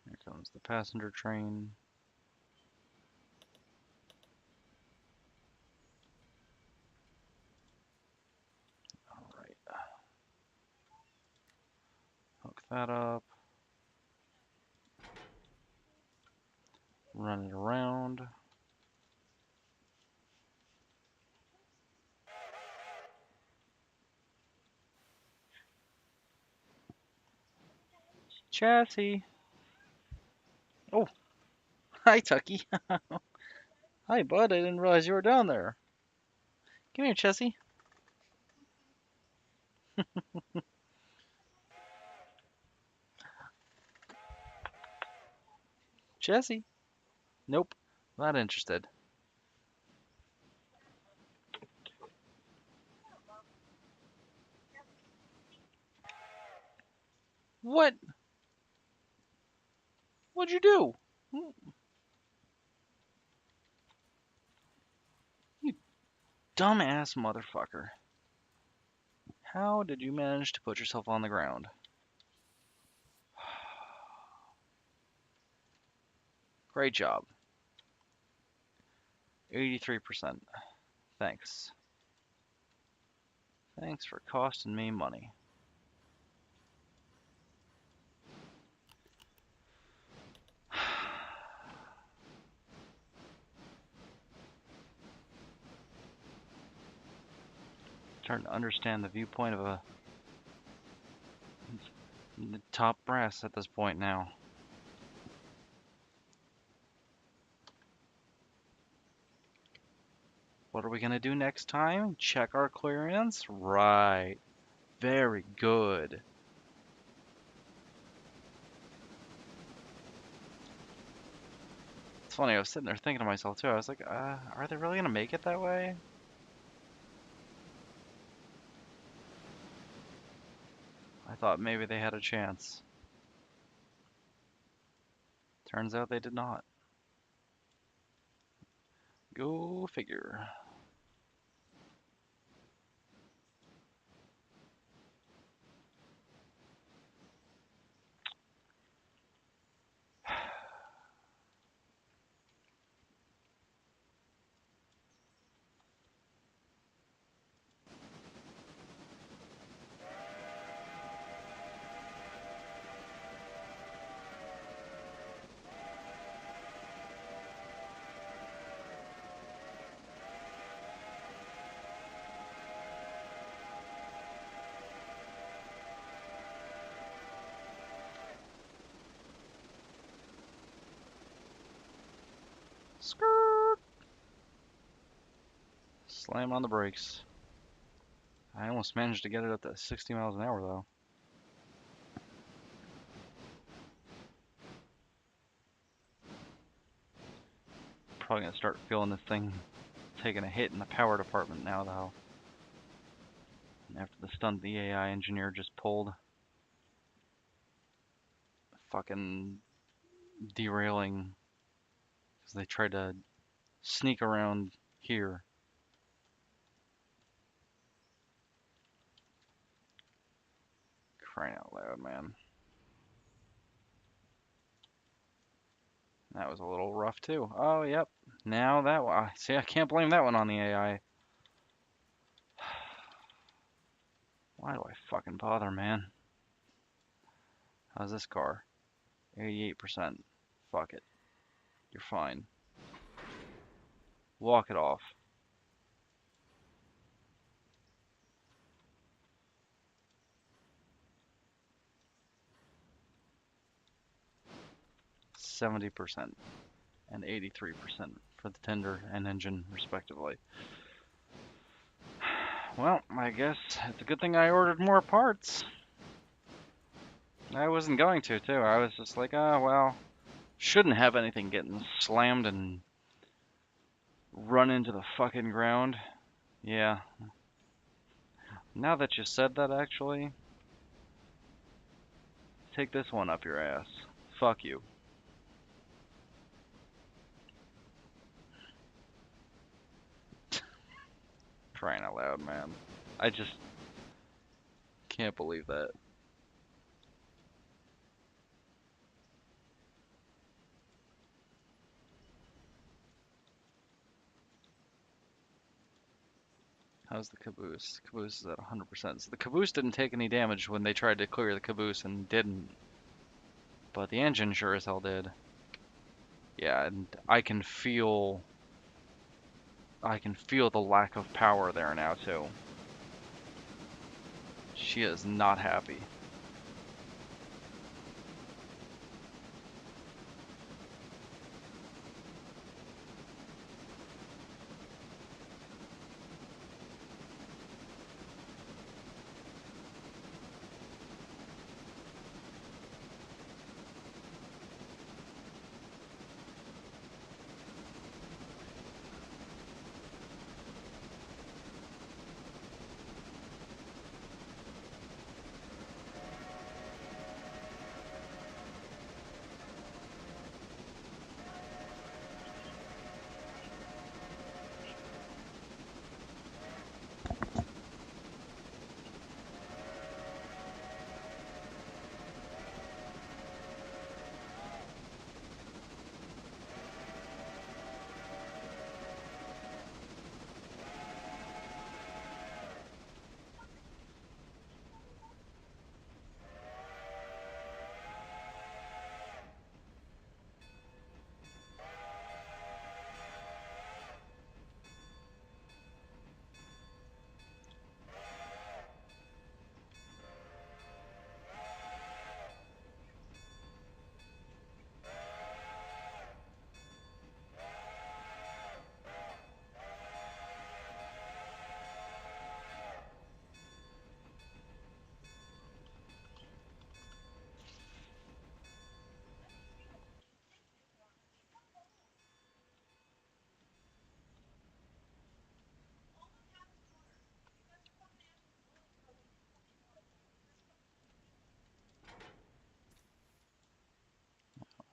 Here comes the passenger train. Alright. Hook that up. Run it around. Chassis. Oh, hi, Tucky. Hi, bud. I didn't realize you were down there. Come here, Chessie. Chessie. Nope. Not interested. What? What'd you do? You dumbass motherfucker. How did you manage to put yourself on the ground? Great job. 83%. Thanks. Thanks for costing me money. Starting to understand the viewpoint of the top brass at this point now. What are we going to do next time? Check our clearance? Right. Very good. It's funny, I was sitting there thinking to myself too. I was like, are they really going to make it that way? I thought maybe they had a chance. Turns out they did not. Go figure. Skirt. Slam on the brakes. I almost managed to get it up to 60 miles an hour though. Probably gonna start feeling this thing taking a hit in the power department now though. After the stunt the AI engineer just pulled. Fucking derailing because they tried to sneak around here. Crying out loud, man. That was a little rough too. Oh, yep. Now that one. See, I can't blame that one on the AI. Why do I fucking bother, man? How's this car? 88%. Fuck it. You're fine. Walk it off. %70 and 83% for the tender and engine, respectively. Well, I guess it's a good thing I ordered more parts. I wasn't going to, too. I was just like, oh, well, shouldn't have anything getting slammed and run into the fucking ground. Yeah. Now that you said that, actually, take this one up your ass. Fuck you. Crying out loud, man. I just can't believe that. How's the caboose? Caboose is at 100%. So the caboose didn't take any damage when they tried to clear the caboose and didn't. But the engine sure as hell did. Yeah, and I can feel the lack of power there now too. She is not happy.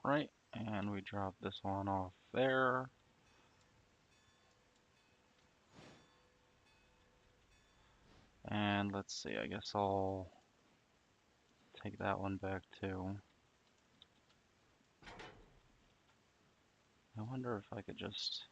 Right, And we drop this one off there. And let's see, I guess I'll take that one back too. I wonder if I could just...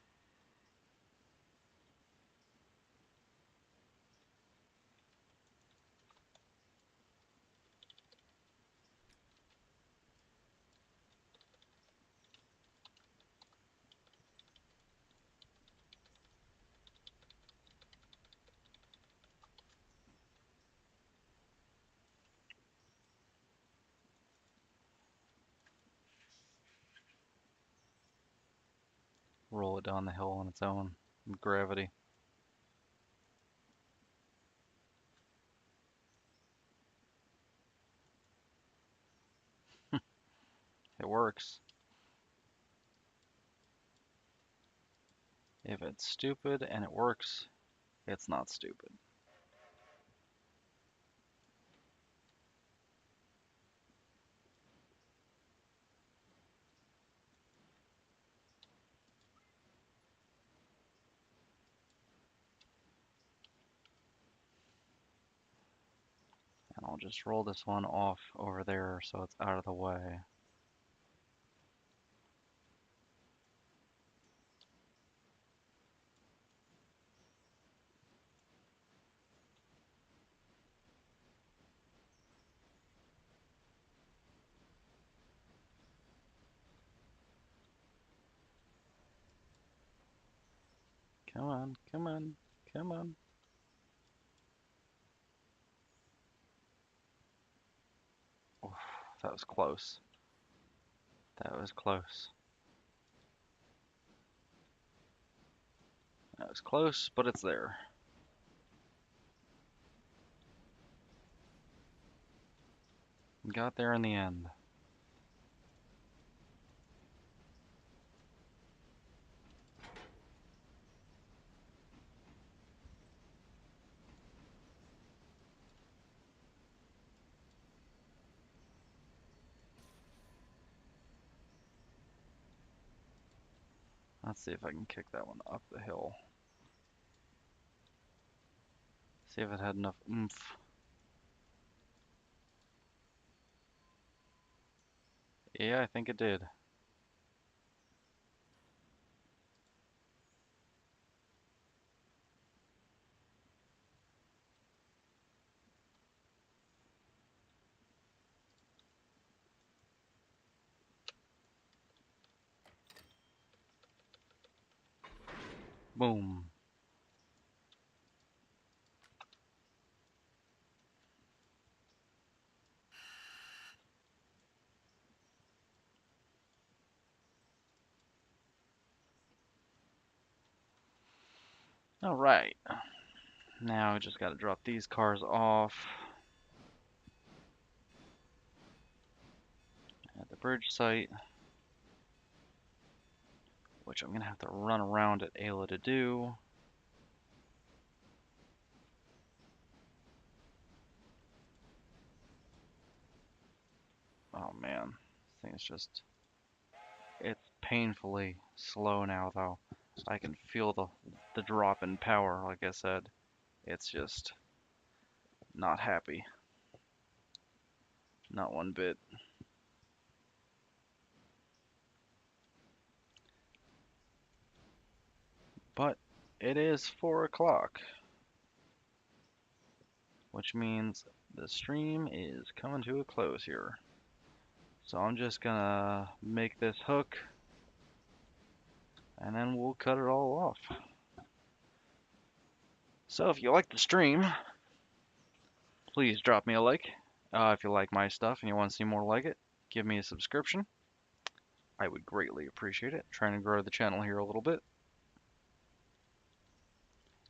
roll it down the hill on its own with gravity. It works. If it's stupid and it works, it's not stupid. And I'll just roll this one off over there so it's out of the way. Come on, come on, come on. Oof, that was close. That was close. That was close, but it's there. Got there in the end. Let's see if I can kick that one up the hill. See if it had enough oomph. Yeah, I think it did. Boom. Alright. Now we just gotta drop these cars off at the bridge site, which I'm gonna have to run around at Ayla to do. Oh man, this thing is just, it's painfully slow now though. I can feel the drop in power, like I said. It's just not happy. Not one bit. But it is 4 o'clock, which means the stream is coming to a close here. So I'm just gonna make this hook and then we'll cut it all off. So if you like the stream, please drop me a like. If you like my stuff and you want to see more like it, give me a subscription. I would greatly appreciate it. Trying to grow the channel here a little bit.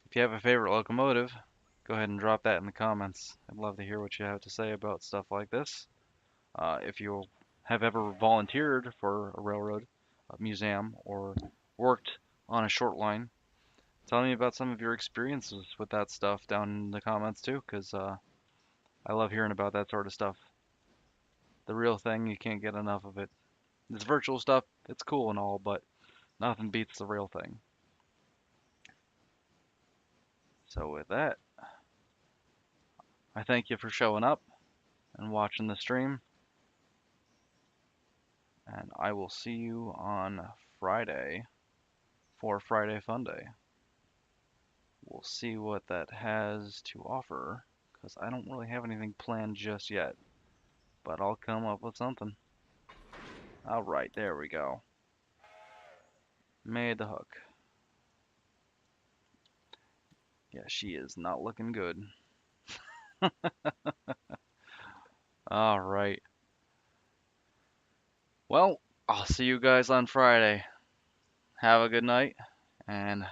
If you have a favorite locomotive, go ahead and drop that in the comments. I'd love to hear what you have to say about stuff like this. If you have ever volunteered for a railroad, a museum, or worked on a short line, tell me about some of your experiences with that stuff down in the comments too, because I love hearing about that sort of stuff. The real thing, you can't get enough of it. This virtual stuff, it's cool and all, but nothing beats the real thing. So with that, I thank you for showing up and watching the stream, and I will see you on Friday for Friday Fun Day. We'll see what that has to offer, because I don't really have anything planned just yet, but I'll come up with something. Alright, there we go. Made the hook. Yeah, she is not looking good. Alright. Well, I'll see you guys on Friday. Have a good night, and